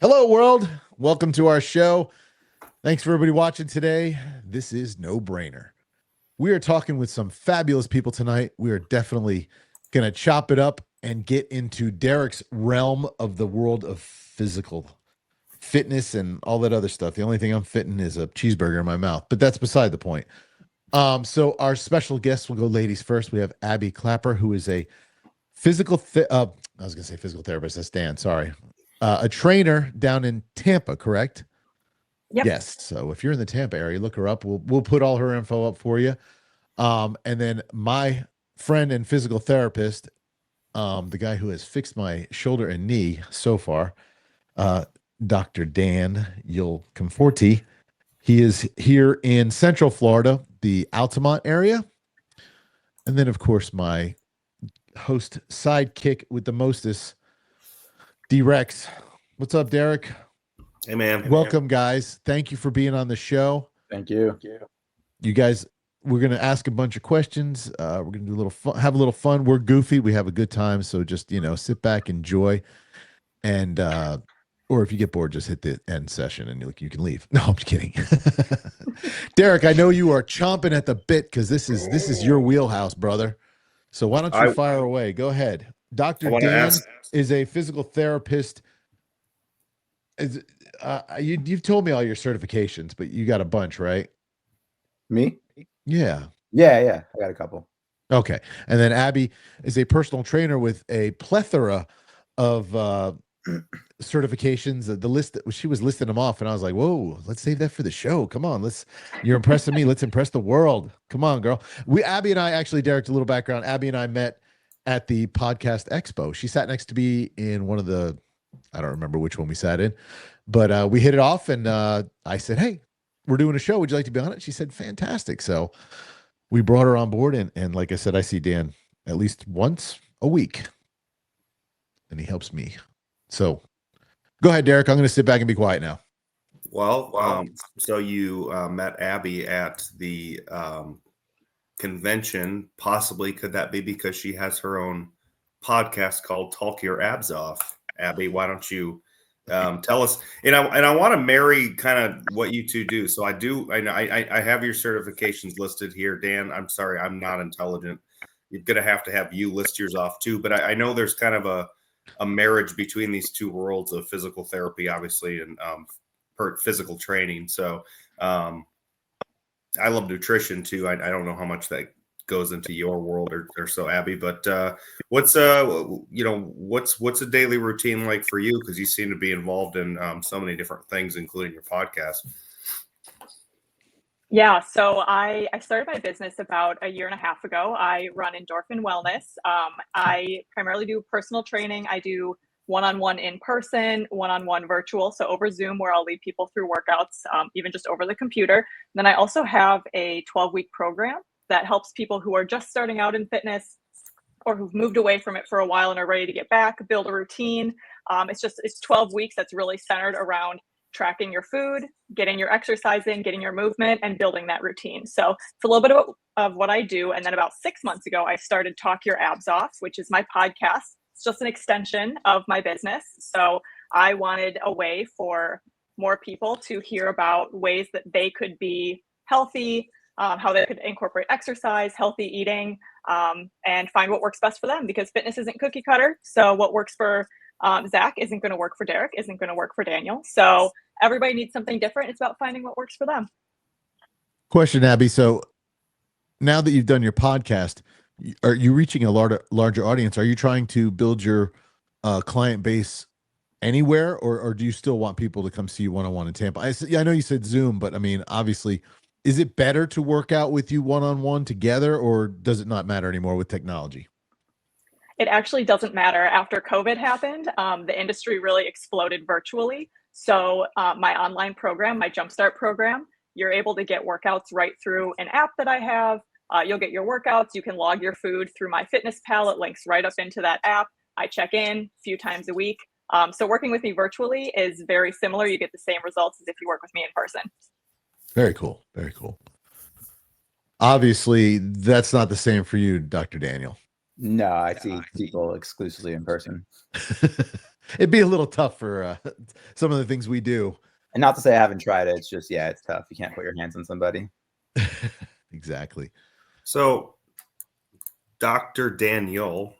Hello, world. Welcome to our show. Thanks for everybody watching today. This is No Brainer. We are talking with some fabulous people tonight. We are definitely going to chop it up and get into Derek's realm of the world of physical fitness and all that other stuff. The only thing I'm fitting is a cheeseburger in my mouth, but that's beside the point. So our special guests will go ladies first. We have Abby Clapper, who is a I was going to say physical therapist. That's Dan. Sorry. A trainer down in Tampa, correct? Yep. Yes. So if you're in the Tampa area, look her up. We'll put all her info up for you. And then my friend and physical therapist, the guy who has fixed my shoulder and knee so far, Dr. Dan Komforti. He is here in Central Florida, the Altamont area. And then, of course, my host sidekick with the mostest, D-Rex. What's up, Derek? Hey, man. Welcome, guys. Thank you for being on the show. Thank you. You guys, we're going to ask a bunch of questions. We're going to do a little fun, have a little fun. We're goofy. We have a good time. So just, sit back, enjoy. And, or if you get bored, just hit the end session and you can leave. No, I'm just kidding. Derek, I know you are chomping at the bit because this is your wheelhouse, brother. So why don't you fire away? Go ahead. Dr. Dan is a physical therapist. You've told me all your certifications, but you got a bunch, right? Me? Yeah. Yeah. I got a couple. Okay. And then Abby is a personal trainer with a plethora of certifications. The list that she was listing them off, and I was like, whoa, let's save that for the show. Come on, you're impressing me. Let's impress the world. Come on, girl. Abby and I actually, Derek, a little background. Abby and I met at the podcast expo. She sat next to me in one of the, I don't remember which one we sat in, but we hit it off, and I said, hey, we're doing a show. Would you like to be on it? She said, fantastic. So we brought her on board, and like I said, I see Dan at least once a week, and he helps me. So go ahead, Derek. I'm going to sit back and be quiet now. Well, so you met Abby at the convention. Possibly, could that be because she has her own podcast called Talk Your Abs Off? Abby, why don't you tell us? And I want to marry kind of what you two do. So I have your certifications listed here. Dan, I'm sorry, I'm not intelligent. You're going to have you list yours off too. But I know there's kind of a marriage between these two worlds of physical therapy, obviously, and physical training. So I love nutrition too. I don't know how much that goes into your world or so, Abby, but what's a daily routine like for you? Because you seem to be involved in so many different things, including your podcast. Yeah, so I started my business about a year and a half ago. I run Endorphin Wellness. I primarily do personal training. I do one-on-one in person, one-on-one virtual, so over Zoom, where I'll lead people through workouts, even just over the computer. And then I also have a 12-week program that helps people who are just starting out in fitness or who've moved away from it for a while and are ready to get back, build a routine. It's 12 weeks that's really centered around tracking your food, getting your exercise in, getting your movement, and building that routine. So it's a little bit of what I do. And then about 6 months ago, I started Talk Your Abs Off, which is my podcast. It's just an extension of my business. So I wanted a way for more people to hear about ways that they could be healthy, how they could incorporate exercise, healthy eating, and find what works best for them, because fitness isn't cookie cutter. So what works for Zach isn't going to work for Derek, isn't going to work for Daniel. So everybody needs something different. It's about finding what works for them. Question, Abby. So now that you've done your podcast, are you reaching a larger audience? Are you trying to build your client base anywhere, or do you still want people to come see you one-on-one in Tampa? I know you said Zoom, but I mean, obviously, is it better to work out with you one-on-one together, or does it not matter anymore with technology? It actually doesn't matter. After COVID happened, the industry really exploded virtually. So my online program, my Jumpstart program, you're able to get workouts right through an app that I have. You'll get your workouts. You can log your food through MyFitnessPal. It links right up into that app. I check in a few times a week. So working with me virtually is very similar. You get the same results as if you work with me in person. Very cool. Very cool. Obviously, that's not the same for you, Dr. Daniel. No, I see people exclusively in person. It'd be a little tough for some of the things we do. And not to say I haven't tried it. It's just, yeah, it's tough. You can't put your hands on somebody. Exactly. So, Dr. Daniel.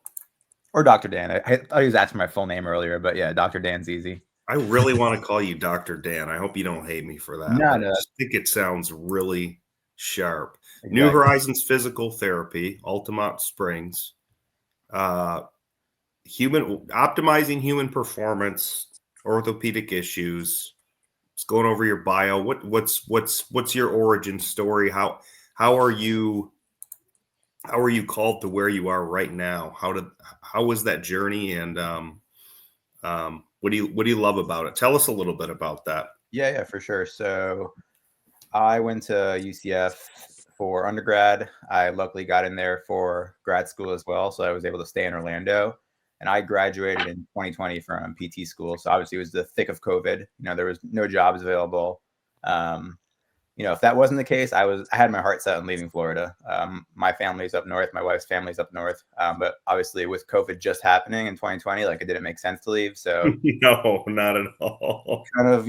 Or Dr. Dan. I thought he was asking my full name earlier, but yeah, Dr. Dan's easy. I really want to call you Dr. Dan. I hope you don't hate me for that. No. I just think it sounds really sharp. Exactly. New Horizons Physical Therapy, Altamont Springs. Optimizing human performance, orthopedic issues. Just going over your bio. What's your origin story? How are you called to where you are right now? How was that journey, and what do you love about it? Tell us a little bit about that. Yeah, for sure. So I went to UCF for undergrad. I luckily got in there for grad school as well, so I was able to stay in Orlando. And I graduated in 2020 from PT school. So obviously it was the thick of COVID. There was no jobs available. If that wasn't the case, I had my heart set on leaving Florida. My family's up north, my wife's family's up north. But obviously with COVID just happening in 2020, like it didn't make sense to leave. So no, not at all. Kind of,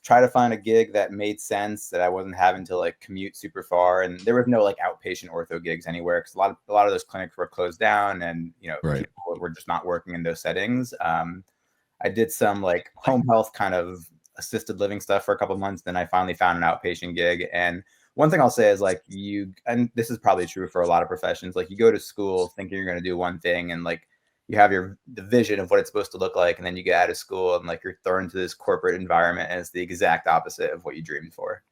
try to find a gig that made sense, that I wasn't having to like commute super far. And there was no like outpatient ortho gigs anywhere, because a lot of those clinics were closed down, and Right. people were just not working in those settings. I did some like home health kind of assisted living stuff for a couple of months. Then I finally found an outpatient gig. And one thing I'll say is like and this is probably true for a lot of professions, like you go to school thinking you're going to do one thing, and like you have the vision of what it's supposed to look like. And then you get out of school and like you're thrown into this corporate environment, and it's the exact opposite of what you dreamed for.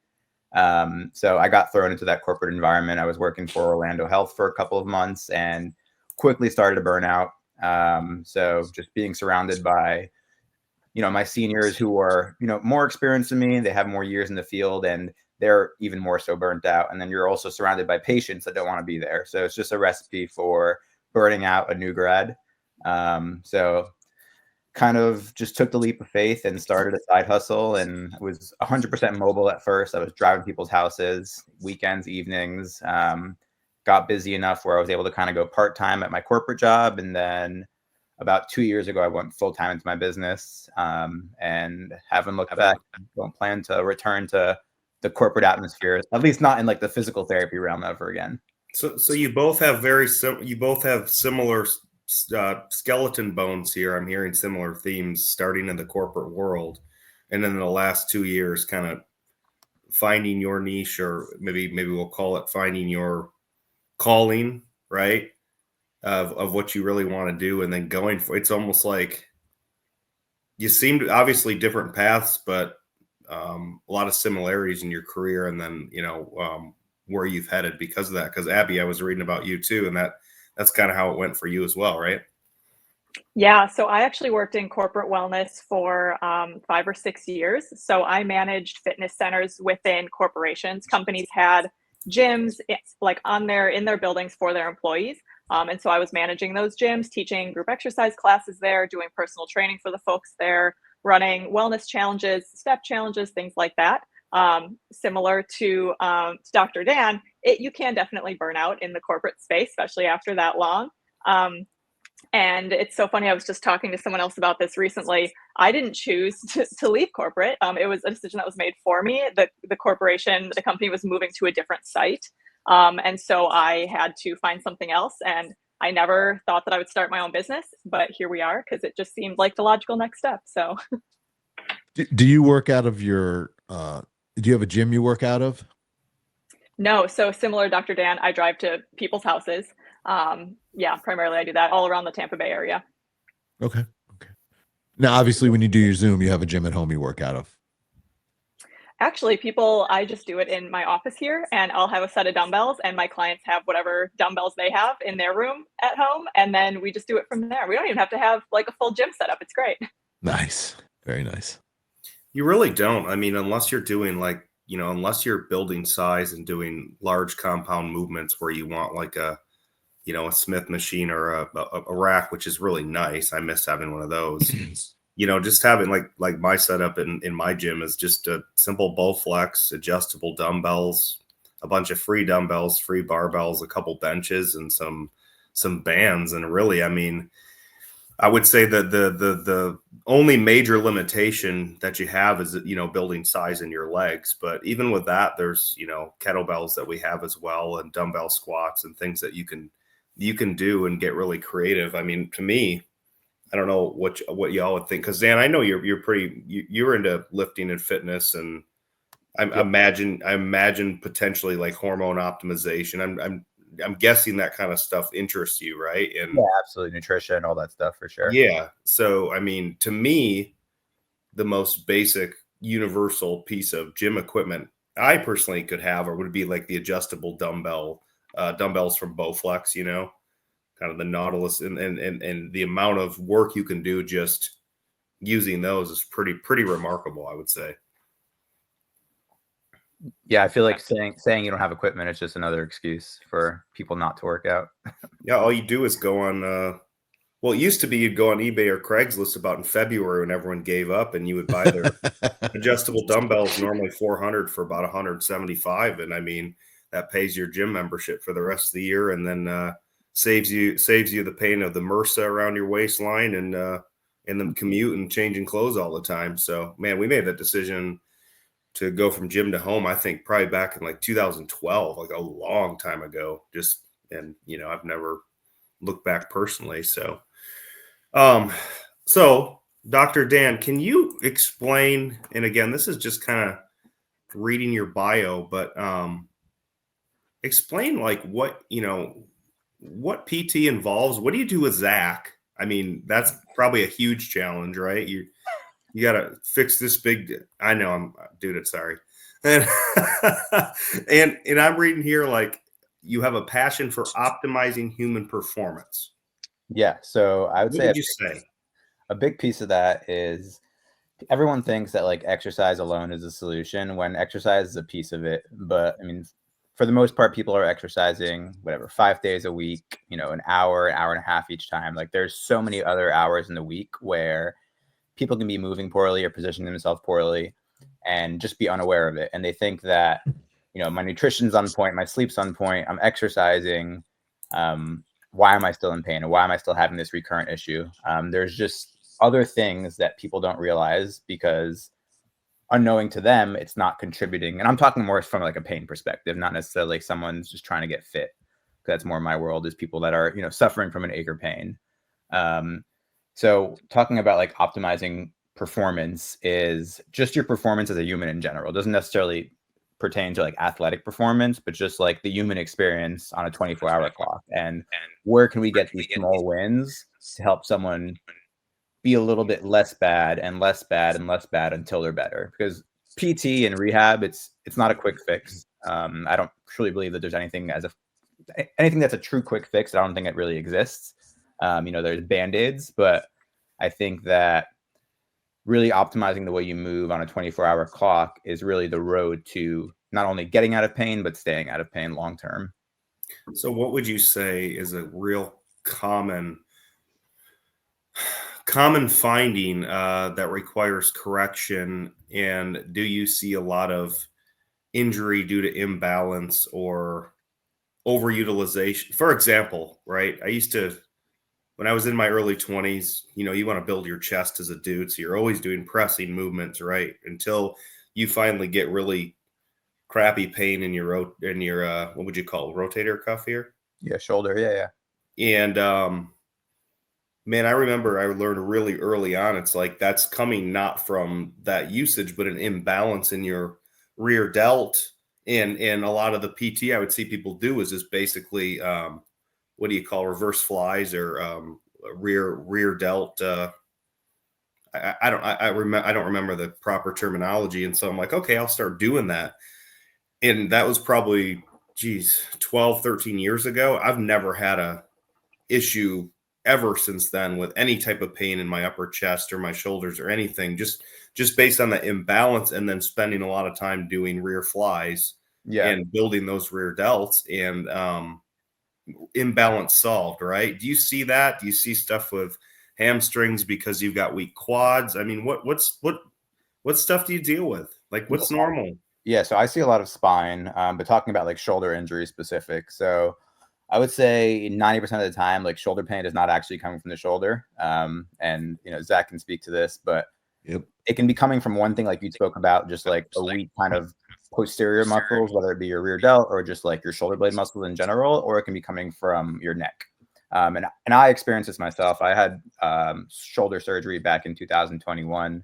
So I got thrown into that corporate environment. I was working for Orlando Health for a couple of months and quickly started to burn out. So just being surrounded by, my seniors who are, more experienced than me, they have more years in the field, and they're even more so burnt out. And then you're also surrounded by patients that don't want to be there. So it's just a recipe for burning out a new grad. So kind of just took the leap of faith and started a side hustle, and was 100% mobile at first. I was driving people's houses, weekends, evenings, got busy enough where I was able to kind of go part-time at my corporate job. And then about 2 years ago, I went full-time into my business, and haven't looked back. Don't plan to return to the corporate atmosphere, at least not in like the physical therapy realm ever again. So you both have similar skeleton bones here. I'm hearing similar themes starting in the corporate world, and then in the last 2 years kind of finding your niche, or maybe we'll call it finding your calling, right, of what you really want to do, and then going for it's almost like you seem to obviously different paths, but a lot of similarities in your career, and then where you've headed because of that. Because Abby, I was reading about you too, and that's kind of how it went for you as well, right? Yeah, so I actually worked in corporate wellness for 5 or 6 years. So I managed fitness centers within corporations. Companies had gyms like in their buildings for their employees. And so I was managing those gyms, teaching group exercise classes there, doing personal training for the folks there, running wellness challenges, step challenges, things like that. Similar to Dr. Dan, you can definitely burn out in the corporate space, especially after that long. And it's so funny. I was just talking to someone else about this recently. I didn't choose to leave corporate. It was a decision that was made for me. The company was moving to a different site. And so I had to find something else. And I never thought that I would start my own business, but here we are, because it just seemed like the logical next step. So do you work out of your, do you have a gym you work out of? No. So similar to Dr. Dan, I drive to people's houses. Yeah, primarily I do that all around the Tampa Bay area. Okay. Now, obviously, when you do your Zoom, you have a gym at home you work out of. Actually, I just do it in my office here, and I'll have a set of dumbbells, and my clients have whatever dumbbells they have in their room at home, and then we just do it from there. We don't even have to have like a full gym setup. It's great. Nice. Very nice. You really don't. I mean, unless you're doing unless you're building size and doing large compound movements where you want like a Smith machine or a rack, which is really nice. I miss having one of those. Just having like my setup in my gym is just a simple Bowflex, adjustable dumbbells, a bunch of free dumbbells, free barbells, a couple benches, and some bands. And really, I mean, I would say that the only major limitation that you have is, building size in your legs. But even with that, there's, kettlebells that we have as well, and dumbbell squats and things that you can do and get really creative. I mean, to me, I don't know what y'all would think, because Dan, I know you're into lifting and fitness, and I imagine potentially like hormone optimization. I'm guessing that kind of stuff interests you, right? And yeah, absolutely, nutrition, all that stuff for sure. yeah. So, I mean, to me, the most basic universal piece of gym equipment I personally could have, or would be like the adjustable dumbbells from Bowflex, kind of the Nautilus, and the amount of work you can do just using those is pretty remarkable, I would say. Yeah, I feel like saying you don't have equipment is just another excuse for people not to work out. Yeah, all you do is go on. Well, it used to be you'd go on eBay or Craigslist about in February when everyone gave up, and you would buy their adjustable dumbbells, normally 400 for about 175, and I mean that pays your gym membership for the rest of the year, and then saves you the pain of the MRSA around your waistline and the commute and changing clothes all the time. So, man, we made that decision to go from gym to home, I think probably back in like 2012, like a long time ago. And I've never looked back personally. So, so Dr. Dan, can you explain, and again, this is just kind of reading your bio, but explain like what PT involves. What do you do with Zach? I mean, that's probably a huge challenge, right? You got to fix this big. I know sorry. And, and I'm reading here, like, you have a passion for optimizing human performance. Yeah. So I would What say, would you say? A big piece of that is everyone thinks that like exercise alone is a solution, when exercise is a piece of it. But I mean, for the most part, people are exercising, 5 days a week, an hour and a half each time. Like there's so many other hours in the week where people can be moving poorly or positioning themselves poorly and just be unaware of it. And they think that, my nutrition's on point, my sleep's on point, I'm exercising. Why am I still in pain? And why am I still having this recurrent issue? There's just other things that people don't realize because unknowing to them, it's not contributing. And I'm talking more from like a pain perspective, not necessarily like someone's just trying to get fit. That's more my world, is people that are, suffering from an ache or pain. So talking about like optimizing performance is just your performance as a human in general. It doesn't necessarily pertain to like athletic performance, but just like the human experience on a 24-hour clock. And where can we get these small wins to help someone be a little bit less bad and less bad and less bad until they're better? Because PT and rehab, it's not a quick fix. I don't truly believe that there's anything that's a true quick fix. I don't think it really exists. There's band-aids, but I think that really optimizing the way you move on a 24-hour clock is really the road to not only getting out of pain, but staying out of pain long-term. So what would you say is a real common finding that requires correction? And do you see a lot of injury due to imbalance or overutilization? For example, right? When I was in my early 20s, you want to build your chest as a dude. So you're always doing pressing movements, right? Until you finally get really crappy pain in your what would you call it, rotator cuff here? Yeah, shoulder. Yeah. And man, I remember I learned really early on, it's like that's coming not from that usage, but an imbalance in your rear delt. And a lot of the PT I would see people do is just basically what do you call reverse flies or rear delt? I don't remember the proper terminology, and so I'm like, okay, I'll start doing that. And that was probably 12, 13 years ago. I've never had a issue ever since then with any type of pain in my upper chest or my shoulders or anything. Just based on the imbalance, and then spending a lot of time doing rear flies and building those rear delts, and imbalance solved, right? Do you see that? Do you see stuff with hamstrings because you've got weak quads? I mean, what stuff do you deal with? Like, what's normal? Yeah, so I see a lot of spine, but talking about like shoulder injury specific. So I would say 90% of the time, like shoulder pain is not actually coming from the shoulder. And Zach can speak to this, but it can be coming from one thing, like you spoke about, just like a weak kind of posterior muscles, whether it be your rear delt or just like your shoulder blade muscles in general, or it can be coming from your neck. And I experienced this myself. I had shoulder surgery back in 2021,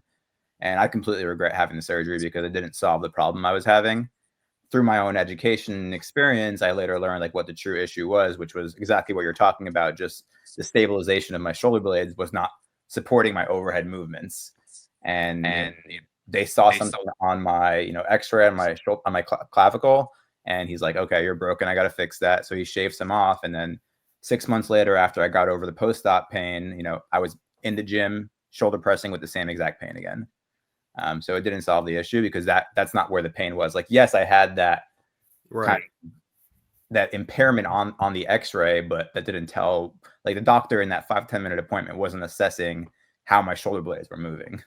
and I completely regret having the surgery because it didn't solve the problem I was having. Through my own education and experience, I later learned like what the true issue was, which was exactly what you're talking about. Just the stabilization of my shoulder blades was not supporting my overhead movements. And they saw something on my X-ray on my shoulder, on my clavicle, and he's like, okay, you're broken, I got to fix that. So he shaves them off, and then 6 months later, after I got over the post-op pain, I was in the gym shoulder pressing with the same exact pain again. So it didn't solve the issue because that's not where the pain was. Like, yes, I had that kind of, that impairment on the X-ray, but that didn't tell, like, the doctor in that 5-10 minute appointment wasn't assessing how my shoulder blades were moving.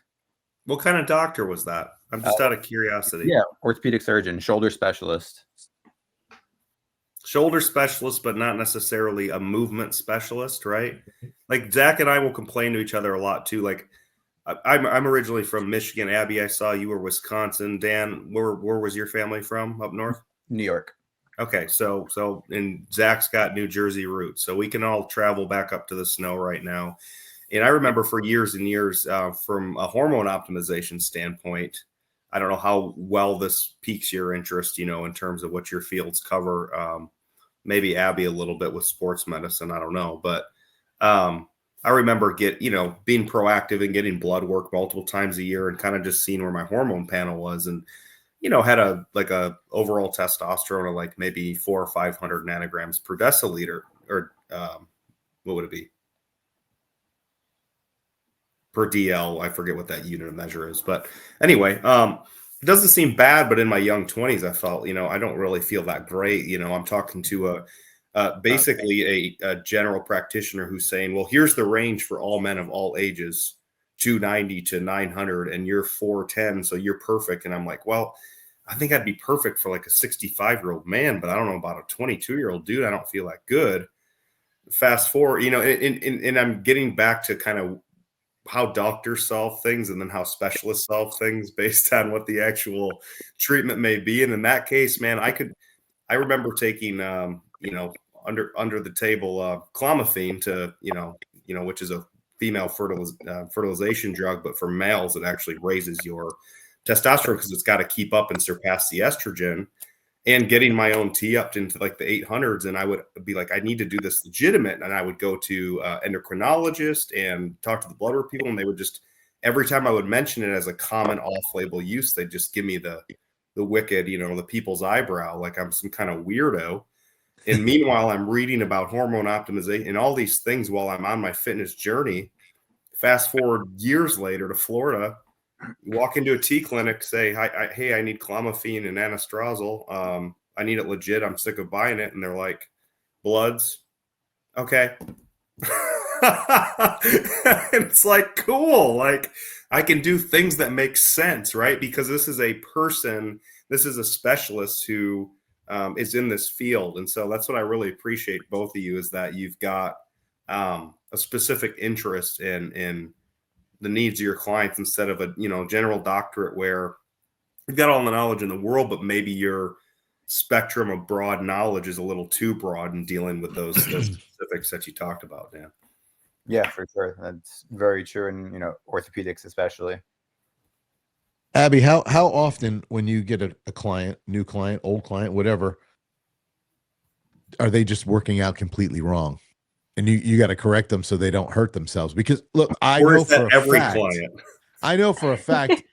What kind of doctor was that? I'm just out of curiosity. Yeah, orthopedic surgeon, shoulder specialist. Shoulder specialist, but not necessarily a movement specialist, right? Like Zach and I will complain to each other a lot too. Like I'm originally from Michigan. Abby, I saw you were Wisconsin. Dan, where was your family from up north? New York. Okay, so and Zach's got New Jersey roots, so we can all travel back up to the snow right now. And I remember for years and years, from a hormone optimization standpoint, I don't know how well this piques your interest, in terms of what your fields cover. Maybe Abby a little bit with sports medicine, I don't know, but I remember being proactive and getting blood work multiple times a year and kind of just seeing where my hormone panel was, and had a overall testosterone of like maybe 400 or 500 nanograms per deciliter, or what would it be? Per DL, I forget what that unit of measure is, but anyway, it doesn't seem bad. But in my young 20s, I felt, I don't really feel that great. I'm talking to basically a general practitioner who's saying, well, here's the range for all men of all ages, 290 to 900, and you're 410, so you're perfect. And I'm like, well, I think I'd be perfect for like a 65-year-old man, but I don't know about a 22-year-old dude. I don't feel that good. Fast forward, and I'm getting back to kind of how doctors solve things and then how specialists solve things based on what the actual treatment may be. And in that case, man, I remember taking, under the table, clomiphene to, which is a female fertilization drug, but for males, it actually raises your testosterone because it's got to keep up and surpass the estrogen. And getting my own T up into like the 800s. And I would be like, I need to do this legitimate. And I would go to endocrinologist and talk to the blood work people. And they would just, every time I would mention it as a common off-label use, they'd just give me the wicked, the people's eyebrow, like I'm some kind of weirdo. And meanwhile, I'm reading about hormone optimization and all these things while I'm on my fitness journey. Fast forward years later to Florida, walk into a T clinic, say, hey, I need clomiphene and anastrozole. I need it legit. I'm sick of buying it. And they're like, bloods. Okay. It's like, cool. Like I can do things that make sense, right? Because this is a person, this is a specialist who is in this field. And so that's what I really appreciate both of you, is that you've got a specific interest in the needs of your clients instead of a general doctorate where you've got all the knowledge in the world, but maybe your spectrum of broad knowledge is a little too broad in dealing with those specifics that you talked about, Dan. Yeah, for sure. That's very true. And orthopedics especially. Abby, how often when you get a client, new client, old client, whatever, are they just working out completely wrong? And you got to correct them so they don't hurt themselves. Because look, I know for a fact,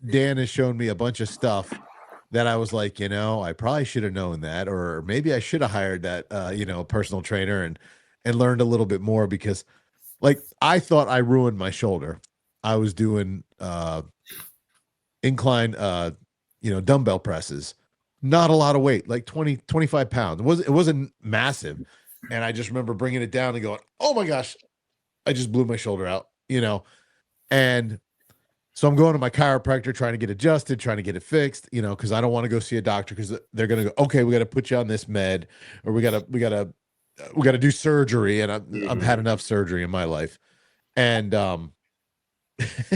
Dan has shown me a bunch of stuff that I was like, I probably should have known that, or maybe I should have hired that, personal trainer and learned a little bit more, because like I thought I ruined my shoulder. I was doing incline, dumbbell presses, not a lot of weight, like 20, 25 pounds. It wasn't massive. And I just remember bringing it down and going, oh my gosh, I just blew my shoulder out, And So I'm going to my chiropractor, trying to get adjusted, trying to get it fixed, you know, because I don't want to go see a doctor because they're gonna go, okay, we got to put you on this med, or we gotta do surgery, and I've had enough surgery in my life, and and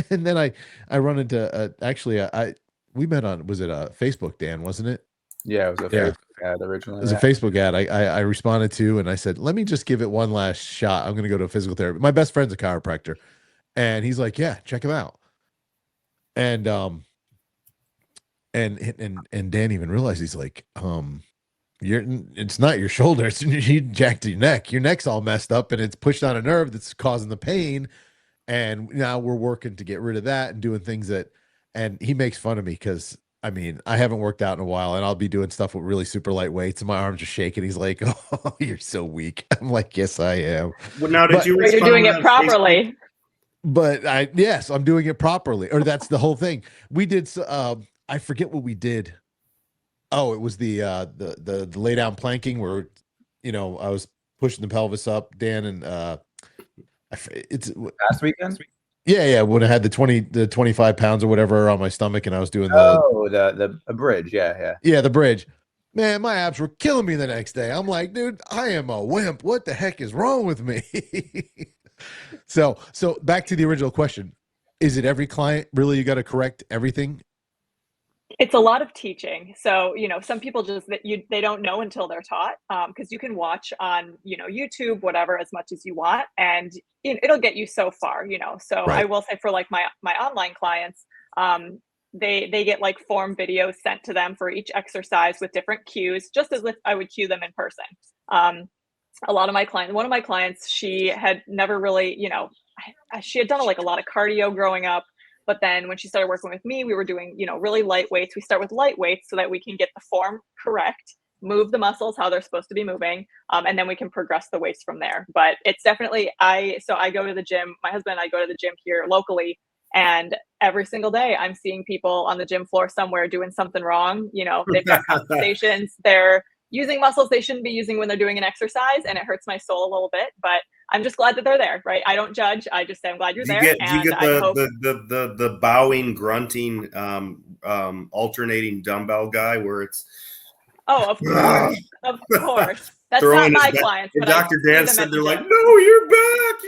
then I run into actually we met on, was it a Facebook, Dan, wasn't it? Yeah, it was a Yeah. Facebook ad originally. It was a Facebook ad I responded to, and I said, let me just give it one last shot. I'm gonna go to a physical therapy. My best friend's a chiropractor, and he's like, yeah, check him out. And and Dan even realized, he's like, it's not your shoulder, it's you jacked your neck. Your neck's all messed up and it's pushed on a nerve that's causing the pain. And now we're working to get rid of that and doing things that, and he makes fun of me because I mean, I haven't worked out in a while, and I'll be doing stuff with really super light weights and my arms are shaking. He's like, oh, you're so weak. I'm like, yes, I am. Well, now, did you But you're respond doing to it that properly. But yes, I'm doing it properly. Or that's the whole thing. We did, I forget what we did. Oh, it was the lay down planking where, you know, I was pushing the pelvis up, Dan, and it's Last weekend? yeah, when I had the 25 pounds or whatever on my stomach, and I was doing the bridge. Yeah. the bridge. Man, my abs were killing me the next day. I'm like, dude, I am a wimp. What the heck is wrong with me? So back to the original question. Is it every client really you got to correct everything? It's a lot of teaching. So, you know, some people just they don't know until they're taught. Because you can watch on, you know, YouTube, whatever, as much as you want, and it'll get you so far, you know. So Right. I will say, for like my online clients, they get like form videos sent to them for each exercise with different cues, just as if I would cue them in person. One of my clients, she had never really, you know, she had done like a lot of cardio growing up. But then when she started working with me, we were doing, you know, really light weights. We start with light weights so that we can get the form correct, move the muscles how they're supposed to be moving, and then we can progress the weights from there. But it's definitely, I go to the gym. My husband and I go to the gym here locally, and every single day I'm seeing people on the gym floor somewhere doing something wrong. You know, they've got compensations. They're using muscles they shouldn't be using when they're doing an exercise, and it hurts my soul a little bit. But I'm just glad that they're there, right? I don't judge. I just say I'm glad you're there. Do you get the bowing, grunting, alternating dumbbell guy where it's of course. That's throwing not my his back? clients. And But Dr. Dan said they're like, gym. no, you're back,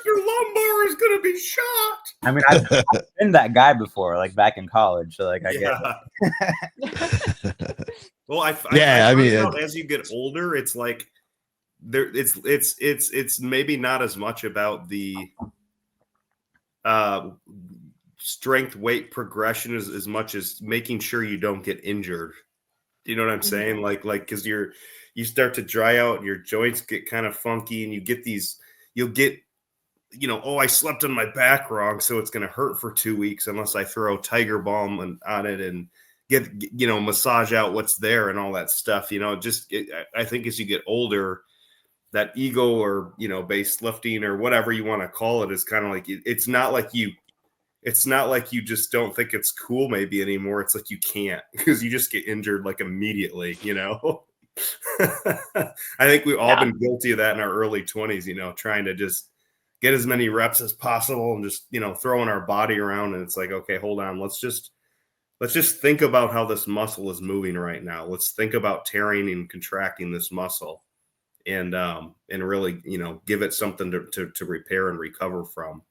your lumbar is gonna be shot. I mean, I've been that guy before, like back in college. So like I get it. Well, I mean, as you get older, it's like there it's maybe not as much about the strength weight progression as much as making sure you don't get injured. Do you know what I'm saying? Like because you start to dry out and your joints get kind of funky, and you'll get, you know, oh, I slept on my back wrong, so it's going to hurt for 2 weeks unless I throw Tiger Balm on it and get, you know, massage out what's there and all that stuff. You know, I think as you get older, that ego, or, you know, base lifting or whatever you want to call it, is kind of like, it's not like you just don't think it's cool maybe anymore. It's like you can't, because you just get injured like immediately, you know. I think we've all been guilty of that in our early 20s, you know, trying to just get as many reps as possible and just, you know, throwing our body around. And it's like, okay, hold on, let's just think about how this muscle is moving right now. Let's think about tearing and contracting this muscle, and really, you know, give it something to repair and recover from.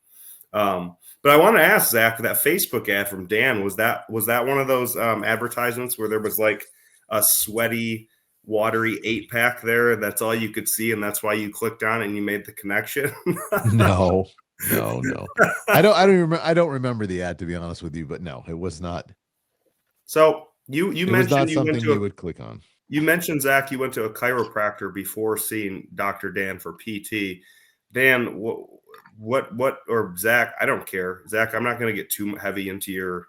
But I want to ask Zach, that Facebook ad from Dan, was that one of those advertisements where there was like a sweaty, watery 8-pack there? That's all you could see, and that's why you clicked on it and you made the connection? No. I don't remember the ad, to be honest with you, but no, it was not. So you mentioned you would click on. You mentioned, Zach, you went to a chiropractor before seeing Dr. Dan for PT. Dan, what or Zach, I don't care. Zach, I'm not going to get too heavy into your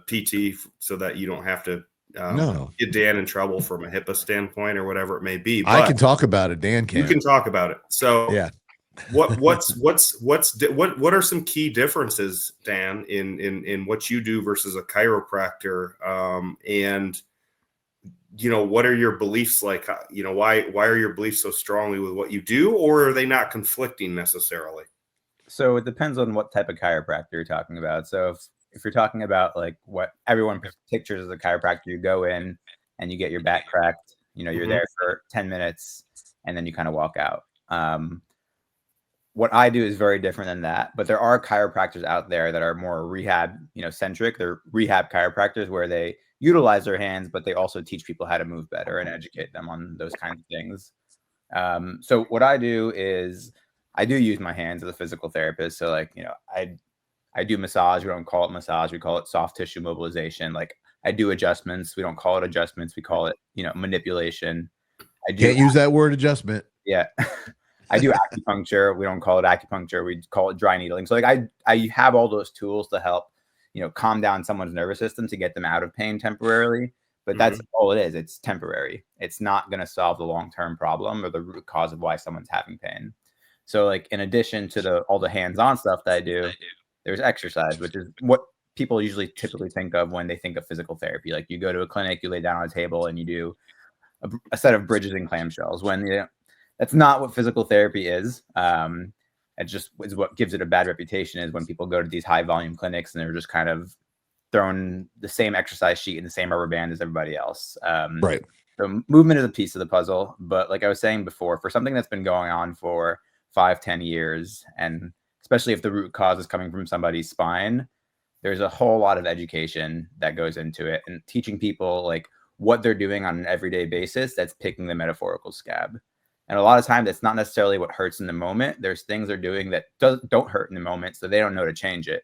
PT so that you don't have to get Dan in trouble from a HIPAA standpoint or whatever it may be. But I can talk about it. Dan can. You can talk about it. So yeah. What are some key differences, Dan, in what you do versus a chiropractor? And you know, what are your beliefs like? You know, why are your beliefs so strongly with what you do, or are they not conflicting necessarily? So it depends on what type of chiropractor you're talking about. So if you're talking about like what everyone pictures as a chiropractor, you go in and you get your back cracked. You're there for 10 minutes and then you kind of walk out. What I do is very different than that, but there are chiropractors out there that are more rehab, centric. They're rehab chiropractors where they utilize their hands, but they also teach people how to move better and educate them on those kinds of things. So what I do is I do use my hands as a physical therapist. So like, I do massage. We don't call it massage. We call it soft tissue mobilization. Like I do adjustments. We don't call it adjustments. We call it, manipulation. I do Can't use that word adjustment. Yeah. I do acupuncture. We don't call it acupuncture. We call it dry needling. So like I have all those tools to help, calm down someone's nervous system to get them out of pain temporarily. But that's all it is. It's temporary. It's not going to solve the long-term problem or the root cause of why someone's having pain. So like in addition to all the hands-on stuff that I do, there's exercise, which is what people usually typically think of when they think of physical therapy. Like you go to a clinic, you lay down on a table and you do a set of bridges and clamshells. When that's not what physical therapy is. It just is what gives it a bad reputation is when people go to these high volume clinics and they're just kind of throwing the same exercise sheet and the same rubber band as everybody else. Right. So movement is a piece of the puzzle, but like I was saying before, for something that's been going on for 5-10 years, and especially if the root cause is coming from somebody's spine, there's a whole lot of education that goes into it and teaching people like what they're doing on an everyday basis that's picking the metaphorical scab. And a lot of times that's not necessarily what hurts in the moment. There's things they're doing that don't hurt in the moment, so they don't know to change it.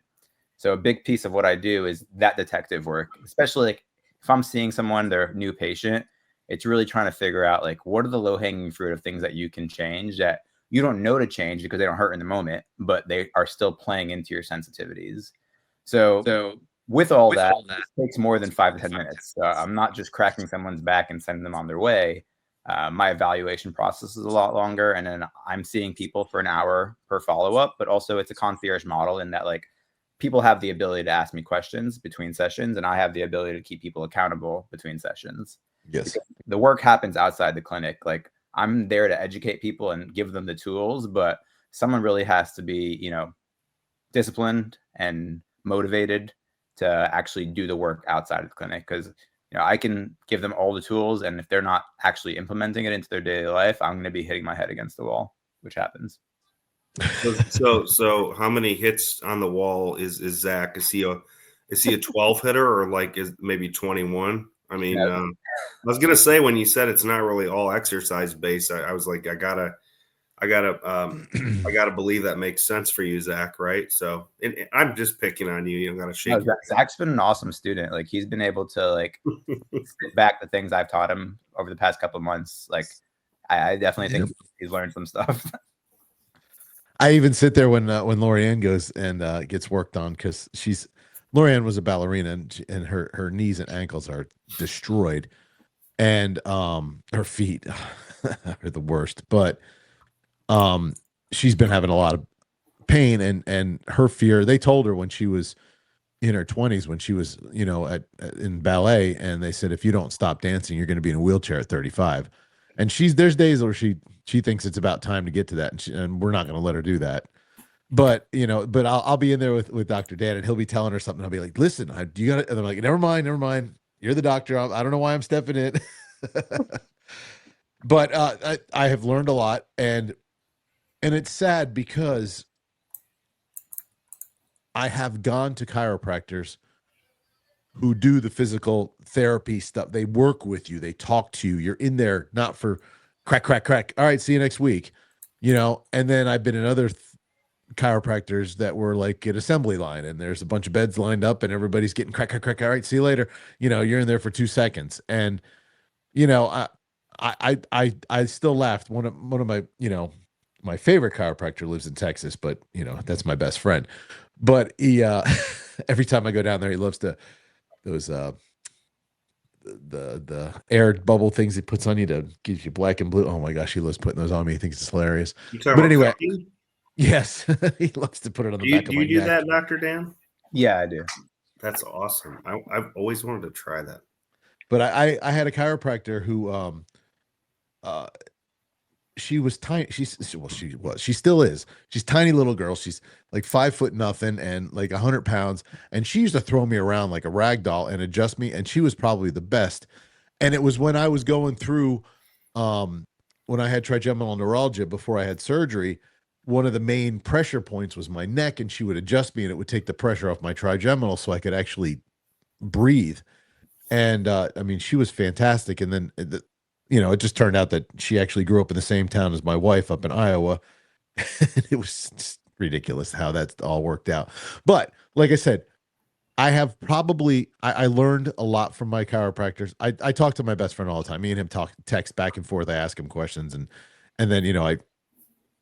So a big piece of what I do is that detective work, especially like if I'm seeing someone, they're a new patient, it's really trying to figure out like what are the low hanging fruit of things that you can change that you don't know to change because they don't hurt in the moment, but they are still playing into your sensitivities. So with all that, it takes more than 5 to 10 minutes. I'm not just cracking someone's back and sending them on their way. My evaluation process is a lot longer, and then I'm seeing people for an hour per follow-up, but also it's a concierge model in that like people have the ability to ask me questions between sessions, and I have the ability to keep people accountable between sessions. Yes. Because the work happens outside the clinic. Like I'm there to educate people and give them the tools, but someone really has to be, disciplined and motivated to actually do the work outside of the clinic. Because I can give them all the tools, and if they're not actually implementing it into their daily life, I'm going to be hitting my head against the wall, which happens. So how many hits on the wall is Zach? Is he a 12 hitter or like is maybe 21? I mean, I was gonna say when you said it's not really all exercise based, I was like, I gotta believe that makes sense for you, Zach, right? So and I'm just picking on you. You don't gotta shake. Zach's been an awesome student. Like he's been able to like sit back the things I've taught him over the past couple of months. Like I definitely think he's learned some stuff. I even sit there when Lorianne goes and gets worked on because Lorianne was a ballerina and her knees and ankles are destroyed, and her feet are the worst. But she's been having a lot of pain and her fear. They told her when she was in her 20s, when she was in ballet, and they said if you don't stop dancing, you're going to be in a wheelchair at 35. And there's days where she thinks it's about time to get to that, and we're not going to let her do that. But I'll be in there with Dr. Dan, and he'll be telling her something. I'll be like, "Listen, you got it." And I'm like, "Never mind. You're the doctor. I don't know why I'm stepping in." But I have learned a lot, and it's sad because I have gone to chiropractors who do the physical therapy stuff. They work with you. They talk to you. You're in there not for crack. All right, see you next week. And then I've been in other chiropractors that were like an assembly line, and there's a bunch of beds lined up and everybody's getting crack. All right, see you later. You're in there for 2 seconds. And, I still laughed. One of my, my favorite chiropractor lives in Texas, but that's my best friend. But he, every time I go down there, he loves those the air bubble things he puts on you to give you black and blue. Oh my gosh, he loves putting those on me. He thinks it's hilarious. But anyway, yes, he loves to put it on the back of my neck. Do you do that, Dr. Dan? Yeah, I do. That's awesome. I've always wanted to try that. But I had a chiropractor who she was tiny. She still is. She's a tiny little girl. She's like 5 foot nothing and like 100 pounds. And she used to throw me around like a rag doll and adjust me. And she was probably the best. And it was when I was going through, when I had trigeminal neuralgia before I had surgery, one of the main pressure points was my neck, and she would adjust me and it would take the pressure off my trigeminal so I could actually breathe. And I mean, she was fantastic. And then, it just turned out that she actually grew up in the same town as my wife up in Iowa. It was just ridiculous how that all worked out. But like I said, I learned a lot from my chiropractors. I talk to my best friend all the time. Me and him text back and forth. I ask him questions, and then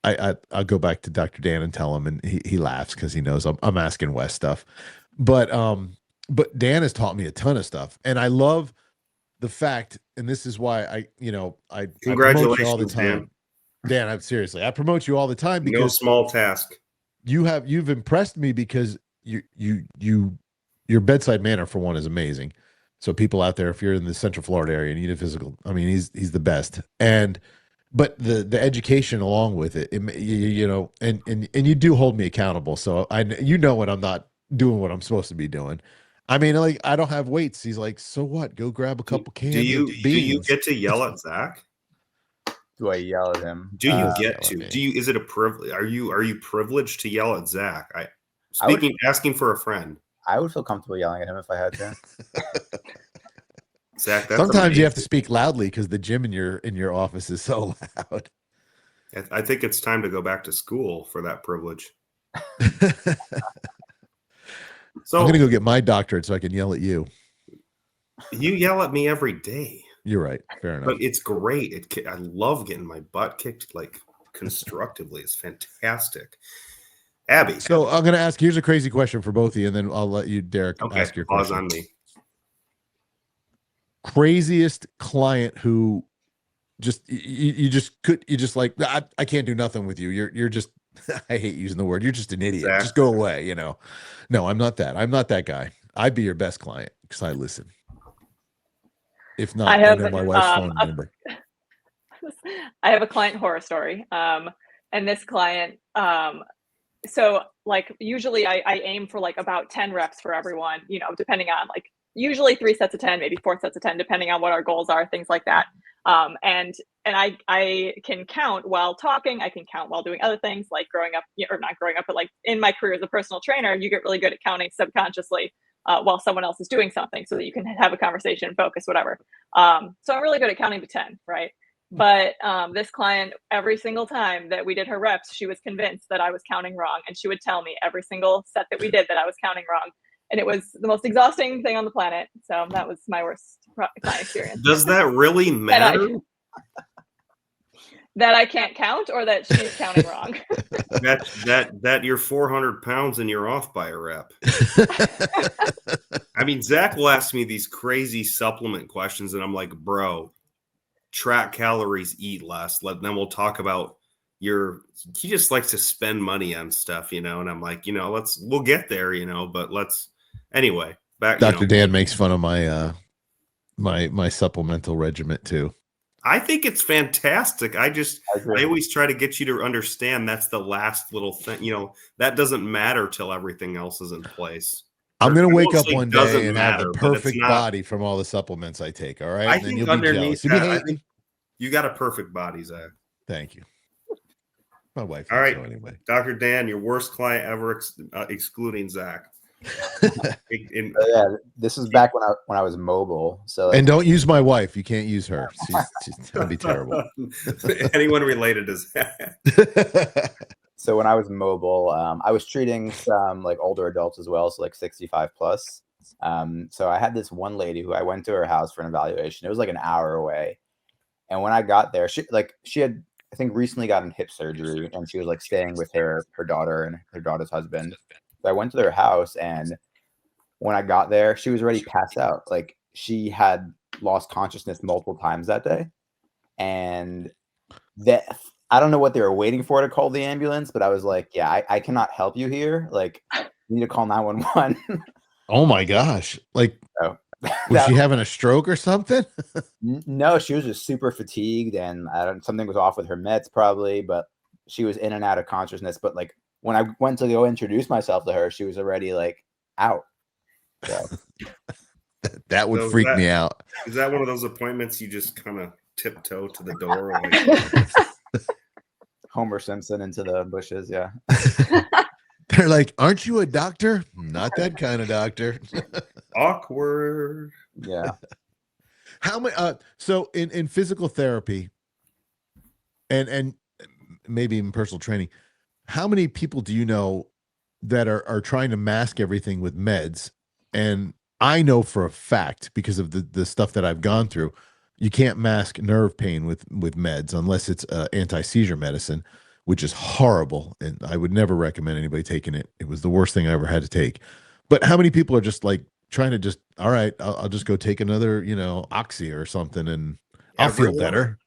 I'll go back to Dr. Dan and tell him, and he laughs because he knows I'm asking Wes stuff. But Dan has taught me a ton of stuff, and I love the fact, and this is why I promote you all the time. Dan, I promote you all the time because no small task. You've impressed me because your bedside manner, for one, is amazing. So people out there, if you're in the Central Florida area and you need a physical, I mean, he's the best. But the education along with it, and you do hold me accountable. So when I'm not doing what I'm supposed to be doing. I mean, like, I don't have weights. He's like, so what? Go grab a couple cans. Do you get to yell at Zach? Do I yell at him? Do you get to? Is it a privilege? Are you privileged to yell at Zach? Asking for a friend. I would feel comfortable yelling at him if I had to. Zach, that's sometimes amazing. You have to speak loudly because the gym in your office is so loud. I think it's time to go back to school for that privilege. So I'm gonna go get my doctorate so I can yell at you. You yell at me every day. You're right. Fair enough. But it's great. I love getting my butt kicked like constructively. It's fantastic. Abby. So I'm gonna ask. Here's a crazy question for both of you, and then I'll let you, Derek, ask your question. Pause on me. Craziest client who I can't do nothing with you. You're just I hate using the word. You're just an idiot. Zach. Just go away. No, I'm not that. I'm not that guy. I'd be your best client because I listen. If not, I know my wife's phone number. I have a client horror story. And this client, so like usually I aim for like about 10 reps for everyone, depending on like usually 3 sets of 10, maybe 4 sets of 10, depending on what our goals are, things like that. And I can count while talking. I can count while doing other things like growing up, or not growing up, but like in my career as a personal trainer, you get really good at counting subconsciously while someone else is doing something so that you can have a conversation, focus, whatever. So I'm really good at counting to 10, right? But this client, every single time that we did her reps, she was convinced that I was counting wrong. And she would tell me every single set that we did that I was counting wrong. And it was the most exhausting thing on the planet. So that was my worst client experience. Does that really matter? That I can't count, or that she's counting wrong? that you're 400 pounds and you're off by a rep. I mean, Zach will ask me these crazy supplement questions, and I'm like, bro, track calories, eat less. Then we'll talk about he just likes to spend money on stuff, and I'm like, we'll get there, but anyway, back. Dr. Dan makes fun of my my supplemental regimen too. I think it's fantastic. I always try to get you to understand that's the last little thing, that doesn't matter till everything else is in place. I'm going to wake up one day and have a perfect body from all the supplements I take. All right. I and think then underneath that, I think you got a perfect body, Zach. Thank you. My wife. All right. So anyway. Dr. Dan, your worst client ever, excluding Zach. Yeah, this is back when I was mobile. So and don't use my wife. You can't use her. She's gonna be terrible. Anyone related to Zach? So when I was mobile, I was treating some like older adults as well, so like 65 plus. So I had this one lady who I went to her house for an evaluation. It was like an hour away, and when I got there, she had, I think, recently gotten hip surgery, and she was like staying with her daughter and her daughter's husband. So I went to their house, and when I got there, she was already passed out. Like, she had lost consciousness multiple times that day. And I don't know what they were waiting for to call the ambulance, but I was like, yeah, I cannot help you here. Like, you need to call 911. Oh my gosh. Like, Was she having a stroke or something? No, she was just super fatigued, and something was off with her meds probably, but she was in and out of consciousness. But like when I went to go introduce myself to her, she was already like out. So. That would freak me out. Is that one of those appointments you just kind of tiptoe to the door? Like... Homer Simpson into the bushes, yeah. They're like, aren't you a doctor? Not that kind of doctor. Awkward. Yeah. How many so in physical therapy and maybe even personal training, how many people do you know that are trying to mask everything with meds? And I know for a fact, because of the stuff that I've gone through, you can't mask nerve pain with meds unless it's anti-seizure medicine, which is horrible. And I would never recommend anybody taking it. It was the worst thing I ever had to take. But how many people are just like trying to just, all right, I'll just go take another, Oxy or something and I'll feel better.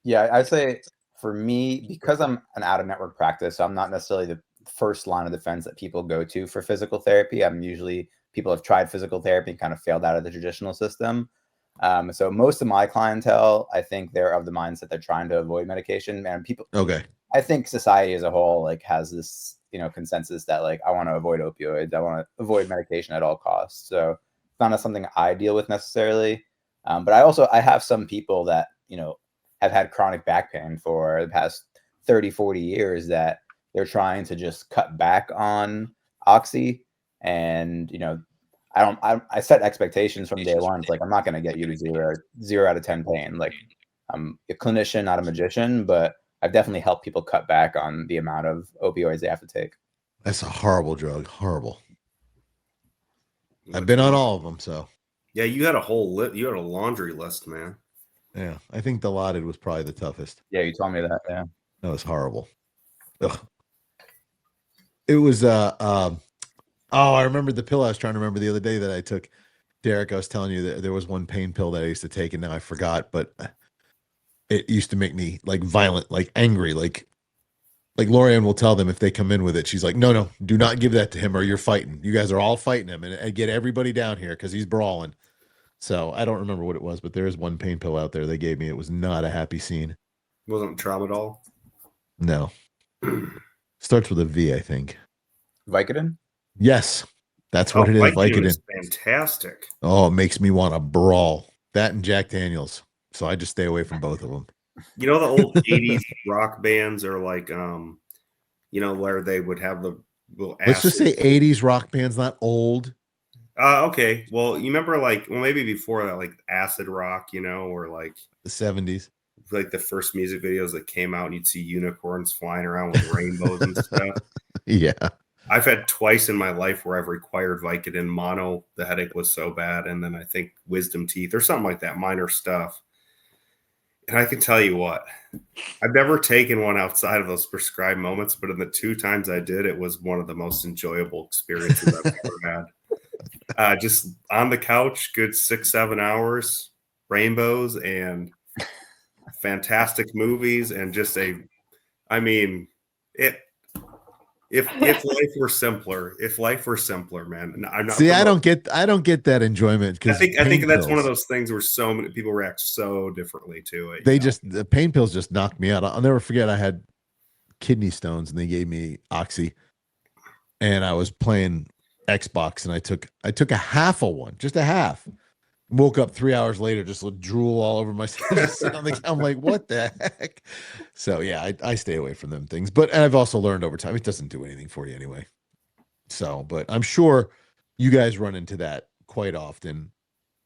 Yeah, I'd say for me, because I'm an out-of-network practice, so I'm not necessarily the first line of defense that people go to for physical therapy. I'm usually people have tried physical therapy and kind of failed out of the traditional system. So most of my clientele, I think they're of the mindset they're trying to avoid medication. And people, okay, I think society as a whole like has this, consensus that like I want to avoid opioids, I want to avoid medication at all costs. So it's not something I deal with necessarily. But I have some people that have had chronic back pain for the past 30, 40 years that they're trying to just cut back on Oxy. And, I set expectations from day one. It's like, I'm not going to get you to 0 out of 10 pain. Like I'm a clinician, not a magician, but I've definitely helped people cut back on the amount of opioids they have to take. That's a horrible drug. Horrible. I've been on all of them. So yeah, you had a whole list. You had a laundry list, man. Yeah. I think Dilaudid was probably the toughest. Yeah. You told me that. Yeah. That was horrible. Ugh. It was, I remember the pill I was trying to remember the other day that I took. Derek, I was telling you that there was one pain pill that I used to take and now I forgot, but it used to make me like violent, like angry, like Lorianne will tell them if they come in with it. She's like, no, do not give that to him or you're fighting. You guys are all fighting him and get everybody down here because he's brawling. So I don't remember what it was, but there is one pain pill out there they gave me. It was not a happy scene. Wasn't Tramadol? No. Starts with a V, I think. Vicodin? Yes. That's what it is. Vicodin is fantastic. Oh, it makes me want to brawl. That and Jack Daniels. So I just stay away from both of them. The old 80s rock bands are like, where they would have the little acid. Let's just say 80s rock bands, not old. Okay. Well, you remember maybe before that, like acid rock, or like the 70s. Like the first music videos that came out and you'd see unicorns flying around with rainbows and stuff. Yeah. I've had twice in my life where I've required Vicodin mono. The headache was so bad. And then I think wisdom teeth or something like that, minor stuff. And I can tell you what, I've never taken one outside of those prescribed moments, but in the 2 times I did, it was one of the most enjoyable experiences I've ever had. Just on the couch, good 6-7 hours, rainbows and fantastic movies, and just if life were simpler, man. I'm not. See, I don't get that enjoyment because I think that's one of those things where so many people react so differently to it. The pain pills just knocked me out. I'll never forget. I had kidney stones and they gave me Oxy, and I was playing Xbox and I took a half of one, just a half. Woke up 3 hours later, just with drool all over myself. I'm like, what the heck? So yeah, I stay away from them things. But I've also learned over time, it doesn't do anything for you anyway. So, but I'm sure you guys run into that quite often.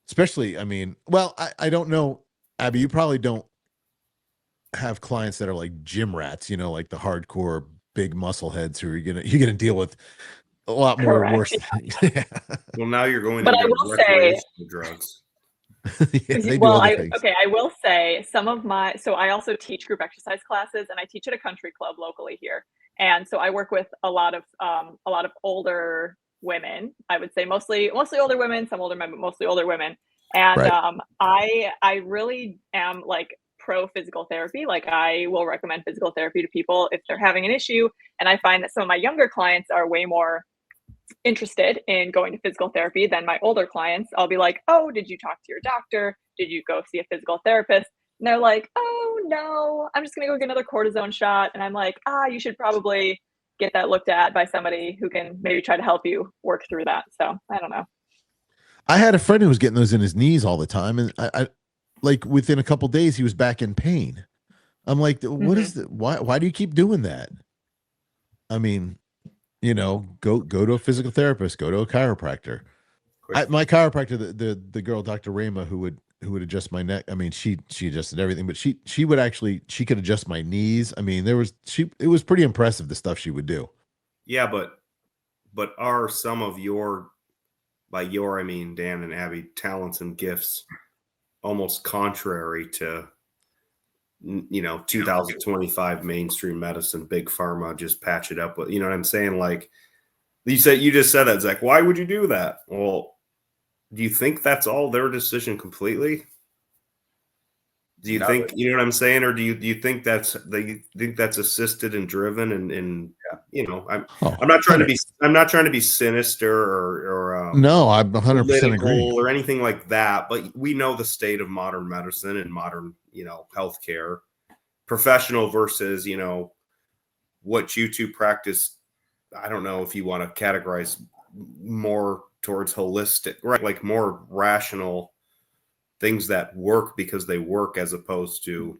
Especially, I don't know, Abby, you probably don't have clients that are like gym rats, like the hardcore big muscle heads who you're gonna deal with a lot more worse things. Yeah. Well, now you're going but to I will say drugs. Yeah, I will say some of so I also teach group exercise classes and I teach at a country club locally here. And so I work with a lot of older women. I would say mostly older women, some older men, but mostly older women. And right. I really am like pro physical therapy. Like I will recommend physical therapy to people if they're having an issue. And I find that some of my younger clients are way more interested in going to physical therapy, then my older clients, I'll be like, oh, did you talk to your doctor? Did you go see a physical therapist? And they're like, oh, no, I'm just going to go get another cortisone shot. And I'm like, you should probably get that looked at by somebody who can maybe try to help you work through that. So I don't know. I had a friend who was getting those in his knees all the time, and I like within a couple days he was back in pain. I'm like, what is that? Why do you keep doing that? I mean, go to a physical therapist, go to a chiropractor. My chiropractor, the girl, Dr. Rama, who would adjust my neck. I mean, she adjusted everything, but she could adjust my knees. I mean, it was pretty impressive, the stuff she would do. Yeah, but are some of your, by your, I mean, Dan and Abby, talents and gifts almost contrary to, 2025 mainstream medicine, big pharma, just patch it up with, you know what I'm saying? Like you just said that, Zach, why would you do that? Well, do you think that's all their decision completely? Do you think, you know what I'm saying? Or do you think that's assisted and driven and I'm not trying to be sinister or no, I'm 100% agree or anything like that, but we know the state of modern medicine and modern, healthcare, professional versus, what you two practice. I don't know if you want to categorize more towards holistic, right? Like more rational things that work because they work, as opposed to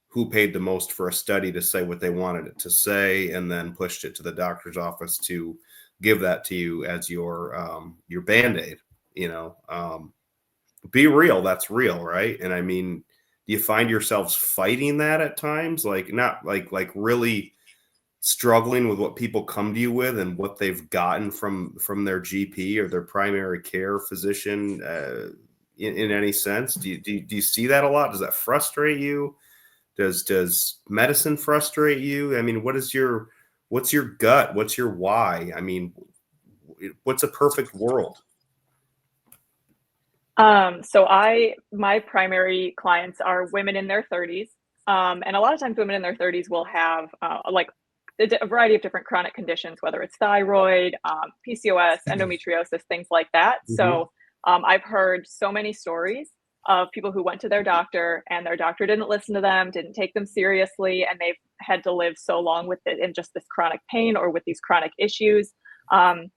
who paid the most for a study to say what they wanted it to say and then pushed it to the doctor's office to give that to you as your Band-Aid. Be real, that's real, right? And I mean, do you find yourselves fighting that at times, like not like really struggling with what people come to you with and what they've gotten from their GP or their primary care physician in any sense? Do you see that a lot? Does that frustrate you? Does medicine frustrate you? I mean, what's your gut? What's your why? I mean, what's a perfect world? So my primary clients are women in their 30s. And a lot of times women in their 30s will have like a variety of different chronic conditions, whether it's thyroid, PCOS, endometriosis, things like that. Mm-hmm. So I've heard so many stories of people who went to their doctor and their doctor didn't listen to them, didn't take them seriously, and they've had to live so long with it in just this chronic pain or with these chronic issues. I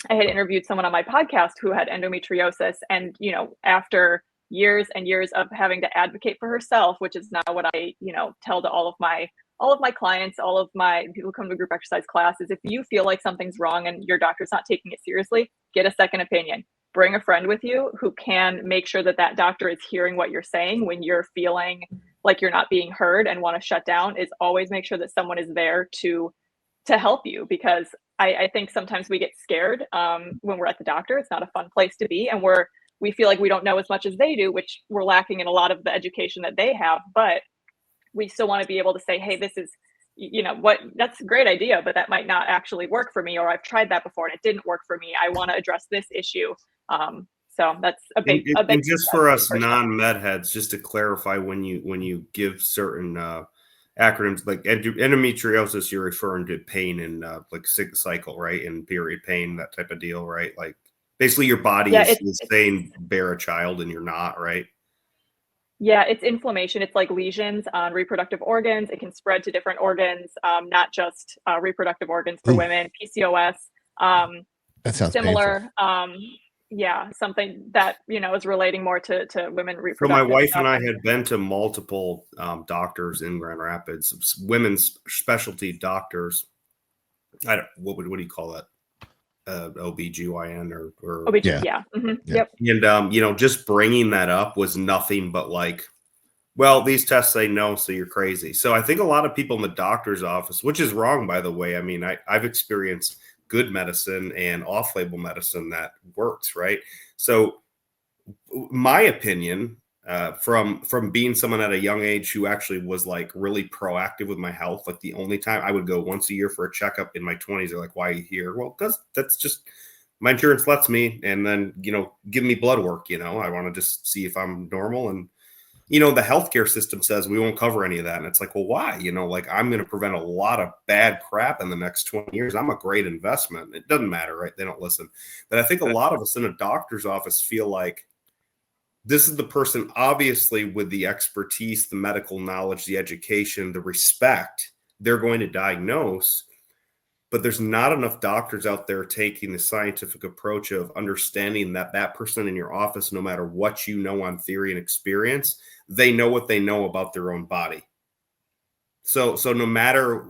had interviewed someone on my podcast who had endometriosis, and after years and years of having to advocate for herself, which is now what I tell to all of my clients, all of my people who come to group exercise classes, if you feel like something's wrong and your doctor's not taking it seriously, get a second opinion. Bring a friend with you who can make sure that doctor is hearing what you're saying when you're feeling like you're not being heard and want to shut down. Is always make sure that someone is there to help you, because I think sometimes we get scared when we're at the doctor. It's not a fun place to be, and we feel like we don't know as much as they do, which we're lacking in a lot of the education that they have. But we still want to be able to say, hey, this is, that's a great idea, but that might not actually work for me, or I've tried that before and it didn't work for me. I want to address this issue. So that's a big. And just for us non-med heads, just to clarify, when you give certain acronyms like endometriosis, you're referring to pain in like cycle, right? And period pain, that type of deal, right? Like basically your body is saying bear a child and you're not, right? Yeah, it's inflammation. It's like lesions on reproductive organs. It can spread to different organs, not just reproductive organs for women. PCOS. That sounds similar. Yeah, something that is relating more to women reproductive. So my wife and I had been to multiple doctors in Grand Rapids, women's specialty doctors. What do you call that? OBGYN or OBGYN, yeah. Mm-hmm. Yep. And just bringing that up was nothing but like, well, these tests say no, so you're crazy. So I think a lot of people in the doctor's office, which is wrong, by the way. I mean, I've experienced good medicine and off-label medicine that works, right? So my opinion, from being someone at a young age who actually was like really proactive with my health, like the only time I would go once a year for a checkup in my 20s, they're like, why are you here? Well, because that's just my insurance lets me, and then give me blood work. I want to just see if I'm normal, and you know, the healthcare system says we won't cover any of that. And it's like, well, why? You know, like I'm going to prevent a lot of bad crap in the next 20 years. I'm a great investment. It doesn't matter, right? They don't listen. But I think a lot of us in a doctor's office feel like this is the person, obviously, with the expertise, the medical knowledge, the education, the respect, they're going to diagnose. But there's not enough doctors out there taking the scientific approach of understanding that that person in your office, no matter what you know on theory and experience, they know what they know about their own body. So no matter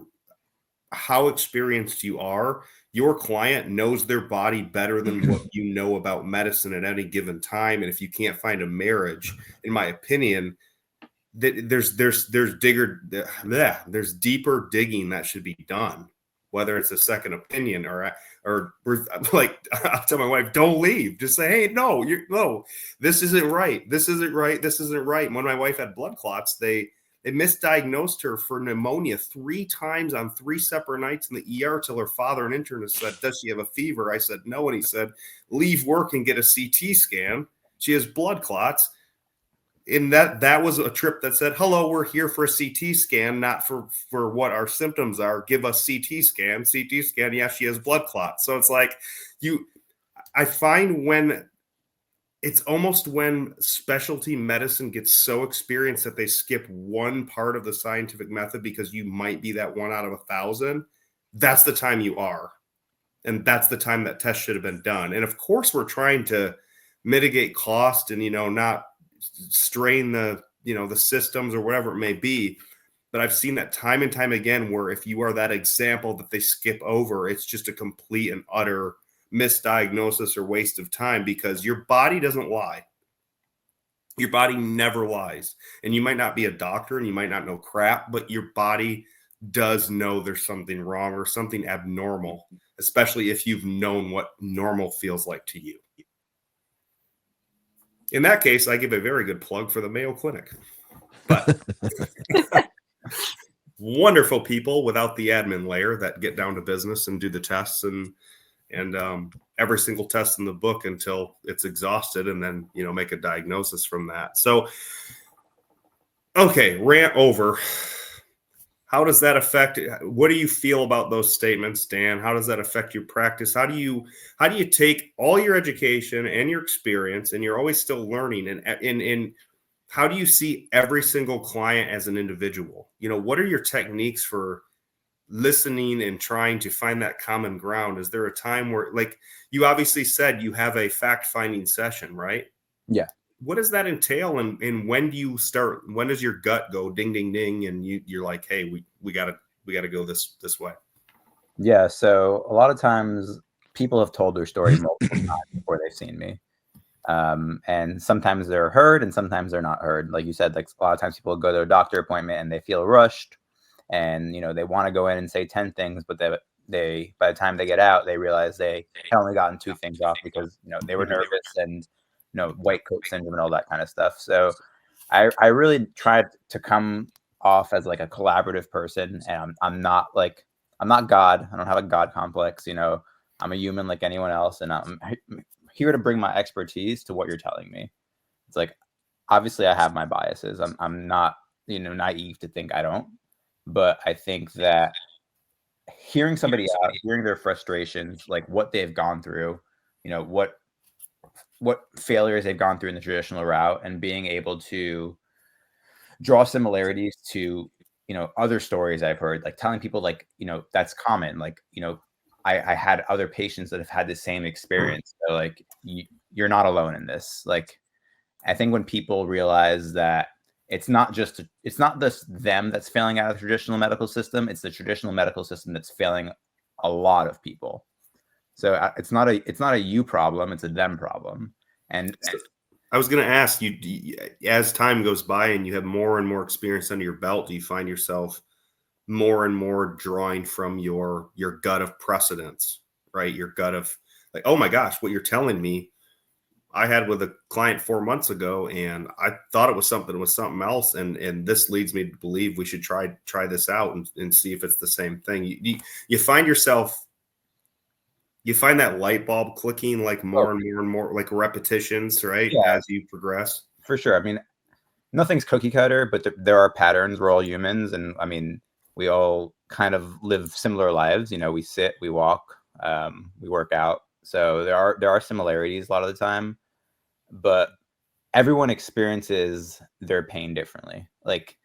how experienced you are, your client knows their body better than what you know about medicine at any given time. And if you can't find a marriage, in my opinion, there's deeper digging that should be done, whether it's a second opinion or like I'll tell my wife, don't leave. Just say, hey, no, this isn't right. This isn't right. This isn't right. And when my wife had blood clots, they misdiagnosed her for pneumonia 3 times on 3 separate nights in the ER till her father, an internist, said, does she have a fever? I said, no. And he said, leave work and get a CT scan. She has blood clots. And that was a trip that said, hello, we're here for a CT scan, not for what our symptoms are. Give us CT scan. Yeah, she has blood clots. So it's like I find it's almost when specialty medicine gets so experienced that they skip one part of the scientific method because you might be that 1 out of 1,000. That's the time you are. And that's the time that test should have been done. And of course, we're trying to mitigate cost and, not strain the systems or whatever it may be. But I've seen that time and time again, where if you are that example that they skip over, it's just a complete and utter misdiagnosis or waste of time, because your body doesn't lie. Your body never lies. And you might not be a doctor and you might not know crap, but your body does know there's something wrong or something abnormal, especially if you've known what normal feels like to you. In that case, I give a very good plug for the Mayo Clinic. But wonderful people without the admin layer that get down to business and do the tests and every single test in the book until it's exhausted, and then make a diagnosis from that. So, okay, rant over. How does that affect? What do you feel about those statements, Dan? How does that affect your practice? How do you take all your education and your experience, and you're always still learning, and how do you see every single client as an individual? What are your techniques for listening and trying to find that common ground? Is there a time where, like you obviously said, you have a fact-finding session, right? Yeah. What does that entail? And when do you start? When does your gut go ding, ding, ding? And you're like, hey, we gotta go this way. Yeah. So a lot of times people have told their story multiple times before they've seen me. And sometimes they're heard and sometimes they're not heard. Like you said, like a lot of times people go to a doctor appointment and they feel rushed, and they want to go in and say 10 things, but they by the time they get out, they realize they had only gotten 2 things off because they were nervous and white coat syndrome and all that kind of stuff. So I really tried to come off as like a collaborative person, and I'm not God. I don't have a God complex. I'm a human like anyone else, and I'm here to bring my expertise to what you're telling me. It's like, obviously I have my biases. I'm not naive to think I don't. But I think that hearing somebody out, hearing their frustrations, like what they've gone through, what failures they've gone through in the traditional route, and being able to draw similarities to, other stories I've heard, like telling people like, that's common. Like, I had other patients that have had the same experience. So like, you're not alone in this. Like, I think when people realize that it's not just them that's failing out of the traditional medical system. It's the traditional medical system that's failing a lot of people. So it's not a you problem. It's a them problem. And I was going to ask you, as time goes by and you have more and more experience under your belt, do you find yourself more and more drawing from your gut of precedence, right? Your gut of like, oh my gosh, what you're telling me, I had with a client 4 months ago, and I thought it was something else. And this leads me to believe we should try this out and see if it's the same thing. You find that light bulb clicking like more and more and more, like repetitions, right? Yeah, as you progress. For sure. I mean, nothing's cookie cutter, but there are patterns. We're all humans, and I mean, we all kind of live similar lives. You know, we sit, we walk, we work out. So there are similarities a lot of the time, but everyone experiences their pain differently. Like,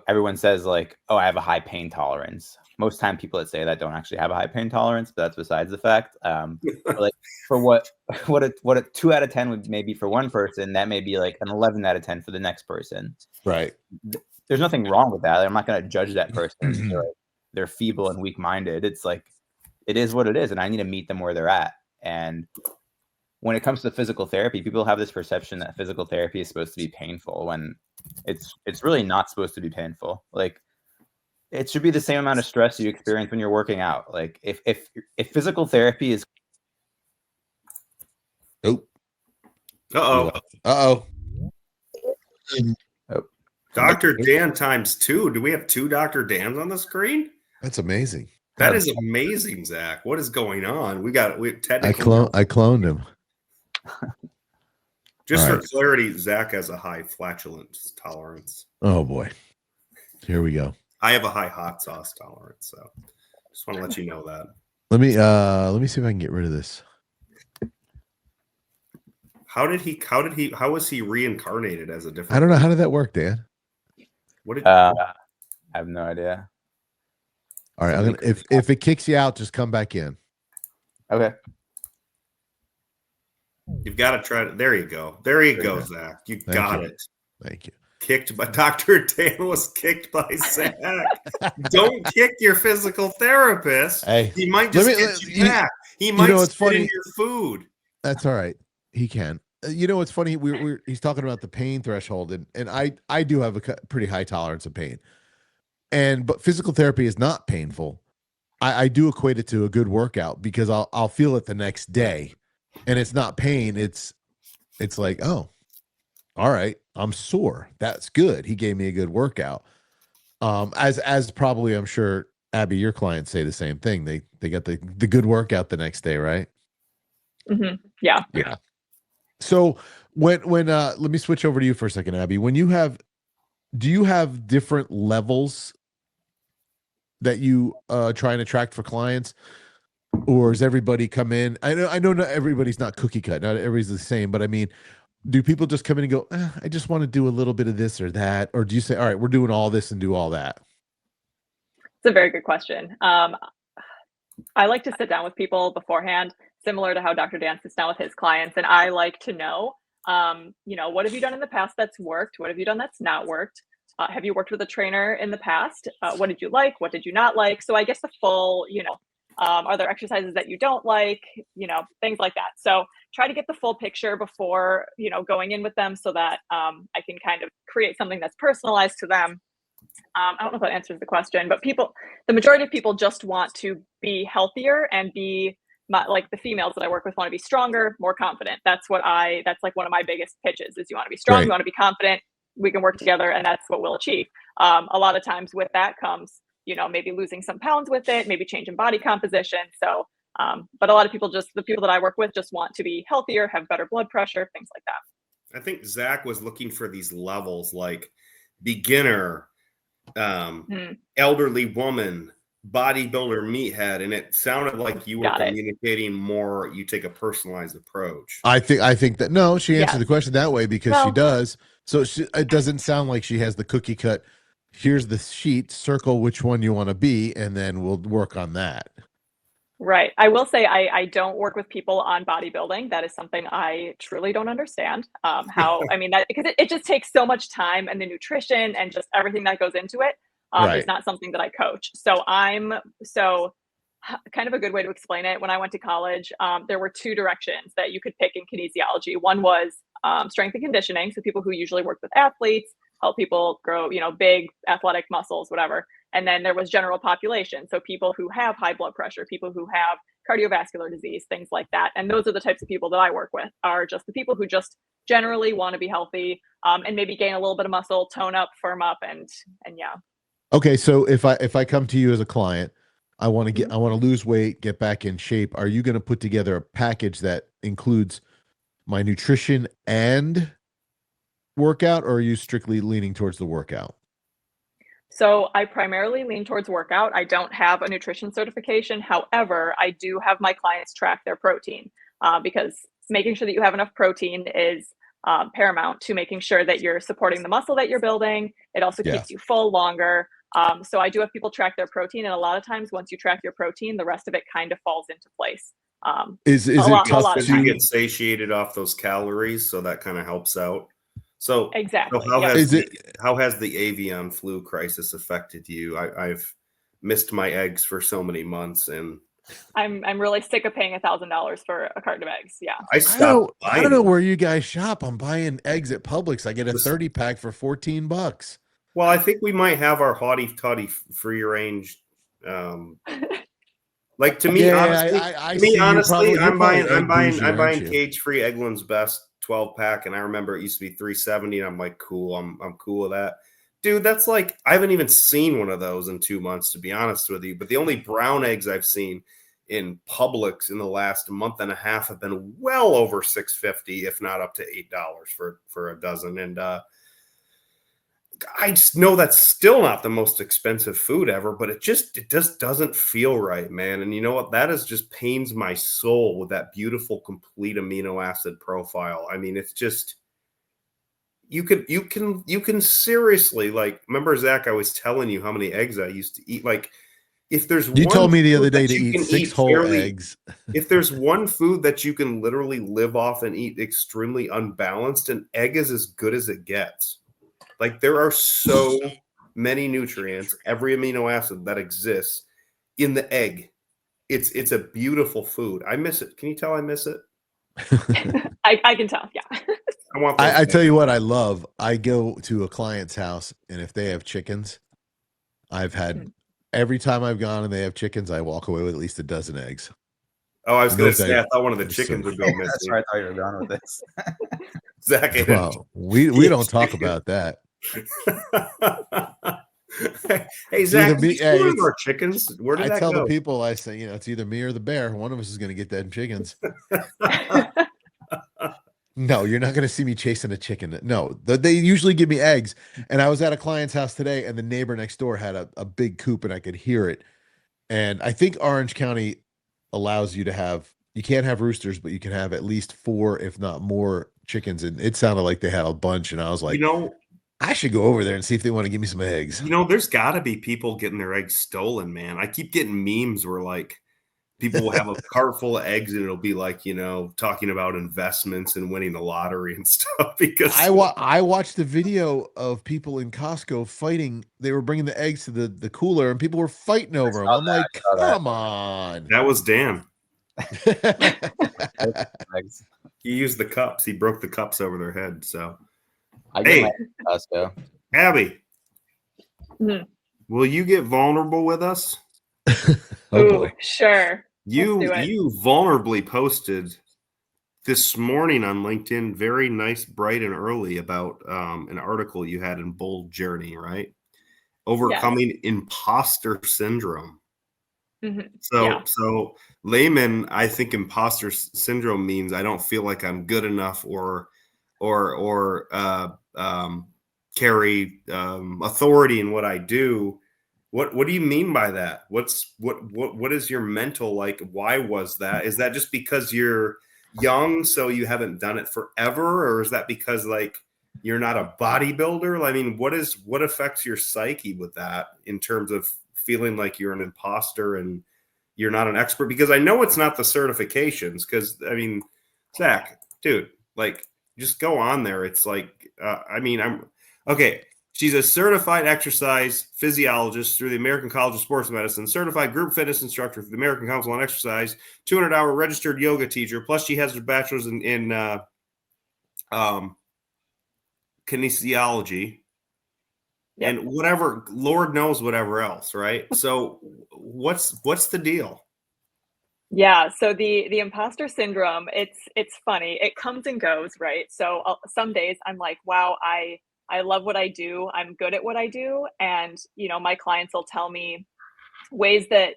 everyone says like, oh, I have a high pain tolerance. Most time people that say that don't actually have a high pain tolerance, but that's besides the fact. Like for what a 2 out of 10 would maybe for one person, that may be like an 11 out of 10 for the next person. Right. There's nothing wrong with that. I'm not going to judge that person. They're feeble and weak minded. It's like, it is what it is. And I need to meet them where they're at. And when it comes to physical therapy, people have this perception that physical therapy is supposed to be painful when it's really not supposed to be painful. Like, it should be the same amount of stress you experience when you're working out. Like if physical therapy is Uh-oh. Dr. Dan times 2. Do we have 2 Dr. Dans on the screen? That's amazing. That is amazing, Zach. What is going on? We technically I cloned him. Just for clarity, Zach has a high flatulence tolerance. Oh boy. Here we go. I have a high hot sauce tolerance, so just want to let you know that. Let me see if I can get rid of this. How was he reincarnated as a different? I don't know. How did that work, Dan? What did I have no idea. All right, I'm gonna if it kicks you out, just come back in. Okay. You've got to try it. There you go. There you go, Zach. You got it. Thank you. Kicked by Dr. Dan was kicked by Zach. Don't kick your physical therapist. Hey, he might just get you back. He might spit in your food. That's all right. He can. You know what's funny? He's talking about the pain threshold, and I do have a pretty high tolerance of pain, but physical therapy is not painful. I do equate it to a good workout because I'll feel it the next day, and it's not pain. It's like, oh, all right, I'm sore. That's good. He gave me a good workout. As probably I'm sure Abby, your clients say the same thing. They got the good workout the next day, right? Mm-hmm. Yeah. Yeah. So when let me switch over to you for a second, Abby. Do you have different levels that you try and attract for clients, or does everybody come in? I know not everybody's not cookie cut, not everybody's the same, but I mean, do people just come in and go, I just want to do a little bit of this or that, or do you say, all right, we're doing all this and do all that? It's a very good question. I like to sit down with people beforehand, similar to how Dr. Dan sits down with his clients. And I like to know, what have you done in the past that's worked? What have you done that's not worked? Have you worked with a trainer in the past? What did you like? What did you not like? So I guess the full, are there exercises that you don't like? Things like that. So try to get the full picture before, going in with them so that I can kind of create something that's personalized to them. I don't know if that answers the question, but the majority of people just want to be healthier and like the females that I work with want to be stronger, more confident. That's like one of my biggest pitches is you want to be strong, You want to be confident, we can work together, and that's what we'll achieve. A lot of times with that comes, maybe losing some pounds with it, maybe changing body composition. So, but a lot of people the people that I work with just want to be healthier, have better blood pressure, things like that. I think Zach was looking for these levels like beginner, elderly woman, bodybuilder, meathead, and it sounded like you were communicating more. You take a personalized approach. I think that no, she answered the question that way because she does. So it doesn't sound like she has the cookie cut. Here's the sheet, circle which one you want to be, and then we'll work on that. Right. I will say I don't work with people on bodybuilding. That is something I truly don't understand. Because it just takes so much time, and the nutrition and just everything that goes into it is not something that I coach. So kind of a good way to explain it. When I went to college, there were 2 directions that you could pick in kinesiology. One was strength and conditioning. So people who usually work with athletes, help people grow, big athletic muscles, whatever. And then there was general population. So people who have high blood pressure, people who have cardiovascular disease, things like that. And those are the types of people that I work with, are just the people who just generally want to be healthy, and maybe gain a little bit of muscle, tone up, firm up, and yeah. Okay. So if I come to you as a client, I want to lose weight, get back in shape. Are you going to put together a package that includes my nutrition and workout, or are you strictly leaning towards the workout? So I primarily lean towards workout. I don't have a nutrition certification. However, I do have my clients track their protein because making sure that you have enough protein is paramount to making sure that you're supporting the muscle that you're building. It also Yeah. keeps you full longer. So I do have people track their protein, and a lot of times, once you track your protein, the rest of it kind of falls into place. Is a it lot tough of You times. get satiated off those calories, so that kind of helps out. So, Exactly. how Yep. has Is how has the avian flu crisis affected you? I've missed my eggs for so many months, and I'm really sick of paying $1,000 for a carton of eggs. Yeah. I stopped I buying don't know them. where you guys shop. I'm buying eggs at Publix. I get a This- 30 pack for $14. Well, I think we might have our haughty toddy free range. Like to me, Yeah, honestly, I to me, see you're honestly, probably egg I'm bougie, aren't buying you? cage free Eggland's Best 12 pack, and I remember it used to be $3.70, and I'm like, cool, I'm cool with that, dude. That's like I haven't even seen one of those in 2 months, to be honest with you. But the only brown eggs I've seen in Publix in the last month and a half have been well over $6.50, if not up to $8 for a dozen, and I just know that's still not the most expensive food ever, but it just doesn't feel right, man. And you know what? That is just pains my soul with that beautiful complete amino acid profile. I mean, it's just you can seriously, like, remember, Zach, I was telling you how many eggs I used to eat. Like, if there's You one told me the food other day that to you eat can 6 eat whole fairly, eggs. if there's one food that you can literally live off and eat extremely unbalanced, an egg is as good as it gets. Like, there are so many nutrients, every amino acid that exists in the egg. It's a beautiful food. I miss it. Can you tell I miss it? I can tell. Yeah. I want those. I tell you what I love. I go to a client's house, and if they have chickens, I've had every time I've gone and they have chickens, I walk away with at least a dozen eggs. Oh, I was And going to those say, I eggs thought one of the are so chickens would good. go That's missing. where I thought you were going with this. Zach ate Well, we don't talk about that. Hey, Zach, either me- did you hey, one of it's- our chickens? Where did I that tell go? the people, I say, it's either me or the bear. One of us is going to get them chickens. No, you're not going to see me chasing a chicken. No, they usually give me eggs. And I was at a client's house today, and the neighbor next door had a big coop, and I could hear it. And I think Orange County allows you to have, you can't have roosters, but you can have at least 4, if not more, chickens. And it sounded like they had a bunch. And I was like, I should go over there and see if they want to give me some eggs. There's got to be people getting their eggs stolen, man. I keep getting memes where, like, people will have a cart full of eggs, and it'll be like, talking about investments and winning the lottery and stuff. Because I watched the video of people in Costco fighting. They were bringing the eggs to the cooler, and people were fighting over them. I'm like, come on. That was Dan. Eggs. He used the cups. He broke the cups over their head. So, I get hey, my Costco. Abby, Mhm. will you get vulnerable with us? Oh boy. Sure. You Let's do it. you vulnerably posted this morning on LinkedIn, very nice, bright and early, about an article you had in Bold Journey, right? Overcoming imposter syndrome. Mhm. So, Yeah. so layman, I think imposter syndrome means I don't feel like I'm good enough or carry authority in what I do. What do you mean by that? What is your mental, like? Why was that? Is that just because you're young, so you haven't done it forever, or is that because, like, you're not a bodybuilder? I mean, what affects your psyche with that in terms of feeling like you're an imposter and you're not an expert? Because I know it's not the certifications. Because I mean, Zach, dude, like, just go on there. It's like, I'm okay. She's a certified exercise physiologist through the American College of Sports Medicine, certified group fitness instructor through the American Council on Exercise, 200-hour registered yoga teacher. Plus, she has her bachelor's in kinesiology, and whatever, Lord knows whatever else, right? So, what's the deal? Yeah, so the imposter syndrome, it's funny. It comes and goes, right? So some days I'm like, wow, I love what I do. I'm good at what I do. And, my clients will tell me ways that,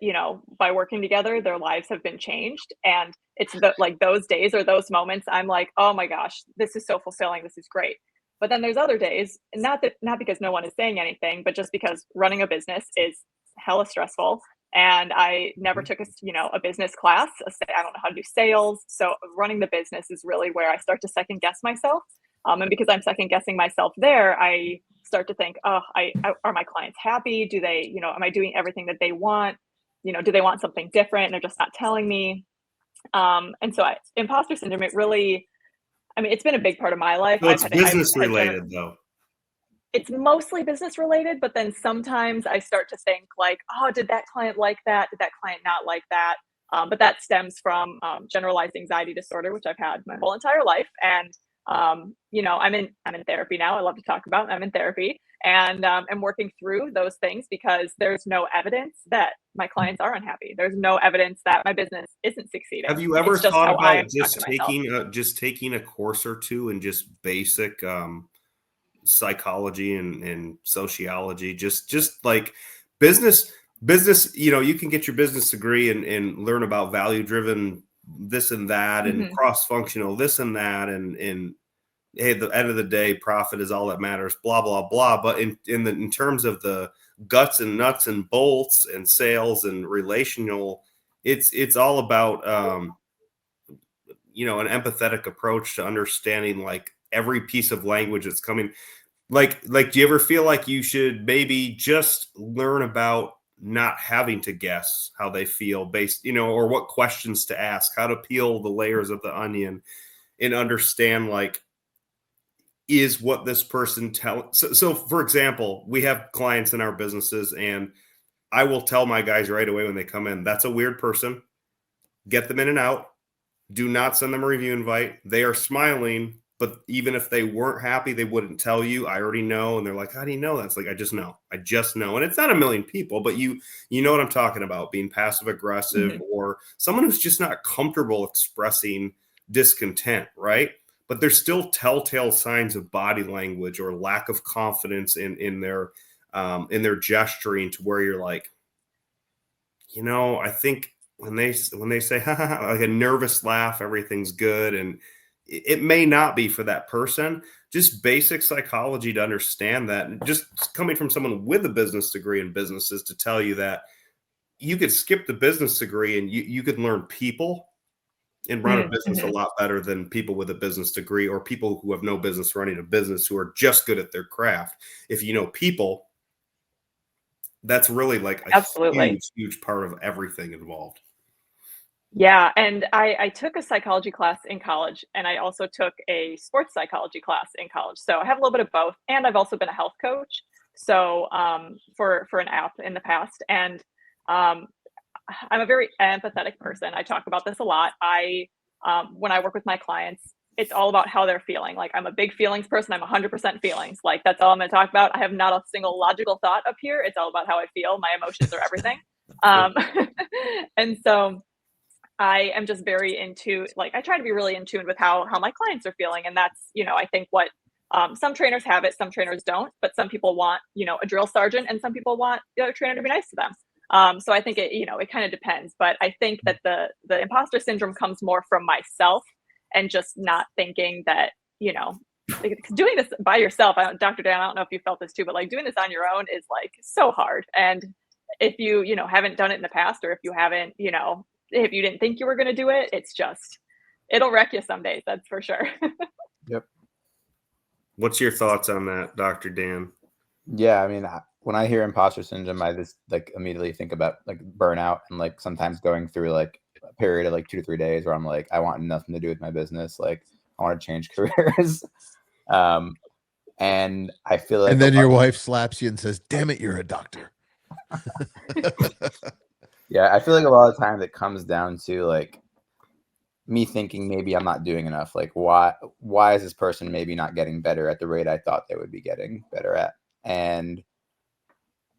by working together, their lives have been changed. And it's like those days or those moments, I'm like, oh my gosh, this is so fulfilling. This is great. But then there's other days, not because no one is saying anything, but just because running a business is hella stressful. And I never took a business class. I don't know how to do sales. So running the business is really where I start to second guess myself. And because I'm second guessing myself there, I start to think, oh, are my clients happy? Do they, am I doing everything that they want? Do they want something different? And they're just not telling me. And so imposter syndrome, it's been a big part of my life. So it's business related though. It's mostly business related, but then sometimes I start to think like, oh, did that client like that? Did that client not like that? But that stems from generalized anxiety disorder, which I've had my whole entire life. And I'm in therapy now. I love to talk about. I'm in therapy, and I'm working through those things because there's no evidence that my clients are unhappy. There's no evidence that my business isn't succeeding. Have you ever thought about just taking a course or two in just basic psychology and sociology, just like business, you can get your business degree and learn about value driven this and that and cross-functional this and that and hey, at the end of the day, profit is all that matters, blah blah blah. But in terms of the guts and nuts and bolts and sales and relational, it's all about an empathetic approach to understanding like every piece of language that's coming. Like, do you ever feel like you should maybe just learn about not having to guess how they feel based, or what questions to ask, how to peel the layers of the onion and understand like, is what this person so for example, we have clients in our businesses and I will tell my guys right away when they come in, that's a weird person, get them in and out, do not send them a review invite. They are smiling, but even if they weren't happy, they wouldn't tell you. I already know. And they're like, how do you know that? It's like, I just know. And it's not a million people, but you know what I'm talking about, being passive aggressive or someone who's just not comfortable expressing discontent, right? But there's still telltale signs of body language or lack of confidence in their gesturing to where you're like, I think when they say ha, ha, ha, like a nervous laugh, everything's good, and it may not be for that person. Just basic psychology to understand that, and just coming from someone with a business degree in businesses to tell you that you could skip the business degree and you could learn people and run a business a lot better than people with a business degree or people who have no business running a business who are just good at their craft. If you know people, that's really like a huge part of everything involved. Yeah. And I took a psychology class in college, and I also took a sports psychology class in college. So I have a little bit of both. And I've also been a health coach. So for an app in the past. And I'm a very empathetic person. I talk about this a lot. When I work with my clients, it's all about how they're feeling. Like, I'm a big feelings person. I'm 100% feelings. Like, that's all I'm going to talk about. I have not a single logical thought up here. It's all about how I feel. My emotions are everything. And so I am just very into, like, I try to be really in tune with how my clients are feeling. And that's, I think what some trainers have it, some trainers don't, but some people want, a drill sergeant, and some people want the other trainer to be nice to them. So I think it kind of depends, but I think that the imposter syndrome comes more from myself and just not thinking that, like, doing this by yourself. Dr. Dan, I don't know if you felt this too, but like doing this on your own is like so hard. And if you, haven't done it in the past, or if you haven't, if you didn't think you were going to do it, it'll wreck you some days. That's for sure. Yep. What's your thoughts on that, Dr. Dan? Yeah. I mean, when I hear imposter syndrome, I just like immediately think about like burnout and like sometimes going through like a period of like 2 to 3 days where I'm like, I want nothing to do with my business. Like, I want to change careers. And I feel like, and then your wife slaps you and says, damn it, you're a doctor. Yeah. I feel like a lot of times it comes down to like me thinking maybe I'm not doing enough. Like, why is this person maybe not getting better at the rate I thought they would be getting better at? And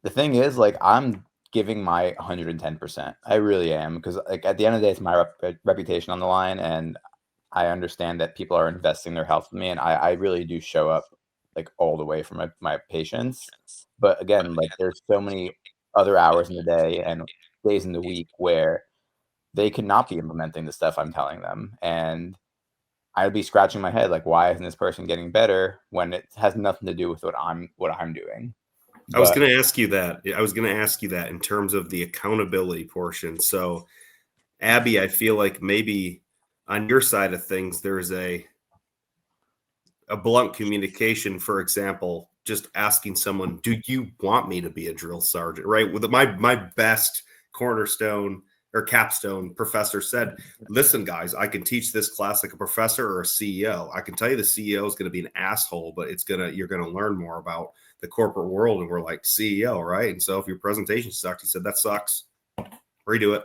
the thing is, like, I'm giving my 110%. I really am, because like at the end of the day, it's my reputation on the line, and I understand that people are investing their health in me, and I really do show up like all the way for my patients. But again, like, there's so many other hours in the day and days in the week where they cannot be implementing the stuff I'm telling them. And I'd be scratching my head like, why isn't this person getting better when it has nothing to do with what I'm doing? I was going to ask you that. I was going to ask you that in terms of the accountability portion. So, Abby, I feel like maybe on your side of things, there's a blunt communication. For example, just asking someone, "Do you want me to be a drill sergeant?" Right? With my best cornerstone or capstone professor said, "Listen, guys, I can teach this class like a professor or a CEO. I can tell you the CEO is going to be an asshole, but you're going to learn more about the corporate world." And we're like, "CEO, right?" And so if your presentation sucked, he said, "That sucks. Redo it.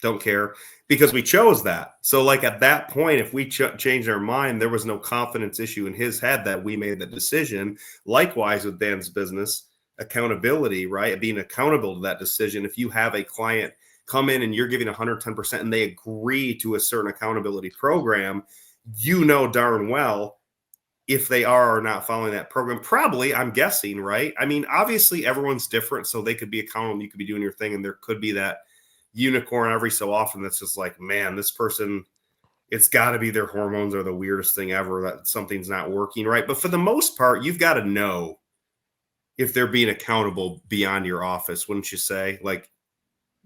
Don't care," because we chose that. So like at that point, if we changed our mind, there was no confidence issue in his head that we made the decision. Likewise with Dan's business, accountability, right? Being accountable to that decision. If you have a client come in and you're giving 110% and they agree to a certain accountability program, you know darn well if they are or not following that program. Probably, I'm guessing, right? I mean, obviously everyone's different, so they could be accountable, you could be doing your thing, and there could be that unicorn every so often that's just like, man, this person, it's got to be their hormones are the weirdest thing ever, that something's not working right. But for the most part, you've got to know if they're being accountable beyond your office, wouldn't you say? Like,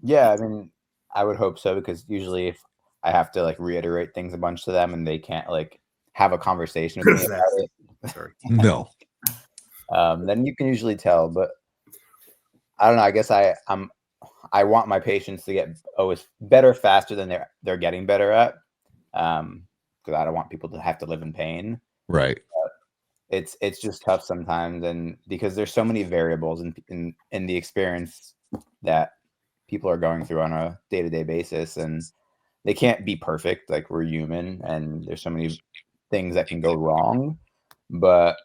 yeah, I mean, I would hope so, because usually if I have to like reiterate things a bunch to them and they can't like have a conversation with me about it, sorry. No. then you can usually tell. But I don't know. I guess I want my patients to get always better faster than they're getting better at, because I don't want people to have to live in pain. Right. It's just tough sometimes, and because there's so many variables in the experience that people are going through on a day-to-day basis, and they can't be perfect. Like, we're human, and there's so many things that can go wrong. But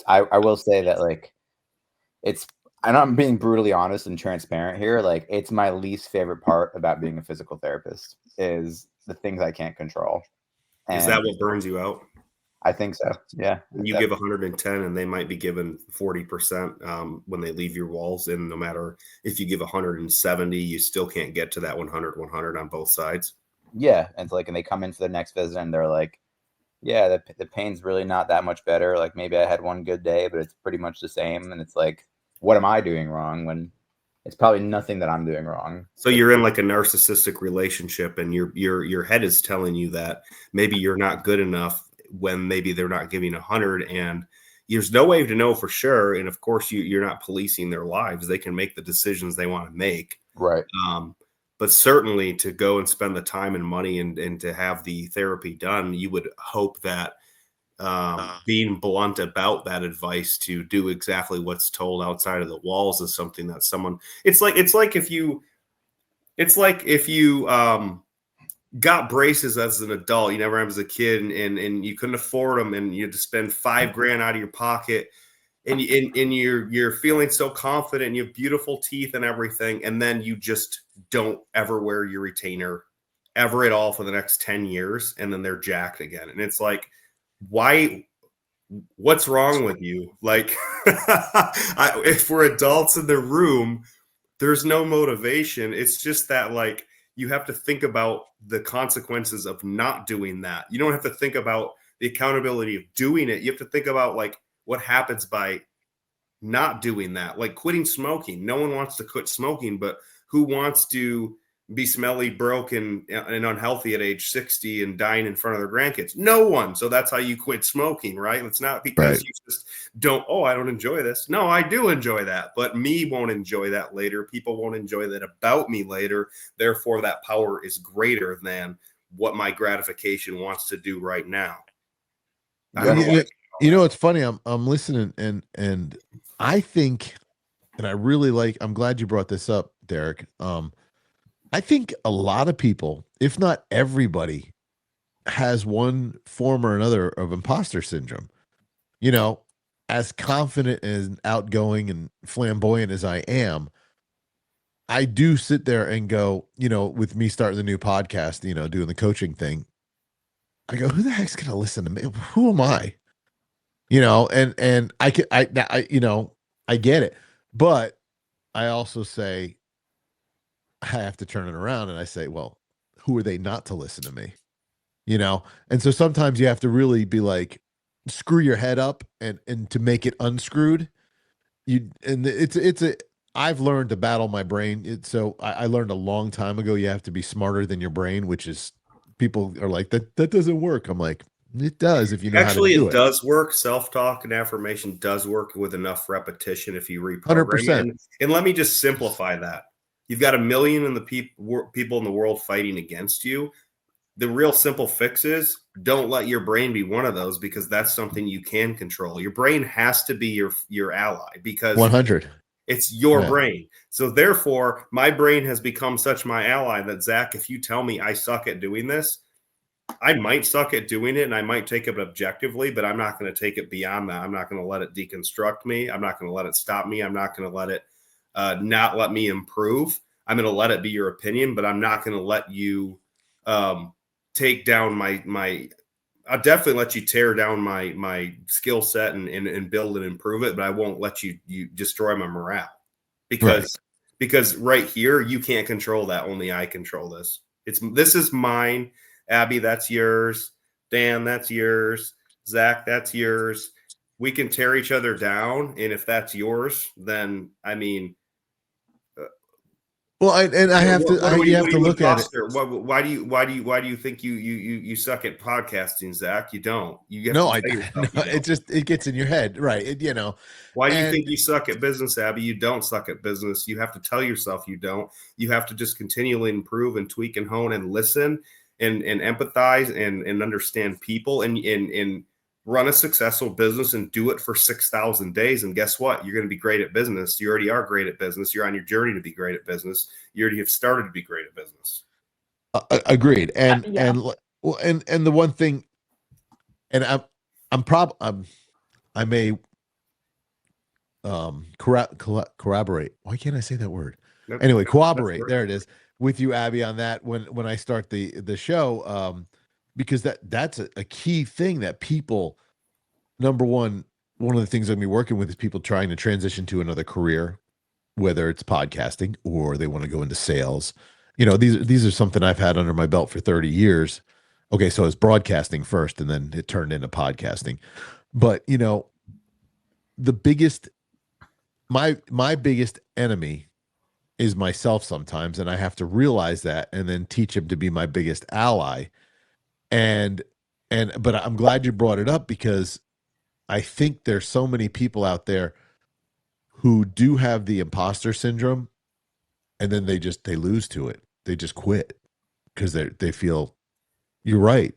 I will say that, like, and I'm being brutally honest and transparent here, like, it's my least favorite part about being a physical therapist is the things I can't control. Is that what burns you out? I think so. Yeah. When you give 110 and they might be given 40% when they leave your walls. And no matter if you give 170, you still can't get to that 100 on both sides. Yeah. And it's like, and they come in for the next visit and they're like, yeah, the pain's really not that much better. Like, maybe I had one good day, but it's pretty much the same. And it's like, what am I doing wrong when it's probably nothing that I'm doing wrong? So you're in like a narcissistic relationship, and your head is telling you that maybe you're not good enough when maybe they're not giving 100, and there's no way to know for sure. And of course, you're not policing their lives; they can make the decisions they want to make, right? But certainly to go and spend the time and money and to have the therapy done, you would hope that being blunt about that advice to do exactly what's told outside of the walls is something that someone. It's like if you got braces as an adult, you never have as a kid, and you couldn't afford them, and you had to spend $5,000 out of your pocket, and you're feeling so confident, and you have beautiful teeth and everything, and then you just don't ever wear your retainer ever at all for the next 10 years, and then they're jacked again. And it's like, why? What's wrong with you? Like, if we're adults in the room, there's no motivation. It's just that, like, you have to think about the consequences of not doing that. You don't have to think about the accountability of doing it. You have to think about, like, what happens by not doing that. Like quitting smoking. No one wants to quit smoking, but who wants to be smelly, broken, and unhealthy at age 60 and dying in front of their grandkids? No one. So that's how you quit smoking, right? It's not because you just don't, I don't enjoy this. No, I do enjoy that, but me won't enjoy that later. People won't enjoy that about me later. Therefore, that power is greater than what my gratification wants to do right now. You know, it's funny. I'm listening, and I think, and I really like. I'm glad you brought this up, Derek. I think a lot of people, if not everybody, has one form or another of imposter syndrome. You know, as confident and outgoing and flamboyant as I am, I do sit there and go, you know, with me starting the new podcast, you know, doing the coaching thing, I go, who the heck's going to listen to me? Who am I? You know, and I you know, I get it, but I also say I have to turn it around and I say, well, who are they not to listen to me? you know? And so sometimes you have to really be like, screw your head up and to make it unscrewed. I've learned to battle my brain. I learned a long time ago, you have to be smarter than your brain, which is people are like, that doesn't work. I'm like, it does if you know how to Actually, do it it. does work. Self-talk and affirmation does work with enough repetition if you reprogram it. 100%. And let me just simplify that. You've got 1,000,000 in the people in the world fighting against you. The real simple fix is don't let your brain be one of those, because that's something you can control. Your brain has to be your ally, because 100. it's your Yeah. brain. So therefore, my brain has become such my ally that, Zach, if you tell me I suck at doing this, I might suck at doing it and I might take it objectively, but I'm not going to take it beyond that. I'm not going to let it deconstruct me. I'm not going to let it stop me. I'm not going to let it not let me improve. I'm going to let it be your opinion, but I'm not going to let you take down my I'll definitely let you tear down my skill set and build and improve it, but I won't let you destroy my morale, because right here you can't control that. Only I control this. This is mine. Abby, that's yours. Dan, that's yours. Zach, that's yours. We can tear each other down, and if that's yours, then I mean, Well, I have to. You have to look at it. Why do you think you suck at podcasting, Zach? You don't. You have No, to tell yourself you don't. it gets in your head, right? Why do you and- think you suck at business, Abby? You don't suck at business. You have to tell yourself you don't. You have to just continually improve and tweak and hone and listen and empathize and understand people and run a successful business and do it for 6,000 days. And guess what? You're going to be great at business. You already are great at business. You're on your journey to be great at business. You already have started to be great at business. Agreed. And Yeah. and the one thing, and I may corroborate. Why can't I say that word? Nope. Anyway, That's cooperate. right. There it is, with you, Abby, on that when I start the show, because that's a key thing that people, number one of the things I'm gonna be working with is people trying to transition to another career, whether it's podcasting or they want to go into sales. These are something I've had under my belt for 30 years. Okay, so it's broadcasting first and then it turned into podcasting. But, the biggest my biggest enemy is myself sometimes, and I have to realize that and then teach him to be my biggest ally. And but I'm glad you brought it up, because I think there's so many people out there who do have the imposter syndrome, and then they lose to it. They just quit because they feel, you're right.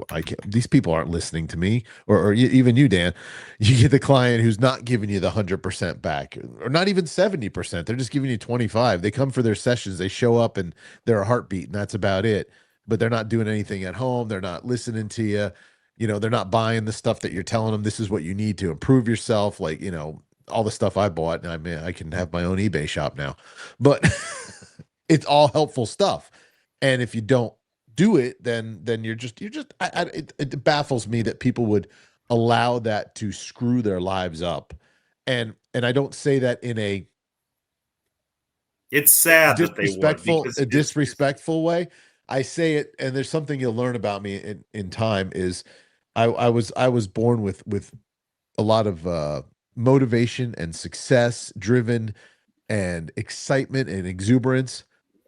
I can't, these people aren't listening to me, or even you, Dan. You get the client who's not giving you the 100% back, or not even 70%. They're just giving you 25. They come for their sessions, they show up, and they're a heartbeat, and that's about it. But they're not doing anything at home. They're not listening to you. They're not buying the stuff that you're telling them. This is what you need to improve yourself. Like, all the stuff I bought, and I mean, I can have my own eBay shop now, but it's all helpful stuff. And if you don't do it, then you're just it baffles me that people would allow that to screw their lives up. And I don't say that in a It's sad that they would, because disrespectful way. I say it, and there's something you'll learn about me in time, is I was born with a lot of motivation and success driven and excitement and exuberance.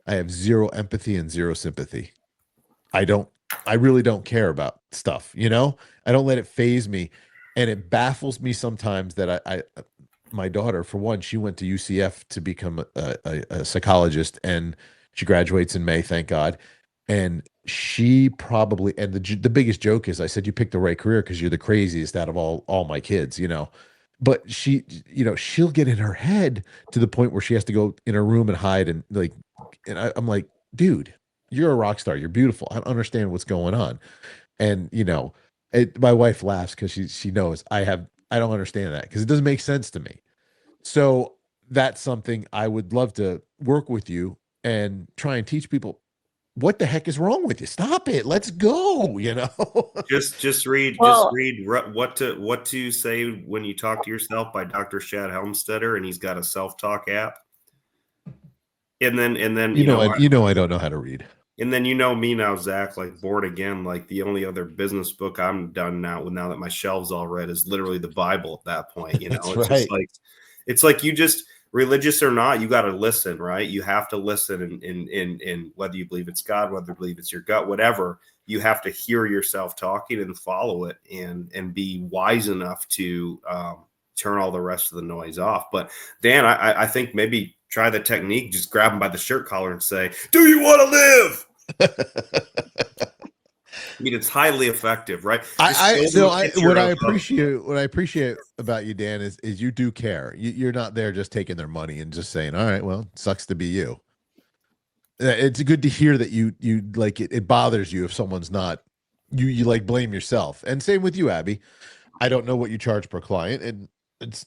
I have zero empathy and zero sympathy. I really don't care about stuff, I don't let it phase me. And it baffles me sometimes that I my daughter, for one, she went to UCF to become a psychologist, and she graduates in May, thank God. And she probably, and the biggest joke is, I said, you picked the right career because you're the craziest out of all my kids, But she, she'll get in her head to the point where she has to go in her room and hide, and like, and I'm like, dude, you're a rock star. You're beautiful. I don't understand what's going on. And my wife laughs because she knows I don't understand that, because it doesn't make sense to me. So that's something I would love to work with you and try and teach people. What the heck is wrong with you? Stop it. Let's go. just read Well- what to say when you talk to yourself by Dr. Shad Helmstetter, and he's got a self-talk app. And then I don't know how to read. And then you know me now, Zach, like Born Again, like the only other business book I'm done now that my shelves all read is literally the Bible at that point. You know, That's it's right. just like it's like you just religious or not, you got to listen, right? You have to listen in whether you believe it's God, whether you believe it's your gut, whatever, you have to hear yourself talking and follow it and be wise enough to turn all the rest of the noise off. But Dan, I think maybe try the technique, just grab him by the shirt collar and say, "Do you want to live?" I mean, it's highly effective, right? What I appreciate about you, Dan, is you do care. You're not there just taking their money and just saying, all right, well, sucks to be you. It's good to hear that you like it bothers you if someone's not, you like blame yourself. And same with you, Abby. I don't know what you charge per client, and it's,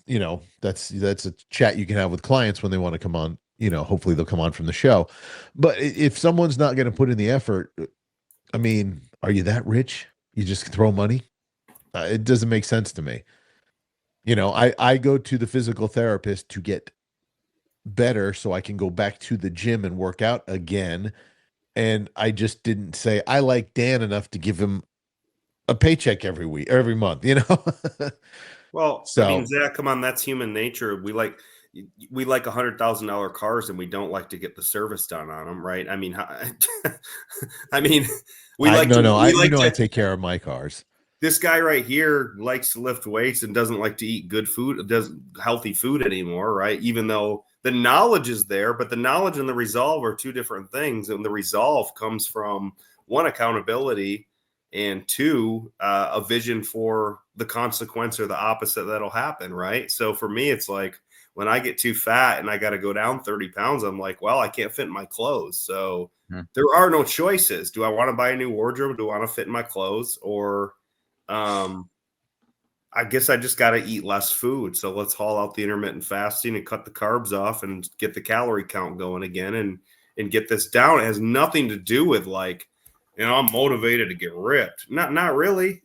that's a chat you can have with clients when they want to come on. Hopefully they'll come on from the show. But if someone's not going to put in the effort, I mean, are you that rich? You just throw money? It doesn't make sense to me. I go to the physical therapist to get better so I can go back to the gym and work out again. And I just didn't say I like Dan enough to give him a paycheck every week, or every month, Well, So, I mean, Zach, come on, that's human nature. We like $100,000 cars, and we don't like to get the service done on them, right? I mean, I mean, I take care of my cars. This guy right here likes to lift weights and doesn't like to eat good food, does healthy food anymore, right? Even though the knowledge is there, but the knowledge and the resolve are two different things. And the resolve comes from, one, accountability, and two, a vision for the consequence or the opposite that'll happen, right? So for me, it's like when I get too fat and I got to go down 30 pounds, I'm like, well, I can't fit in my clothes. So there are no choices. Do I want to buy a new wardrobe? Do I want to fit in my clothes? Or I guess I just got to eat less food. So let's haul out the intermittent fasting and cut the carbs off and get the calorie count going again and get this down. It has nothing to do with like, I'm motivated to get ripped. Not really.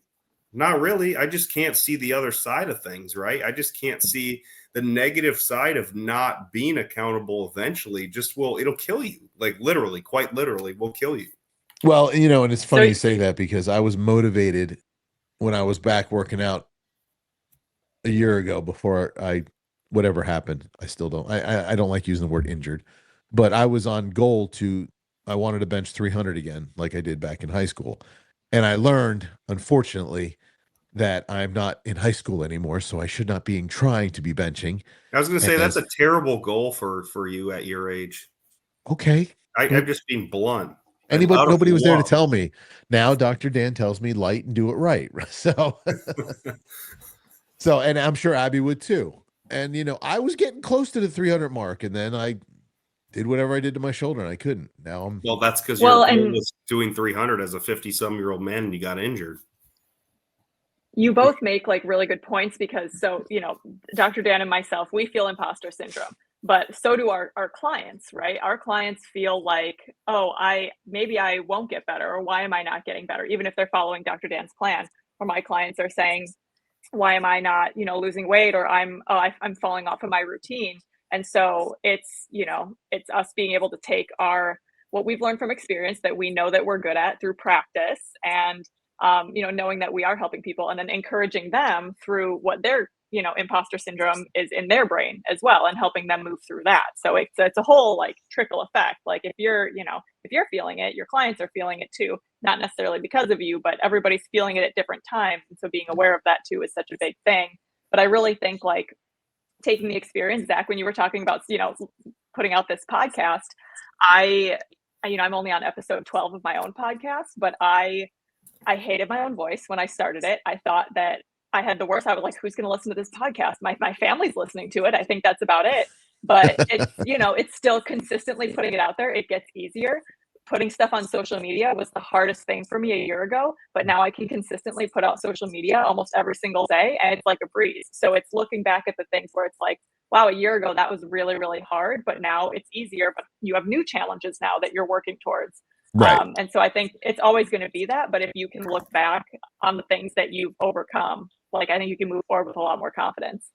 Not really. I just can't see the other side of things, right? I just can't see the negative side of not being accountable eventually. It'll kill you. Like literally, quite literally, will kill you. Well, and it's funny you say that because I was motivated when I was back working out a year ago before whatever happened. I still don't, I don't like using the word injured, but I was on goal I wanted to bench 300 again, like I did back in high school. And I learned, unfortunately, that I'm not in high school anymore, so I should not be trying to be benching. I was going to say that's a terrible goal for you at your age. Okay. I'm just being blunt. Nobody was there to tell me. Now Dr. Dan tells me light and do it right. So, and I'm sure Abby would too. And, I was getting close to the 300 mark, and then I did whatever I did to my shoulder, and I couldn't. Now I'm. Well, that's because you was doing 300 as a 50-some-year-old man, and you got injured. You both make like really good points because Dr. Dan and myself, we feel imposter syndrome, but so do our clients, right? Our clients feel like, maybe I won't get better, or why am I not getting better? Even if they're following Dr. Dan's plan, or my clients are saying, why am I not, losing weight, or I'm falling off of my routine. And so it's us being able to take what we've learned from experience that we know that we're good at through practice, and knowing that we are helping people, and then encouraging them through what their imposter syndrome is in their brain as well, and helping them move through that. So it's a whole like trickle effect. Like if you're feeling it, your clients are feeling it too, not necessarily because of you, but everybody's feeling it at different times. And so being aware of that too is such a big thing. But I really think like taking the experience, Zach, when you were talking about, putting out this podcast, I'm only on episode 12 of my own podcast, but I hated my own voice when I started it. I thought that I had the worst. I was like, who's going to listen to this podcast? My family's listening to it. I think that's about it. But it's, it's still consistently putting it out there. It gets easier. Putting stuff on social media was the hardest thing for me a year ago, but now I can consistently put out social media almost every single day, and it's like a breeze. So it's looking back at the things where it's like, wow, a year ago that was really, really hard, but now it's easier, but you have new challenges now that you're working towards. Right. And so I think it's always going to be that, but if you can look back on the things that you've overcome, like I think you can move forward with a lot more confidence.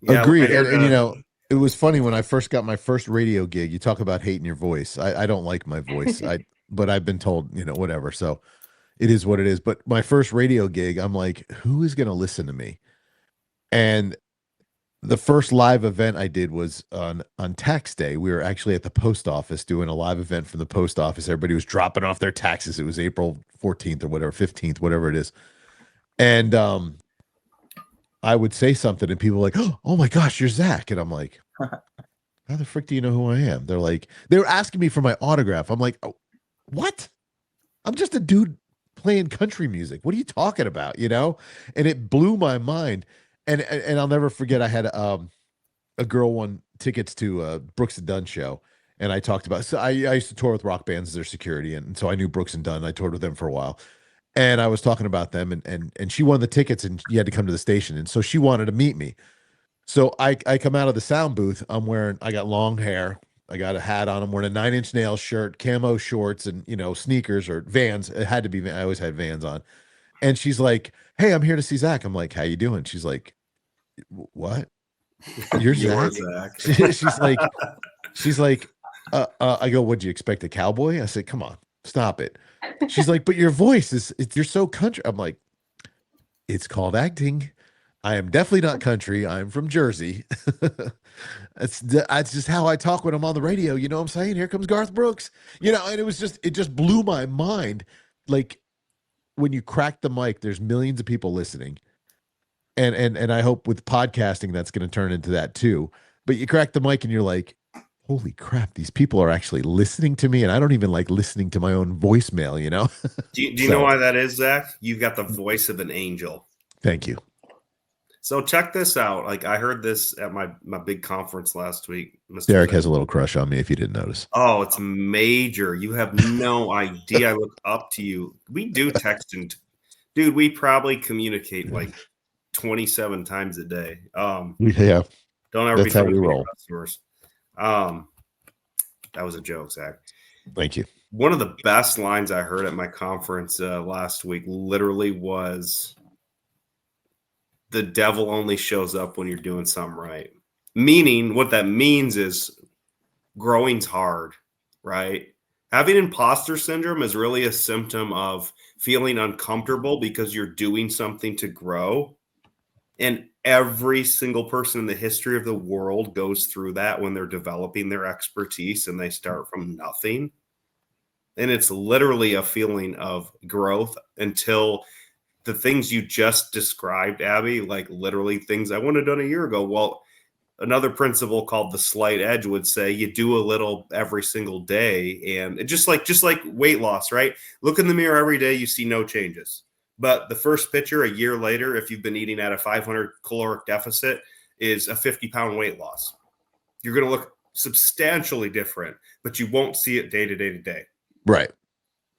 Yeah, agreed. And it was funny when I first got my first radio gig. You talk about hating your voice. I don't like my voice. but I've been told, whatever. So it is what it is. But my first radio gig, I'm like, who is going to listen to me? And the first live event I did was on tax day. We were actually at the post office doing a live event from the post office. Everybody was dropping off their taxes. It was April 14th or whatever, 15th, whatever it is. And I would say something and people were like, oh my gosh, you're Zach. And I'm like, how the frick do you know who I am? They're like, they were asking me for my autograph. I'm like, oh, what? I'm just a dude playing country music. What are you talking about? And it blew my mind. And I'll never forget, I had a girl won tickets to Brooks and Dunn show. And I talked about, so I used to tour with rock bands as their security. And so I knew Brooks and Dunn. I toured with them for a while. And I was talking about them and she won the tickets and you had to come to the station. And so she wanted to meet me. So I come out of the sound booth. I got long hair. I got a hat on. I'm wearing a 9 Inch Nails shirt, camo shorts, and sneakers or Vans. It had to be. I always had Vans on. And she's like, "Hey, I'm here to see Zach." I'm like, "How you doing?" She's like, "What? You're Zach?" she's like, I go, "What'd you expect, a cowboy?" I said, "Come on, stop it." She's like, "But your voice you're so country." I'm like, "It's called acting. I am definitely not country. I'm from Jersey." That's just how I talk when I'm on the radio. You know what I'm saying? Here comes Garth Brooks. And it just blew my mind. Like when you crack the mic, there's millions of people listening. And I hope with podcasting that's going to turn into that too. But you crack the mic and you're like, holy crap, these people are actually listening to me. And I don't even like listening to my own voicemail, Do you know why that is, Zach? You've got the voice of an angel. Thank you. So check this out. Like I heard this at my big conference last week. Mr. Derek Zach has a little crush on me if you didn't notice. Oh, it's major. You have no idea. I look up to you. We do text and dude, we probably communicate like 27 times a day. Yeah. Don't ever That's how we roll. Customers. That was a joke, Zach. Thank you. One of the best lines I heard at my conference last week literally was, the devil only shows up when you're doing something right. Meaning what that means is growing's hard, right? Having imposter syndrome is really a symptom of feeling uncomfortable because you're doing something to grow. And every single person in the history of the world goes through that when they're developing their expertise and they start from nothing. And it's literally a feeling of growth until the things you just described, Abby, like literally things I would have done a year ago. Well, another principle called the slight edge would say you do a little every single day. And it just like weight loss, right? Look in the mirror every day, you see no changes. But the first picture a year later, if you've been eating at a 500 caloric deficit, is a 50-pound weight loss. You're going to look substantially different, but you won't see it day to day to day. Right.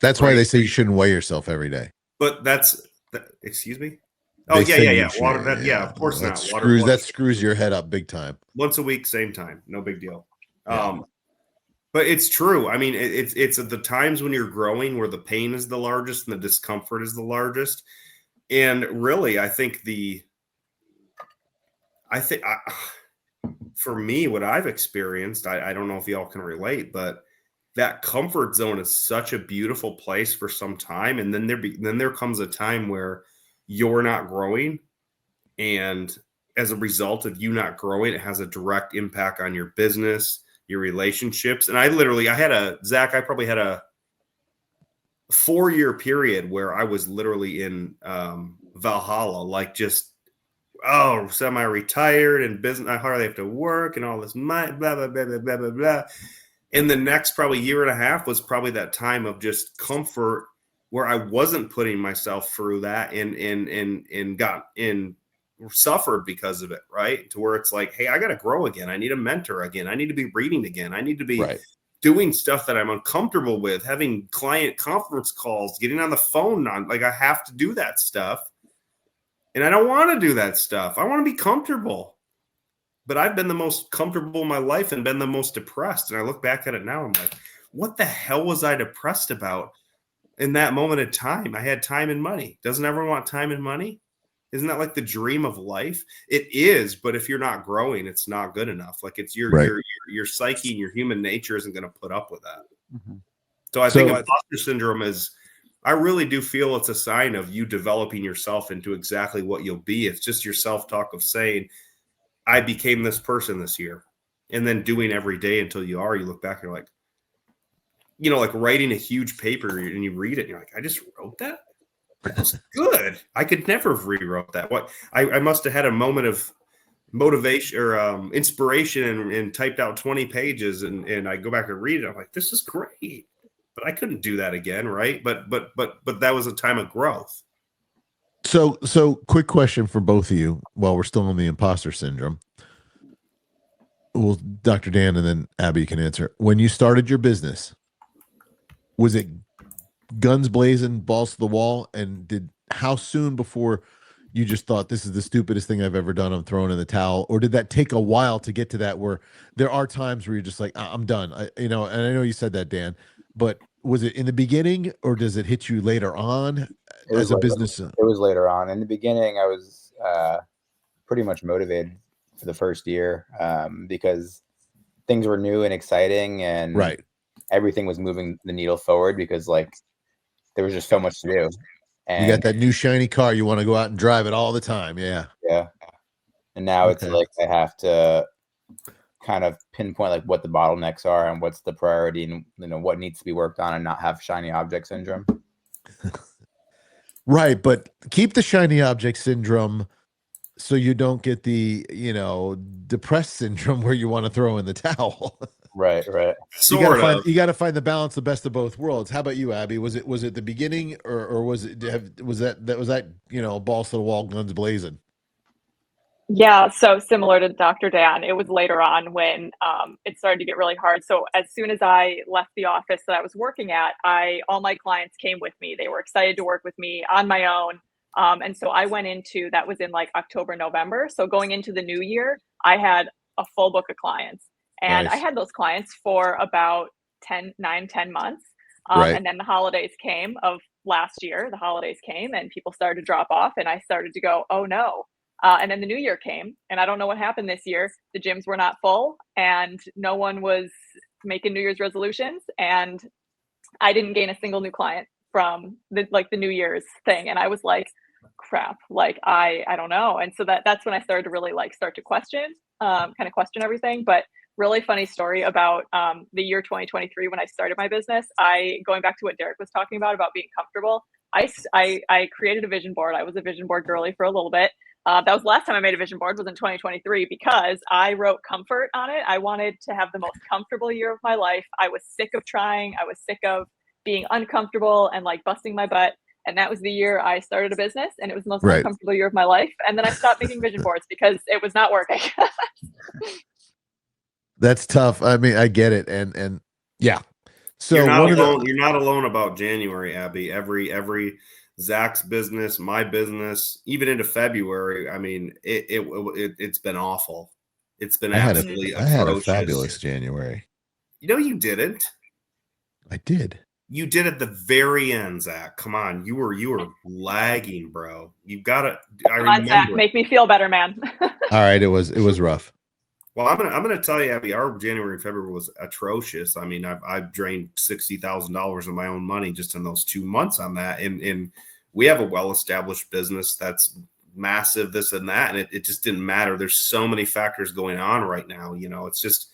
That's why they say you shouldn't weigh yourself every day. But excuse me? Oh, yeah. Water, of course not. That screws your head up big time. Once a week, same time. No big deal. Yeah. But it's true. I mean, it's at the times when you're growing where the pain is the largest and the discomfort is the largest. And really, I think for me, what I've experienced, I don't know if y'all can relate, but that comfort zone is such a beautiful place for some time. And then there comes a time where you're not growing. And as a result of you not growing, it has a direct impact on your business, your relationships. And I probably had a 4-year period where I was literally in Valhalla, like just, semi-retired and business. I hardly have to work and all this, blah, blah, blah, blah, blah, blah, blah. And the next probably year and a half was probably that time of just comfort where I wasn't putting myself through that and suffered because of it, right? To where it's like, hey, I got to grow again. I need a mentor again. I need to be reading again. I need to be doing stuff that I'm uncomfortable with, having client conference calls, getting on the phone. I have to do that stuff. And I don't want to do that stuff. I want to be comfortable. But I've been the most comfortable in my life and been the most depressed. And I look back at it now, I'm like, what the hell was I depressed about in that moment of time? I had time and money. Doesn't everyone want time and money? Isn't that like the dream of life? It is, but if you're not growing, it's not good enough. Like it's your psyche and your human nature isn't going to put up with that. Mm-hmm. So I think imposter syndrome is, I really do feel it's a sign of you developing yourself into exactly what you'll be. It's just your self-talk of saying, I became this person this year, and then doing every day until you look back and you're like, like writing a huge paper and you read it and you're like, I just wrote that. That was good. I could never have rewrote that. What I must have had a moment of motivation or inspiration and typed out 20 pages and I go back and read it. I'm like, this is great, but I couldn't do that again. Right. But that was a time of growth. So quick question for both of you while we're still on the imposter syndrome. Well, Dr. Dan and then Abby can answer. When you started your business, was it guns blazing, balls to the wall? And how soon before you just thought this is the stupidest thing I've ever done, I'm throwing in the towel? Or did that take a while to get to that where there are times where you're just like, I'm done. And I know you said that, Dan, but was it in the beginning or does it hit you later on as a business? It was later on. In the beginning, I was pretty much motivated for the first year because things were new and exciting and right. Everything was moving the needle forward because like there was just so much to do. And you got that new shiny car. You want to go out and drive it all the time. Yeah. Yeah. And now it's like I have to kind of pinpoint like what the bottlenecks are and what's the priority and what needs to be worked on and not have shiny object syndrome. Right. But keep the shiny object syndrome so you don't get the, depressed syndrome where you want to throw in the towel. Right. You got to find the balance, the best of both worlds. How about you, Abby? Was it the beginning or was that balls to the wall, guns blazing? Yeah, so similar to Dr. Dan, it was later on when it started to get really hard. So as soon as I left the office that I was working at, all my clients came with me. They were excited to work with me on my own. And so I went into, that was in like October, November. So going into the new year, I had a full book of clients. And Nice. I had those clients for about 10 months. Right. And then the holidays came of last year. The holidays came and people started to drop off. And I started to go, oh no. And then the new year came, and I don't know what happened this year. The gyms were not full, and no one was making New Year's resolutions, and I didn't gain a single new client from the New Year's thing. And I was like, crap, like I don't know. And so that's when I started to really start to question everything. But really funny story about the year 2023 when I started my business. Going back to what Derek was talking about being comfortable. I created a vision board. I was a vision board girly for a little bit. That was the last time I made a vision board was in 2023 because I wrote comfort on it. I wanted to have the most comfortable year of my life. I was sick of trying. I was sick of being uncomfortable and busting my butt. And that was the year I started a business, and it was the most uncomfortable year of my life. And then I stopped making vision boards because it was not working. That's tough. I mean, I get it. And yeah. So you're not alone about January, Abby. Every Zach's business, my business, even into February. I mean, it's been awful. It's been absolutely atrocious. I had a fabulous January. You didn't. I did. You did at the very end, Zach. Come on, you were lagging, bro. You got to. Come on, Zach, make me feel better, man. All right, it was rough. Well, I'm gonna tell you, Abby, our January and February was atrocious. I mean, I've drained $60,000 of my own money just in those 2 months on that, and we have a well-established business that's massive, this and that, and it just didn't matter. There's so many factors going on right now. It's just,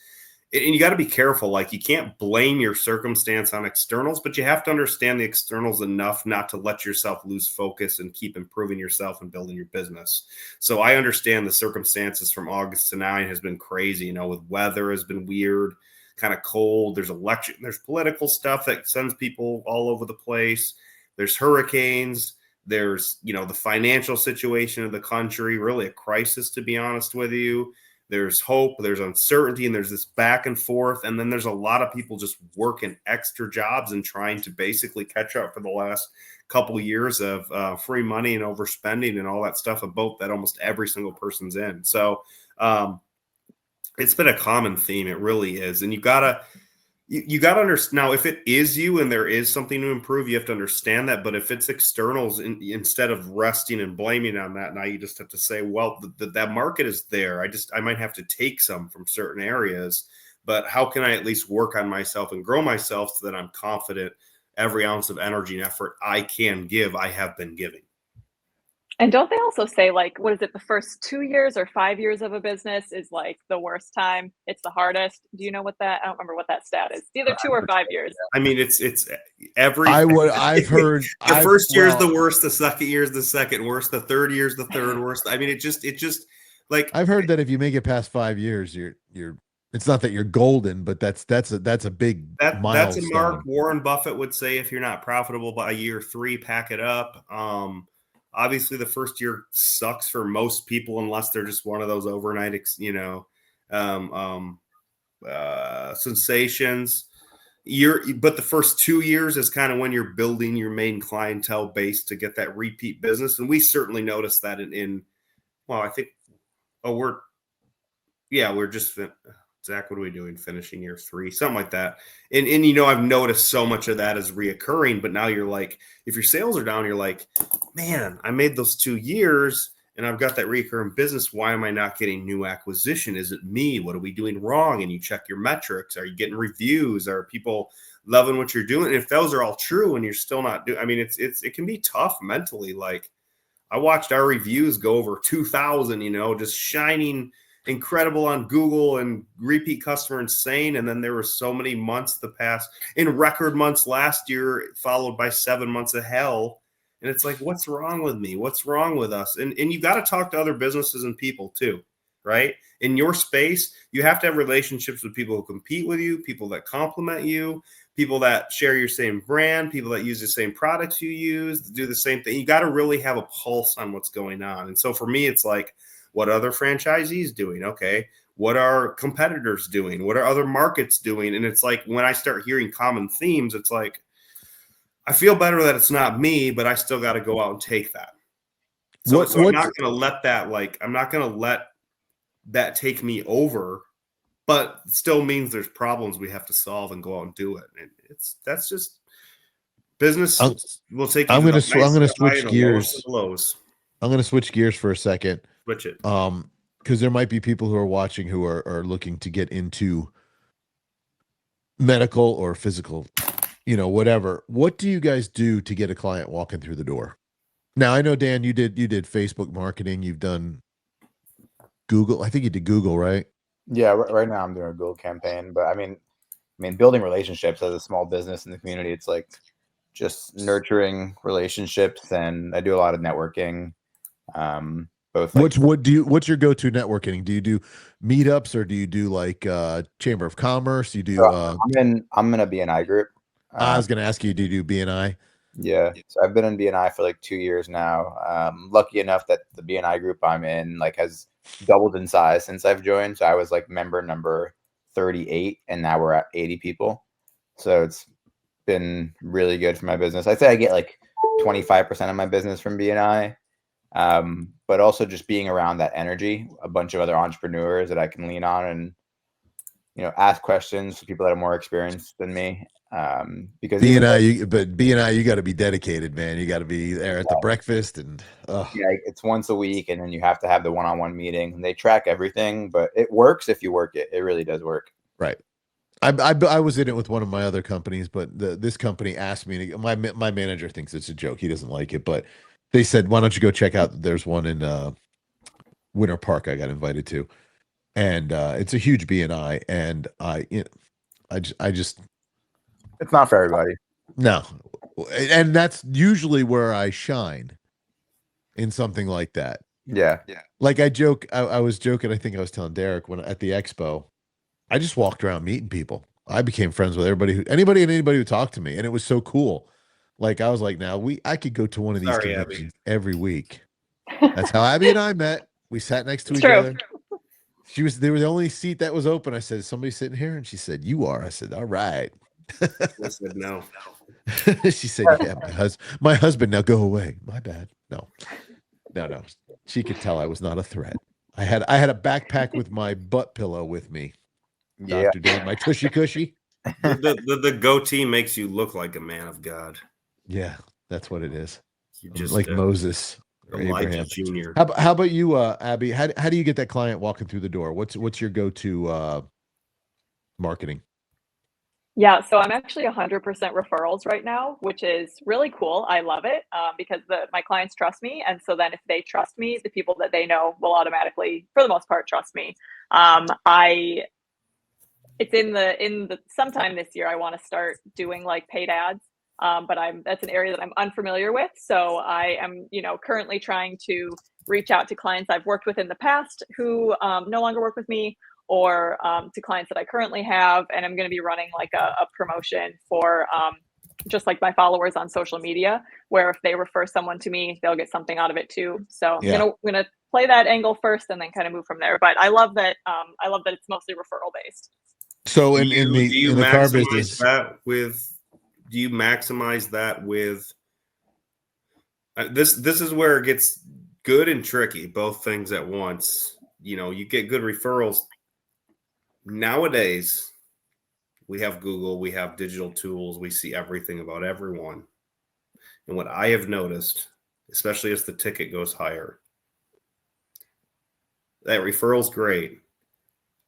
and you got to be careful. Like, you can't blame your circumstance on externals, but you have to understand the externals enough not to let yourself lose focus and keep improving yourself and building your business. So I understand the circumstances from August to now has been crazy. With weather has been weird, kind of cold. There's election, there's political stuff that sends people all over the place. There's hurricanes. There's, the financial situation of the country, really a crisis, to be honest with you. There's hope, there's uncertainty, and there's this back and forth. And then there's a lot of people just working extra jobs and trying to basically catch up for the last couple of years of free money and overspending and all that stuff, a boat that almost every single person's in. So it's been a common theme. It really is. And you gotta understand. Now, if it is you and there is something to improve, you have to understand that. But if it's externals, instead of resting and blaming on that, now you just have to say, well, that market is there. I might have to take some from certain areas, but how can I at least work on myself and grow myself so that I'm confident every ounce of energy and effort I can give, I have been giving. And don't they also say, like, what is it, the first 2 years or 5 years of a business is like the worst time? It's the hardest. Do you know what that? I don't remember what that stat is. It's either 2 or 5 years. I mean, it's every. I've heard the first year is the worst. The second year is the second worst. The third year is the third worst. I mean, it just like I've heard that if you make it past 5 years, you're. It's not that you're golden, but that's a big milestone. That's a mark. Warren Buffett would say, if you're not profitable by year 3, pack it up. Obviously, the first year sucks for most people unless they're just one of those overnight, sensations. But the first 2 years is kind of when you're building your main clientele base to get that repeat business, and we certainly noticed that I think, we're just. Zach, what are we doing? Finishing year 3, something like that. And I've noticed so much of that is reoccurring, but now you're like, if your sales are down, you're like, man, I made those 2 years and I've got that recurring business. Why am I not getting new acquisition? Is it me? What are we doing wrong? And you check your metrics. Are you getting reviews? Are people loving what you're doing? And if those are all true and you're still not doing, I mean, it can be tough mentally. Like, I watched our reviews go over 2,000, just shining incredible on Google and repeat customer insane. And then there were so many months in record months last year, followed by 7 months of hell. And it's like, what's wrong with me? What's wrong with us? And you got to talk to other businesses and people too, right? In your space, you have to have relationships with people who compete with you, people that complement you, people that share your same brand, people that use the same products you use, do the same thing. You got to really have a pulse on what's going on. And so for me, it's like, what other franchisees doing? Okay. What are competitors doing? What are other markets doing? And it's like, when I start hearing common themes, it's like, I feel better that it's not me, but I still got to go out and take that. So I'm not going to let that, I'm not going to let that take me over, but it still means there's problems we have to solve and go out and do it. And that's just business. Will take you. I'm going to switch gears. I'm going to switch gears for a second. Switch it. Because there might be people who are watching who are looking to get into medical or physical, whatever. What do you guys do to get a client walking through the door? Now, I know, Dan, you did Facebook marketing. You've done Google. I think you did Google, right? Yeah, right now I'm doing a Google campaign, but I mean, building relationships as a small business in the community, it's like just nurturing relationships, and I do a lot of networking. What's your go-to networking? Do you do meetups or do you do Chamber of Commerce? You do I'm in a BNI group. I was gonna ask you, do you do BNI? Yeah. So I've been in BNI for 2 years now. Lucky enough that the BNI group I'm in has doubled in size since I've joined. So I was member number 38 and now we're at 80 people. So it's been really good for my business. I'd say I get 25% of my business from BNI. But also just being around that energy, a bunch of other entrepreneurs that I can lean on and, ask questions to people that are more experienced than me. Because BNI, you got to be dedicated, man. You got to be there at the breakfast and it's once a week, and then you have to have the one-on-one meeting. And they track everything, but it works if you work it. It really does work. Right. I was in it with one of my other companies, but this company asked me to. My manager thinks it's a joke. He doesn't like it, but they said, "Why don't you go check out?" There's one in Winter Park. I got invited to, and it's a huge BNI, and I just. It's not for everybody. No. And that's usually where I shine in something like that. Yeah. Like I joke, I was joking. I think I was telling Derek when at the expo, I just walked around meeting people. I became friends with anybody who talked to me. And it was so cool. I was like, I could go to one of these conventions every week. That's how Abby and I met. We sat next to each other. They were the only seat that was open. I said, "Is somebody sitting here?" And she said, "You are." I said, "All right." I said no. She said, "Yeah, my husband. Now go away." My bad. No. She could tell I was not a threat. I had a backpack with my butt pillow with me. Dr. Dan, my tushy cushy. The goatee makes you look like a man of God. Yeah, that's what it is. You just like Moses or Elijah Abraham. Jr. How about you, Abby? How do you get that client walking through the door? What's your go-to marketing? Yeah, so I'm actually 100% referrals right now, which is really cool. I love it because my clients trust me, and so then if they trust me, the people that they know will automatically, for the most part, trust me. I It's in the sometime this year I want to start doing like paid ads, but that's an area that I'm unfamiliar with. So I am, currently trying to reach out to clients I've worked with in the past who no longer work with me, or to clients that I currently have, and I'm going to be running like a promotion for just like my followers on social media, where if they refer someone to me, they'll get something out of it too. So Yeah. I'm gonna play that angle first, and then kind of move from there. But I love that. I love that it's mostly referral based. So Do in you the car maximize business, that with? Do you maximize that with? This is where it gets good and tricky. Both things at once. You get good referrals. Nowadays, we have Google, we have digital tools, we see everything about everyone. And what I have noticed, especially as the ticket goes higher, that referral's great.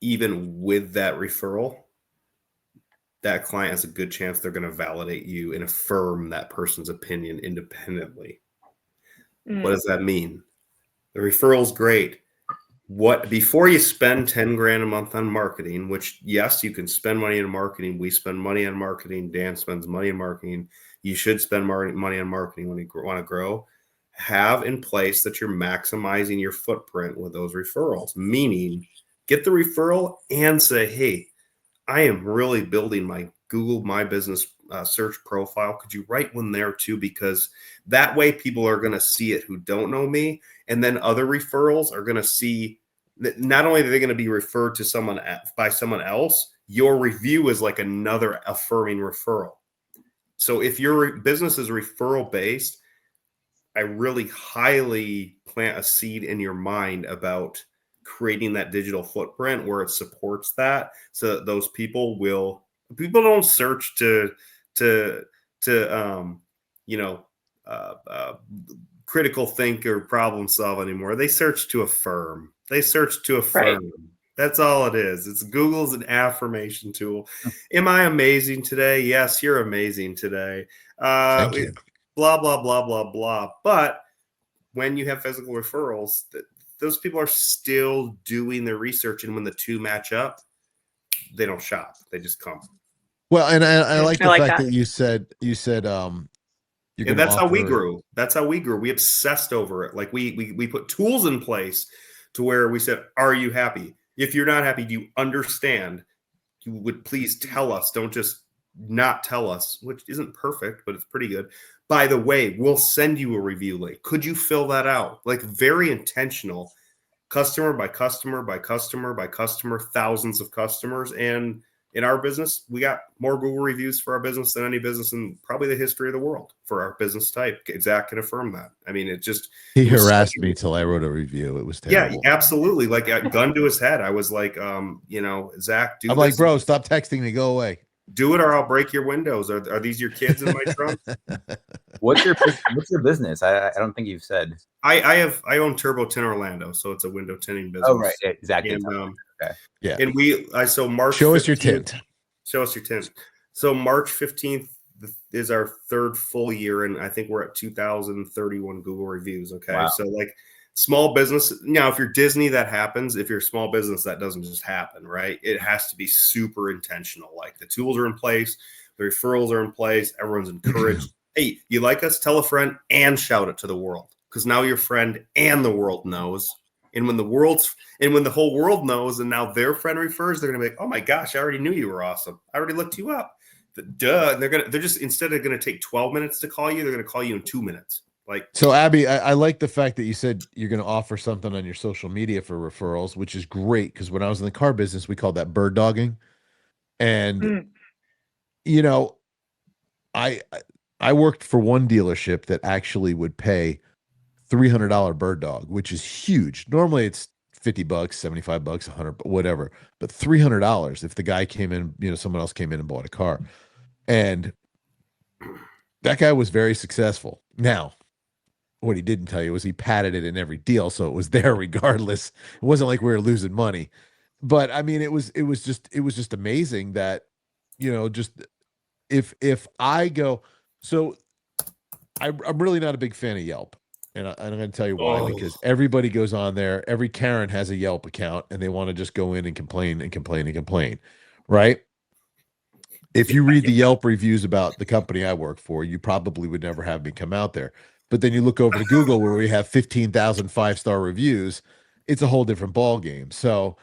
Even with that referral, that client has a good chance they're going to validate you and affirm that person's opinion independently. What does that mean? The referral's great. Before you spend 10 grand a month on marketing, which yes, you can spend money on marketing. We spend money on marketing. Dan spends money on marketing. You should spend money on marketing when you want to grow. Have in place that you're maximizing your footprint with those referrals, meaning get the referral and say, hey, I am really building my Google My Business search profile. Could you write one there too? Because that way people are going to see it who don't know me. And then other referrals are going to see that not only are they going to be referred to someone by someone else, your review is like another affirming referral. So if your business is referral based, I really highly plant a seed in your mind about creating that digital footprint where it supports that, so that those people don't search to critical think or problem solve anymore. They search to affirm. Right. That's all it is. It's Google's an affirmation tool. Am I amazing today? Yes, you're amazing today. Thank you. Blah blah blah blah blah. But when you have physical referrals, those people are still doing their research, and when the two match up, they don't shop; they just come. Well, and I like the like fact that. that you said you're And going to that's offer. how we grew. That's how we grew. We obsessed over it. Like we put tools in place to where we said, "Are you happy? If you're not happy, do you understand? You would please tell us. Don't just not tell us," which isn't perfect, but it's pretty good. By the way, we'll send you a review link. Could you fill that out? Like very intentional, customer by customer by customer by customer, thousands of customers. And in our business, we got more Google reviews for our business than any business in probably the history of the world for our business type. Zach can affirm that. I mean, He harassed me till I wrote a review. It was terrible. Yeah, absolutely. Like a gun to his head. I was like, Zach, do I'm this. like, bro, stop texting me. Go away. Do it or I'll break your windows. Are these your kids in my trunk? What's your business? I don't think you've said. I own Turbo Tint Orlando, so it's a window tinting business. Oh right, yeah, exactly. And Okay. Yeah. And so March. Show 15th, us your tint. Show us your tint. So March 15th is our third full year, and I think we're at 2,031 Google reviews. Okay, Wow. So like small business. Now, if you're Disney, that happens. If you're a small business, that doesn't just happen, right? It has to be super intentional. Like the tools are in place, the referrals are in place, everyone's encouraged. Hey, you like us? Tell a friend and shout it to the world, because now your friend and the world knows. And when the whole world knows, and now their friend refers, they're gonna be like, "Oh my gosh, I already knew you were awesome. I already looked you up." Duh. They're just, instead of gonna take 12 minutes to call you, they're gonna call you in 2 minutes. Like, So Abby, I like the fact that you said you're going to offer something on your social media for referrals, which is great, because when I was in the car business, we called that bird dogging. And I worked for one dealership that actually would pay $300 bird dog, which is huge. Normally it's $50, $75, $100, whatever, but $300 if the guy came in, someone else came in and bought a car. And that guy was very successful. Now, what he didn't tell you was he padded it in every deal, so it was there regardless. It wasn't like we were losing money. but I mean, it was just amazing that, just if I go, so I'm really not a big fan of Yelp. And I'm going to tell you why, because everybody goes on there. Every Karen has a Yelp account and they want to just go in and complain and complain and complain. Right. If you read the Yelp reviews about the company I work for, you probably would never have me come out there. But then you look over to Google where we have 15,000 5-star reviews. It's a whole different ball game. So,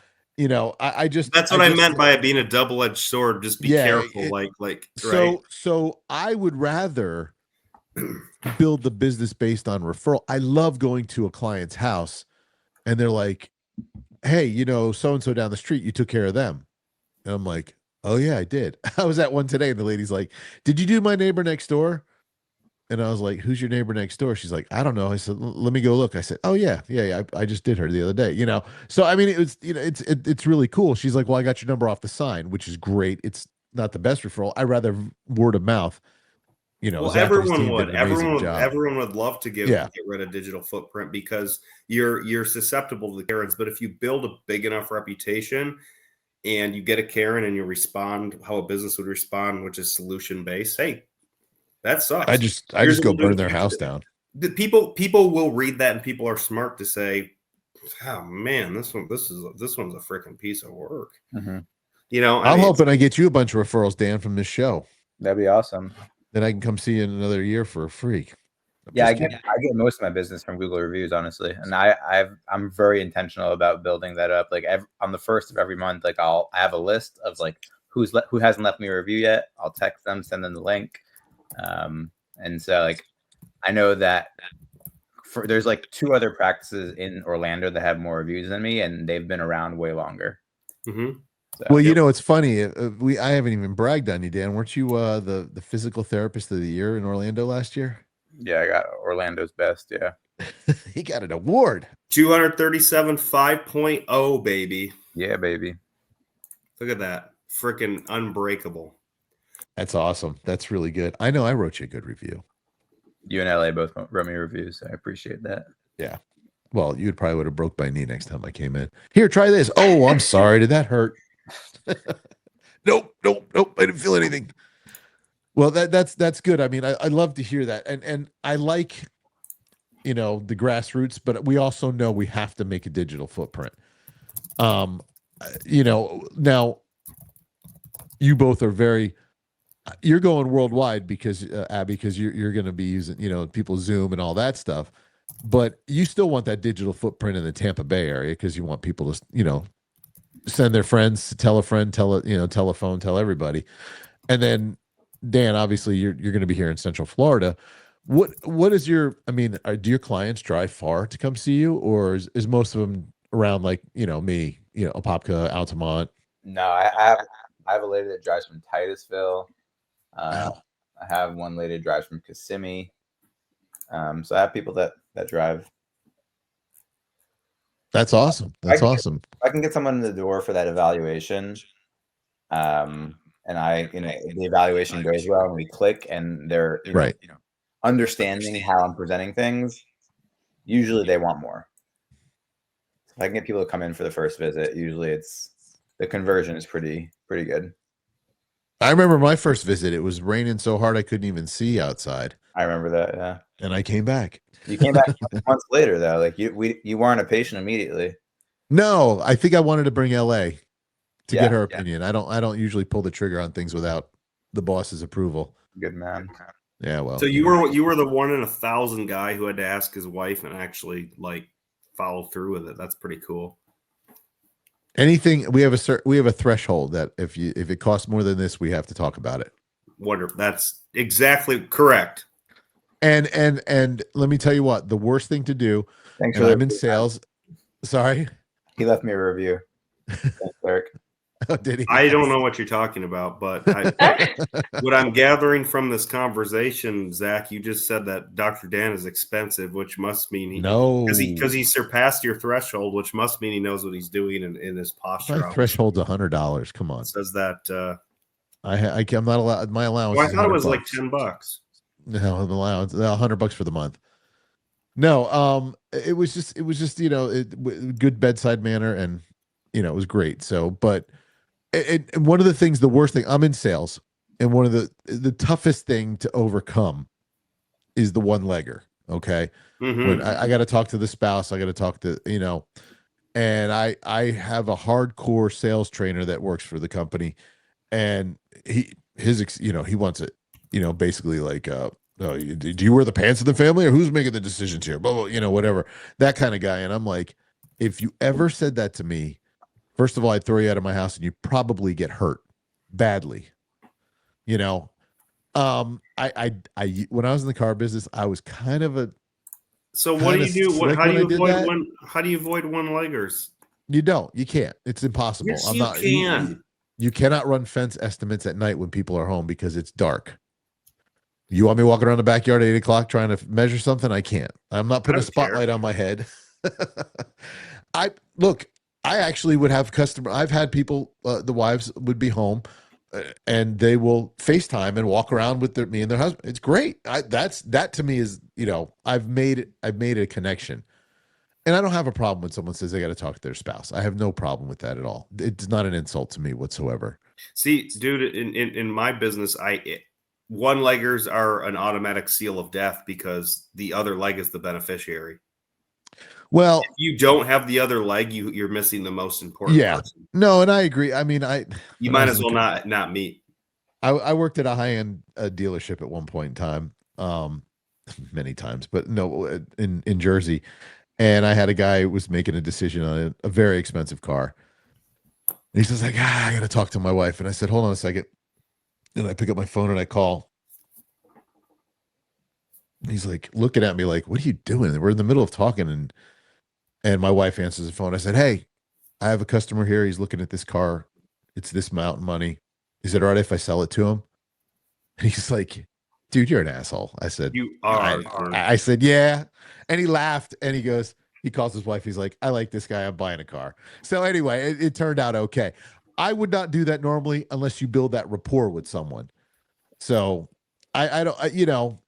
I just that's what I meant by it being a double-edged sword. Just be careful, right? So I would rather build the business based on referral. I love going to a client's house and they're like, "Hey, so and so down the street, you took care of them," and I'm like, "Oh yeah, I did." I was at one today, and the lady's like, "Did you do my neighbor next door?" And I was like, "Who's your neighbor next door?" She's like, "I don't know." I said, "Let me go look." I said, "Oh yeah. I just did her the other day." So I mean, it was, it's really cool. She's like, "Well, I got your number off the sign," which is great. It's not the best referral. I rather word of mouth. Well, Zachary's everyone team would. did an amazing job. Everyone would love to get rid of digital footprint because you're susceptible to the Karens. But if you build a big enough reputation and you get a Karen and you respond how a business would respond, which is solution based, hey, that sucks. I just go burn their house down. The people will read that, and people are smart to say, "Oh man, this one's a freaking piece of work." Mm-hmm. I'm hoping I get you a bunch of referrals, Dan, from this show. That'd be awesome. Then I can come see you in another year for a free. I get most of my business from Google reviews, honestly, and I'm very intentional about building that up. Like on the first of every month, like I have a list of like who hasn't left me a review yet. I'll text them, send them the link, and so like I know that there's like 2 other practices in Orlando that have more reviews than me, and they've been around way longer. Mm-hmm. So, well, it's funny. I haven't even bragged on you, Dan. Weren't you the physical therapist of the year in Orlando last year? Yeah, I got Orlando's best. Yeah, he got an award. 237 5.0, baby. Yeah, baby. Look at that, freaking unbreakable. That's awesome. That's really good. I know I wrote you a good review. You and LA both wrote me reviews. So I appreciate that. Yeah. Well, you probably would have broke my knee next time I came in. Here, try this. Oh, I'm sorry. Did that hurt? Nope. I didn't feel anything. Well, that's good. I mean, I love to hear that. And I like, the grassroots, but we also know we have to make a digital footprint. Now you both are you're going worldwide because Abby, because you're going to be using, people Zoom and all that stuff, but you still want that digital footprint in the Tampa Bay area because you want people to, send their friends, tell a friend, tell a phone, tell everybody. And then Dan, obviously you're going to be here in Central Florida. What is do your clients drive far to come see you, or is most of them around like, me, Apopka, Altamont? No, I have a lady that drives from Titusville. I have one lady that drives from Kissimmee. So I have people that drive. That's awesome. Awesome. I can get someone in the door for that evaluation. And the evaluation goes well and we click and they're understanding how I'm presenting things. Usually they want more. If I can get people to come in for the first visit, usually the conversion is pretty good. I remember my first visit, it was raining so hard I couldn't even see outside. I remember that, yeah. And I came back. You came back months later though. Like you weren't a patient immediately. No, I think I wanted to bring LA to get her opinion. I don't usually pull the trigger on things without the boss's approval. Good man. Yeah, well. So you were the 1 in 1,000 guy who had to ask his wife and actually like follow through with it. That's pretty cool. Anything we have a threshold that if it costs more than this, we have to talk about it. Wonderful. That's exactly correct. And let me tell you what, the worst thing to do. Thanks I'm in sales. Sorry. He left me a review. Thanks, Eric. Oh, did he? I don't know what you're talking about, but what I'm gathering from this conversation, Zach, you just said that Dr. Dan is expensive, which must mean because he surpassed your threshold, which must mean he knows what he's doing in his posture. My threshold's $100. Come on. It says that I'm not allowed. My allowance. Well, I thought it was like $10. No, the allowance $100 for the month. No, it was just good bedside manner, and it was great. So, but and one of the things, the worst thing, I'm in sales, and one of the toughest thing to overcome is the one legger. Okay. When Mhm. I got to talk to the spouse, I got to talk to, and I have a hardcore sales trainer that works for the company, and he wants it, basically like, oh, do you wear the pants of the family, or who's making the decisions here? Blah, blah, whatever, that kind of guy. And I'm like, if you ever said that to me, first of all, I'd throw you out of my house, and you probably get hurt badly. You know, when I was in the car business, I was kind of a So what do kind of you do? slick How do when I you did avoid that. how do you avoid one-leggers? You can't. It's impossible. Yes, I'm you not. can. You cannot run fence estimates at night when people are home because it's dark. You want me walking around the backyard at 8 o'clock trying to measure something? I can't. I'm not I putting a don't care. spotlight on my head. I look. I actually would have customer. I've had people. The wives would be home, and they will FaceTime and walk around with me and their husband. It's great. That to me is, I've made a connection. And I don't have a problem when someone says they got to talk to their spouse. I have no problem with that at all. It's not an insult to me whatsoever. See, dude, in my business, one-leggers are an automatic seal of death because the other leg is the beneficiary. Well, If you don't have the other leg, you're missing the most important yeah, person. no, and I agree. I mean, You when I might was as in well the, not meet. I worked at a high-end dealership at one point in time, many times, but no, in Jersey, and I had a guy who was making a decision on a very expensive car. And he says like, I got to talk to my wife, and I said, hold on a second, and I pick up my phone and I call. He's like looking at me like, what are you doing? And we're in the middle of talking, and my wife answers the phone. I said, hey, I have a customer here. He's looking at this car. It's this amount of money. Is it all right if I sell it to him? And he's like, dude, you're an asshole. I said, You are. I said, yeah. And he laughed and he calls his wife. He's like, I like this guy. I'm buying a car. So anyway, it turned out okay. I would not do that normally unless you build that rapport with someone. So I don't,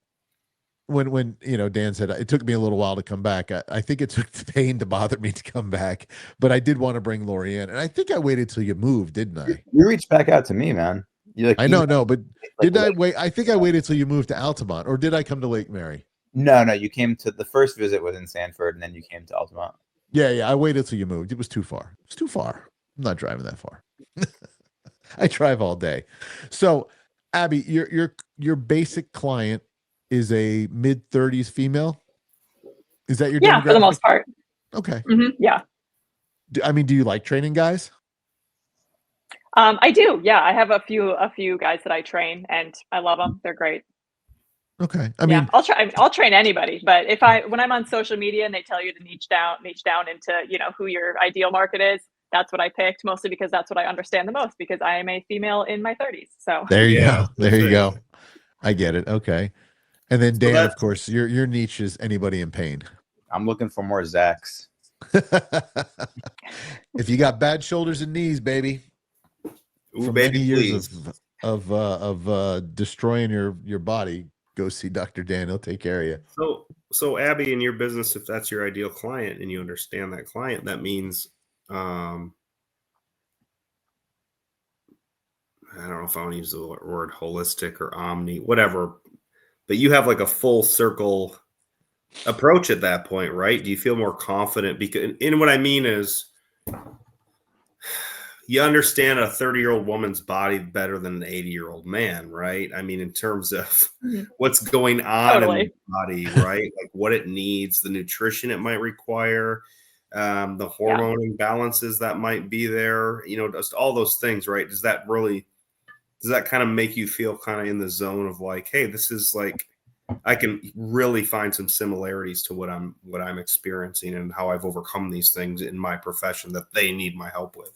when Dan said it took me a little while to come back. I think it took the pain to bother me to come back, but I did want to bring Lori in, and I think I waited till you moved, didn't I? You reached back out to me, man. You like I know, emailed no, but me, like, did I wait? I think I waited till you moved to Altamont, or did I come to Lake Mary? No, you came to the first visit was in Sanford, and then you came to Altamont. Yeah, I waited till you moved. It was too far. It's too far. I'm not driving that far. I drive all day. So, Abby, your basic client is a mid-30s female. Is that your Yeah, for the demographic? most part. Okay. Yeah. Do you like training guys? I do. Yeah, I have a few guys that I train, and I love them. They're great. Okay. Yeah, I'll train anybody, but when I'm on social media and they tell you to niche down into, who your ideal market is, that's what I picked, mostly because that's what I understand the most, because I am a female in my 30s. So There you Yeah, go. There you go. I get it. Okay. And then Dan, of course, your niche is anybody in pain. I'm looking for more Zachs. If you got bad shoulders and knees, baby, Ooh, from baby, many years please. of destroying your body, go see Dr. Dan. He'll take care of you. So Abby, in your business, if that's your ideal client and you understand that client, that means, I don't know if I want to use the word holistic or omni, whatever, but you have like a full circle approach at that point, right? Do you feel more confident? Because, and what I mean is, you understand a 30-year-old woman's body better than an 80-year-old man, right? I mean, in terms of what's going on in the body, right? Like what it needs, the nutrition it might require, the hormone imbalances that might be there, just all those things, right? Does that kind of make you feel kind of in the zone of like, hey, this is like, I can really find some similarities to what I'm experiencing and how I've overcome these things in my profession that they need my help with?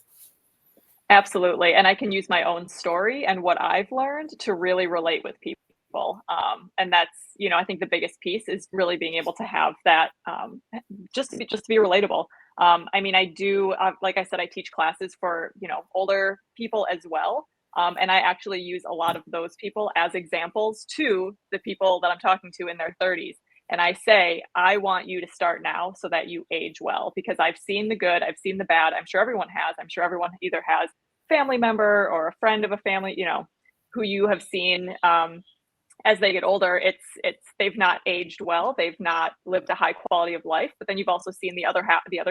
Absolutely. And I can use my own story and what I've learned to really relate with people. And that's, I think the biggest piece is really being able to have that, just to be relatable. I mean, I do, like I said, I teach classes for, older people as well. And I actually use a lot of those people as examples to the people that I'm talking to in their 30s. And I say, I want you to start now so that you age well, because I've seen the good, I've seen the bad. I'm sure everyone has. I'm sure everyone either has a family member or a friend of a family, who you have seen as they get older. It's they've not aged well. They've not lived a high quality of life. But then you've also seen the other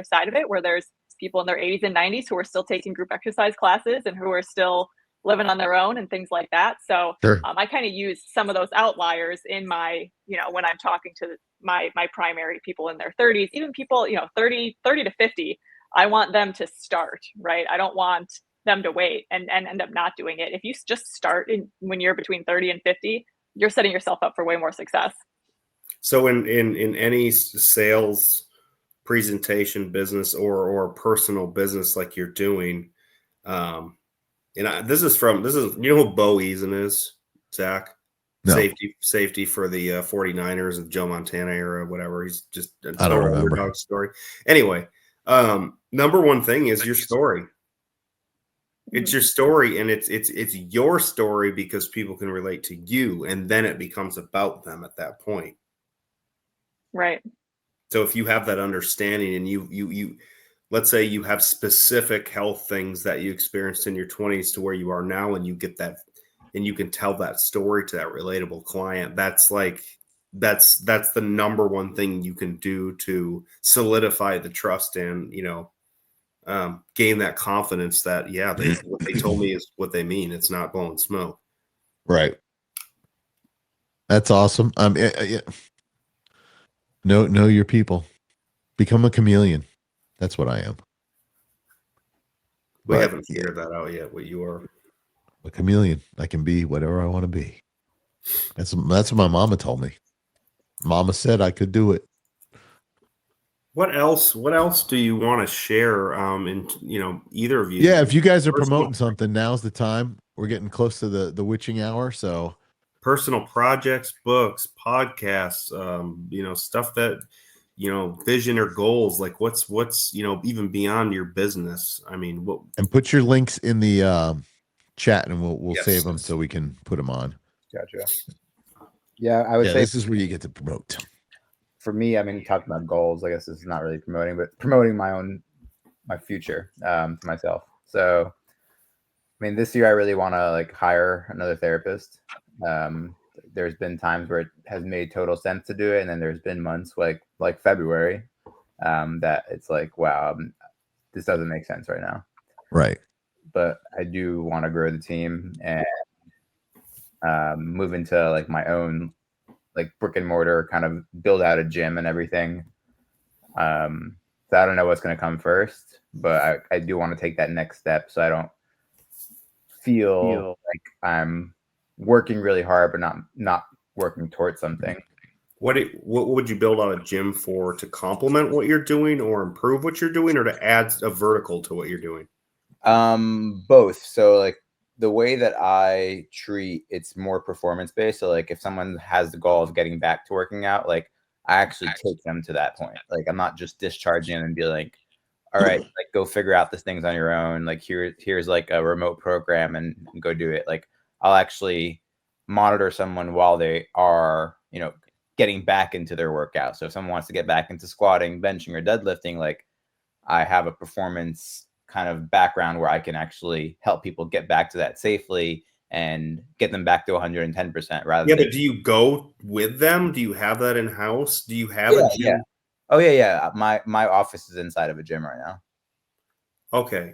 side of it, where there's people in their 80s and 90s who are still taking group exercise classes and who are still living on their own and things like that. So Sure. I kind of use some of those outliers in my, when I'm talking to my primary people in their 30s, even people, 30 to 50. I want them to start, right? I don't want them to wait and end up not doing it. If you just start when you're between 30 and 50, you're setting yourself up for way more success. So in any sales presentation business or personal business like you're doing, this is you know who Bo Eason is, Zach? No. Safety for the 49ers of Joe Montana era, whatever. He's just a I don't total remember. underdog story. Anyway, number one thing is your story. It's your story, and it's your story because people can relate to you, and then it becomes about them at that point. Right. So if you have that understanding, and you let's say you have specific health things that you experienced in your 20s to where you are now, and you get that, and you can tell that story to that relatable client, that's the number one thing you can do to solidify the trust and, gain that confidence that, what they told me is what they mean. It's not blowing smoke. Right. That's awesome. Know your people. Become a chameleon. That's what I am. We haven't figured that out yet, what you are. A chameleon. I can be whatever I want to be. That's what my mama told me. Mama said I could do it. What else do you want to share? Either of you. Yeah, if you guys are promoting something, now's the time. We're getting close to the witching hour, so personal projects, books, podcasts, stuff that, vision or goals, like what's even beyond your business. I mean, and put your links in the chat, and we'll Yes. save them so we can put them on. Gotcha. Yeah, I would say this is where you get to promote. For me, I mean, talking about goals, I guess this is not really promoting, but promoting my future for myself. So, I mean, this year I really want to hire another therapist. There's been times where it has made total sense to do it, and then there's been months like February that it's like, wow, this doesn't make sense right now. Right. But I do want to grow the team and move into my own brick and mortar, kind of build out a gym and everything. So I don't know what's going to come first, but I do want to take that next step so I don't feel like I'm working really hard but not working towards something. What would you build out a gym for, to complement what you're doing or improve what you're doing, or to add a vertical to what you're doing? Both. So the way that I treat, it's more performance based. So if someone has the goal of getting back to working out, I actually take them to that point. I'm not just discharging them and be like, all right, go figure out these things on your own. Here's a remote program and go do it. I'll actually monitor someone while they are, getting back into their workout. So if someone wants to get back into squatting, benching, or deadlifting, I have a performance kind of background where I can actually help people get back to that safely and get them back to 110% rather than. But do you go with them? Do you have that in house? Do you have a gym? Yeah. Oh yeah. My office is inside of a gym right now. Okay.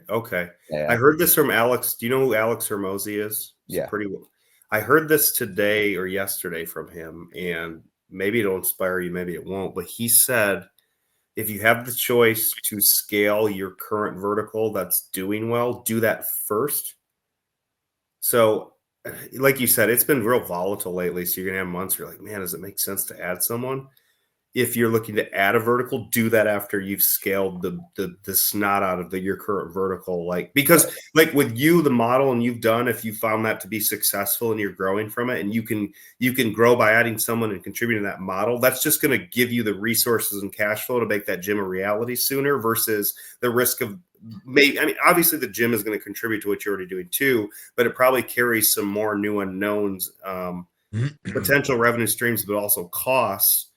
Yeah. I heard this from Alex. Do you know who Alex Hermosi is? Yeah. Pretty well. I heard this today or yesterday from him, and maybe it'll inspire you, maybe it won't. But he said, if you have the choice to scale your current vertical that's doing well, do that first. So, like you said, it's been real volatile lately. So you're going to have months where you're like, man, does it make sense to add someone? If you're looking to add a vertical, do that after you've scaled the snot out of your current vertical. Because with you, the model, and you've done, if you found that to be successful and you're growing from it, and you can grow by adding someone and contributing to that model, that's just going to give you the resources and cash flow to make that gym a reality sooner, versus the risk of obviously the gym is going to contribute to what you're already doing too, but it probably carries some more new unknowns, potential revenue streams, but also costs.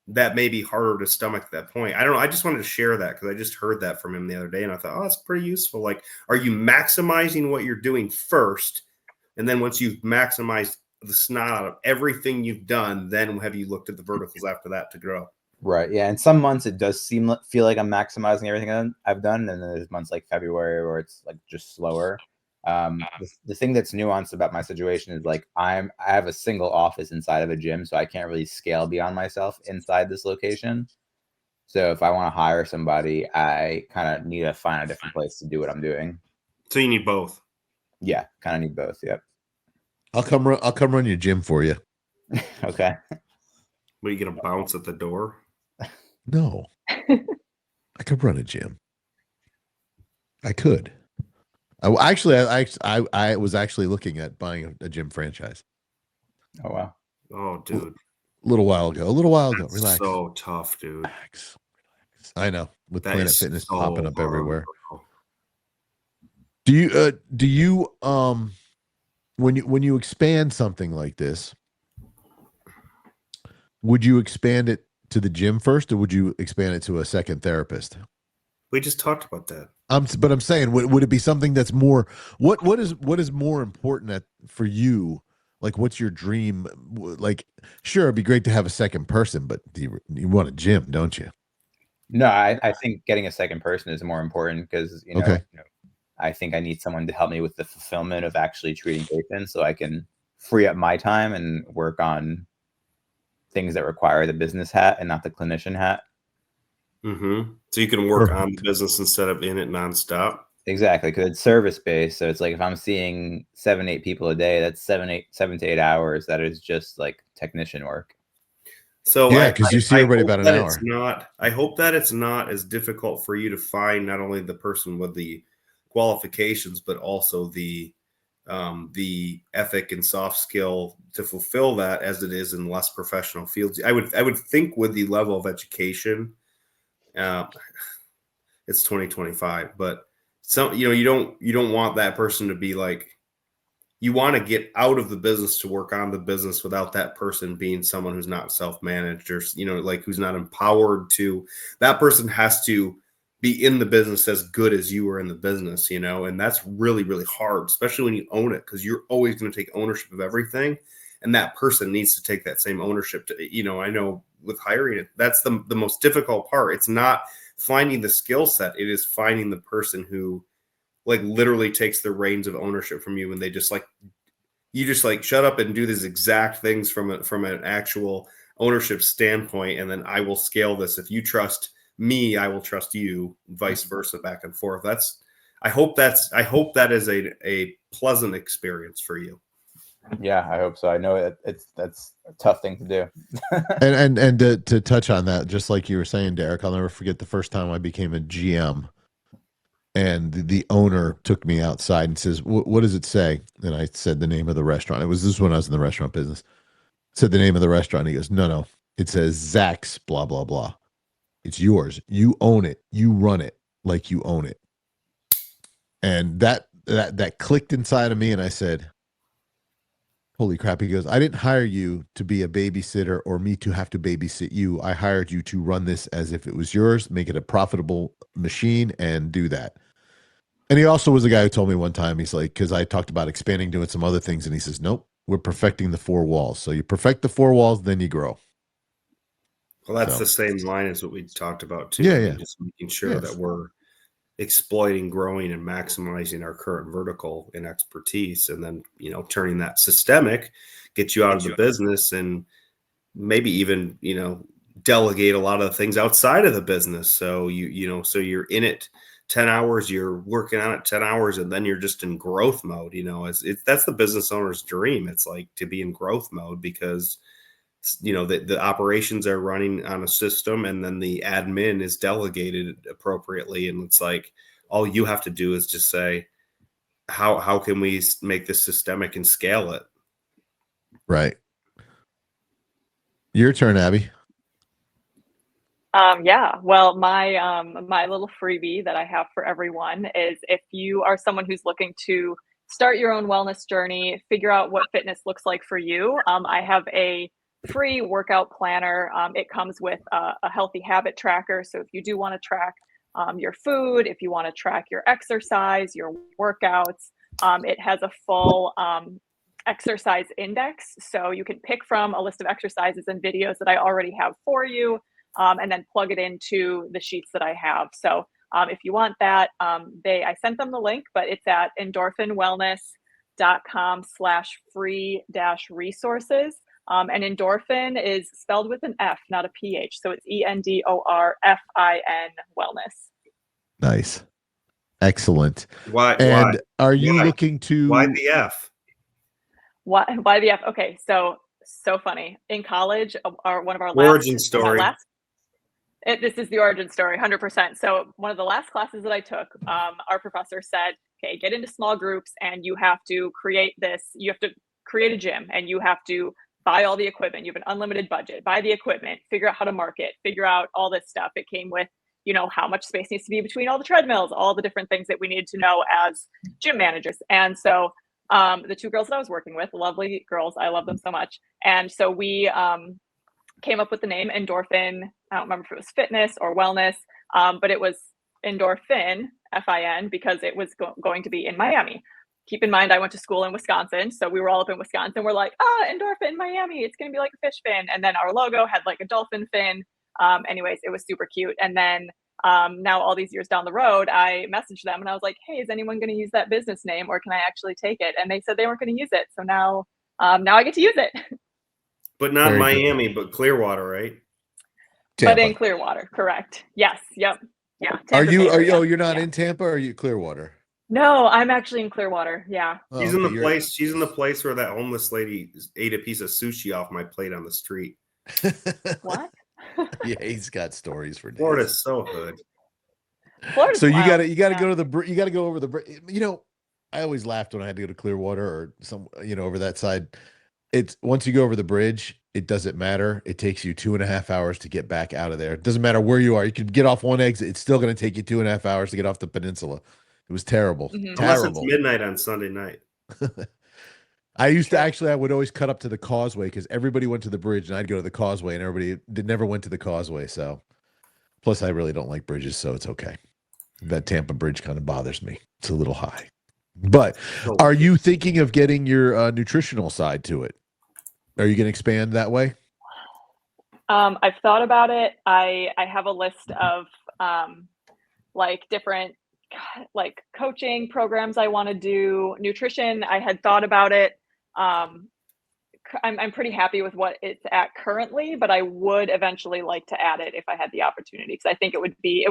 that may be harder to stomach at that point. I don't know. I just wanted to share that because I just heard that from him the other day, and I thought, oh, that's pretty useful. Like, are you maximizing what you're doing first, and then once you've maximized the snot out of everything you've done, then have you looked at the verticals after that to grow? Right. Yeah. In some months, it does feel like I'm maximizing everything I've done, and then there's months like February where it's like just slower. The thing that's nuanced about my situation is like I have a single office inside of a gym, so I can't really scale beyond myself inside this location. So if I want to hire somebody, I kind of need to find a different place to do what I'm doing. So you need both. Yeah, kind of need both. Yep. I'll come run your gym for you. Okay. What, are you gonna bounce at the door? No, I could run a gym. I could. I was actually looking at buying a gym franchise. Oh wow. Oh, dude. A little while ago. That's Relax. so tough, dude. Relax. I know. With That Planet is Fitness so popping up hard, everywhere. bro. Do you when you expand something like this, would you expand it to the gym first, or would you expand it to a second therapist? We just talked about that. But I'm saying, would it be something that's more? What is more important for you? Like, what's your dream? Like, sure, it'd be great to have a second person, but you want a gym, don't you? No, I think getting a second person is more important because Okay. I think I need someone to help me with the fulfillment of actually treating patients, so I can free up my time and work on things that require the business hat and not the clinician hat. Mm-hmm. So you can work on the business instead of in it nonstop. Exactly, because it's service based. So it's like if I'm seeing 7-8 people a day, that's 7 to 8 hours. That is just like technician work. So yeah, because you see everybody about an hour. I hope that it's not as difficult for you to find not only the person with the qualifications, but also the ethic and soft skill to fulfill that as it is in less professional fields. I would think with the level of education, it's 2025, but you don't want that person to be like, you want to get out of the business to work on the business without that person being someone who's not self-managed or, like who's not empowered to. That person has to be in the business as good as you are in the business, and that's really, really hard, especially when you own it, because you're always going to take ownership of everything. And that person needs to take that same ownership to, I know with hiring it, that's the most difficult part. It's not finding the skill set. It is finding the person who like literally takes the reins of ownership from you, and they just like, you just like shut up and do these exact things from an actual ownership standpoint. And then I will scale this. If you trust me, I will trust you, vice versa, back and forth. I hope that is a pleasant experience for you. Yeah, I hope so. I know that's a tough thing to do. and to touch on that, just like you were saying, Derek, I'll never forget the first time I became a GM, and the owner took me outside and says, "What does it say?" And I said the name of the restaurant. This was when I was in the restaurant business. Said the name of the restaurant. He goes, "No, it says Zach's blah blah blah. It's yours. You own it. You run it like you own it." And that clicked inside of me, and I said, holy crap. He goes, "I didn't hire you to be a babysitter or me to have to babysit you. I hired you to run this as if it was yours, make it a profitable machine, and do that." And he also was the guy who told me one time, he's like, because I talked about expanding, doing some other things, and he says, "Nope, we're perfecting the 4 walls. So you perfect the 4 walls, then you grow." Well, that's the same line as what we talked about too. Yeah, Just making sure that we're exploiting, growing, and maximizing our current vertical and expertise, and then turning that systemic, get you out of the business, and maybe even delegate a lot of the things outside of the business. So so you're in it 10 hours, you're working on it 10 hours, and then you're just in growth mode. That's the business owner's dream. It's like to be in growth mode, because the operations are running on a system, and then the admin is delegated appropriately. And it's like, all you have to do is just say, how can we make this systemic and scale it? Right. Your turn, Abby. Yeah. Well, my little freebie that I have for everyone is, if you are someone who's looking to start your own wellness journey, figure out what fitness looks like for you. I have a free workout planner. It comes with a healthy habit tracker. So if you do want to track your food, if you want to track your exercise, your workouts, it has a full exercise index. So you can pick from a list of exercises and videos that I already have for you, and then plug it into the sheets that I have. So if you want that, I sent them the link, but it's at endorphinwellness.com/free-resources. And endorphin is spelled with an F, not a PH. So it's ENDORFIN wellness. Nice. Excellent. Why? And are you Why? looking to Why the F? Why the F? Okay, so funny. In college, one of our Origin story. This is the origin story, 100%. So one of the last classes that I took, our professor said, okay, get into small groups and you have to create a gym and you have to buy all the equipment. You have an unlimited budget, buy the equipment, figure out how to market, figure out all this stuff. It came with, how much space needs to be between all the treadmills, all the different things that we needed to know as gym managers. And so the two girls that I was working with, lovely girls, I love them so much. And so we came up with the name Endorphin. I don't remember if it was fitness or wellness, but it was Endorphin, F-I-N, because it was going to be in Miami. Keep in mind, I went to school in Wisconsin, so we were all up in Wisconsin. We're like, Endorphin, Miami, it's going to be like a fish fin. And then our logo had like a dolphin fin. Anyways, it was super cute. And then now all these years down the road, I messaged them and I was like, hey, is anyone going to use that business name or can I actually take it? And they said they weren't going to use it. So now I get to use it. But not Very Miami, but Clearwater, right? But in Clearwater, correct. Yes. Yep. Yeah. You're not in Tampa or are you Clearwater? No, I'm actually in Clearwater. Yeah. She's in the place where that homeless lady ate a piece of sushi off my plate on the street. What? Yeah, he's got stories for days. Florida's so hood. So you gotta go to you gotta go over the bridge. I always laughed when I had to go to Clearwater or over that side. It's once you go over the bridge, it doesn't matter. It takes you 2.5 hours to get back out of there. It doesn't matter where you are. You can get off one exit. It's still going to take you 2.5 hours to get off the peninsula. It was terrible. Mm-hmm. Unless it's midnight on Sunday night. I would always cut up to the causeway because everybody went to the bridge and I'd go to the causeway and everybody never went to the causeway. So plus I really don't like bridges. So it's okay. That Tampa bridge kind of bothers me. It's a little high, but are you thinking of getting your nutritional side to it? Are you going to expand that way? I've thought about it. I have a list of different coaching programs I want to do. Nutrition, I had thought about it. I'm pretty happy with what it's at currently, but I would eventually like to add it if I had the opportunity because I think it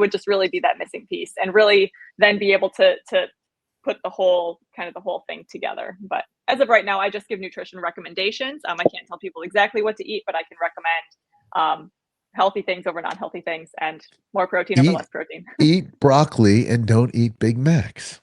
would just really be that missing piece and really then be able to put the whole thing together. But as of right now, I just give nutrition recommendations. I can't tell people exactly what to eat, but I can recommend healthy things over non-healthy things and more protein over less protein. Eat broccoli and don't eat Big Macs.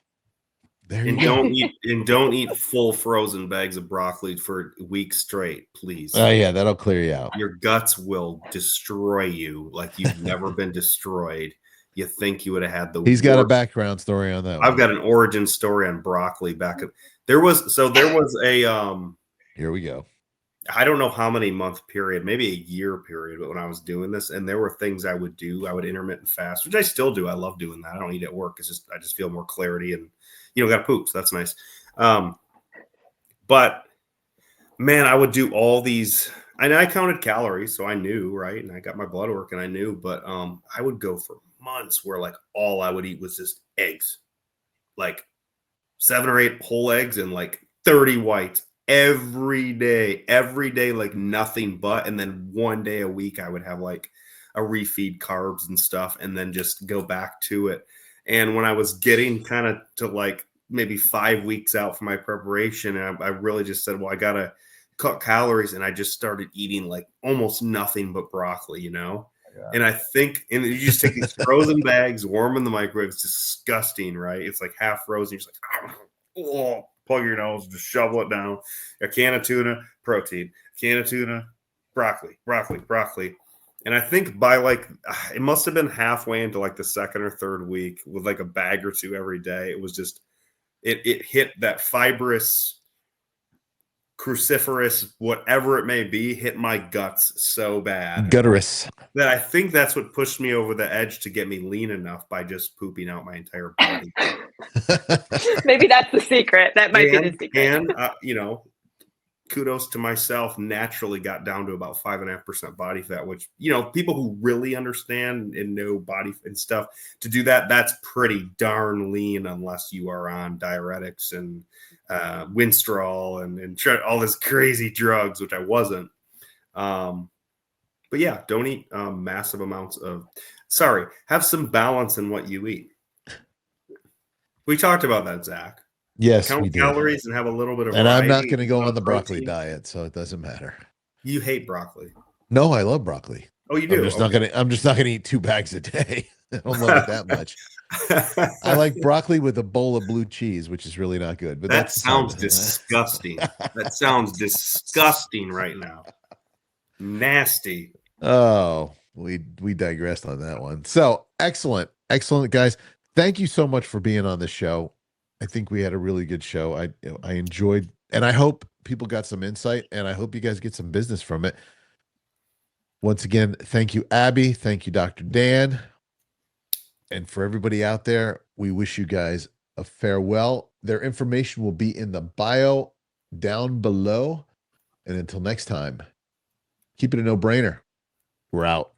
Don't eat full frozen bags of broccoli for weeks straight, please. Oh yeah, that'll clear you out. Your guts will destroy you like you've never been destroyed. You think you would have had the He's got a background story on that. I've got an origin story on broccoli there was a here we go. I don't know how many month period, maybe a year period, but when I was doing this, and there were things I would do. I would intermittent fast, which I still do. I love doing that. I don't eat at work. I just feel more clarity and got to poop. So that's nice. But man, I would do all these, and I counted calories, so I knew, right? And I got my blood work and I knew, but I would go for months where like all I would eat was just eggs, like 7 or 8 whole eggs and like 30 whites every day, like nothing but. And then one day a week, I would have like a refeed carbs and stuff and then just go back to it. And when I was getting kind of to like maybe 5 weeks out from my preparation, I really just said, well, I got to cut calories. And I just started eating like almost nothing but broccoli, Yeah. And I think, and you just take these frozen bags, warm in the microwave. It's disgusting, right? It's like half frozen. You're just like, oh, plug your nose, just shovel it down. A can of tuna, protein. A can of tuna, broccoli. And I think by like, it must have been halfway into like the second or third week with like a bag or two every day. It was just, it hit that fibrous cruciferous, whatever it may be, hit my guts so bad Gutterous. that I think that's what pushed me over the edge to get me lean enough by just pooping out my entire body. Maybe that's the secret. That might be the secret. And you know, kudos to myself, naturally got down to about 5.5% body fat, which, you know, people who really understand and know body and stuff to do that, that's pretty darn lean unless you are on diuretics and Winstrol and all this crazy drugs, which I wasn't. But yeah, don't eat massive amounts of, have some balance in what you eat. We talked about that, Zach. Yes, Count we did. calories and have a little bit of and I'm not variety going to go on the broccoli protein. diet, so it doesn't matter. You hate broccoli. No, I love broccoli. Oh, you do? I'm just not gonna eat 2 bags a day. I don't love it that much. I like broccoli with a bowl of blue cheese, which is really not good. But that sounds disgusting. That sounds disgusting right now. Nasty. Oh, we digressed on that one. So excellent, guys. Thank you so much for being on the show. I think we had a really good show. I enjoyed, and I hope people got some insight, and I hope you guys get some business from it. Once again, thank you, Abby. Thank you, Dr. Dan. And for everybody out there, we wish you guys a farewell. Their information will be in the bio down below. And until next time, keep it a no-brainer. We're out.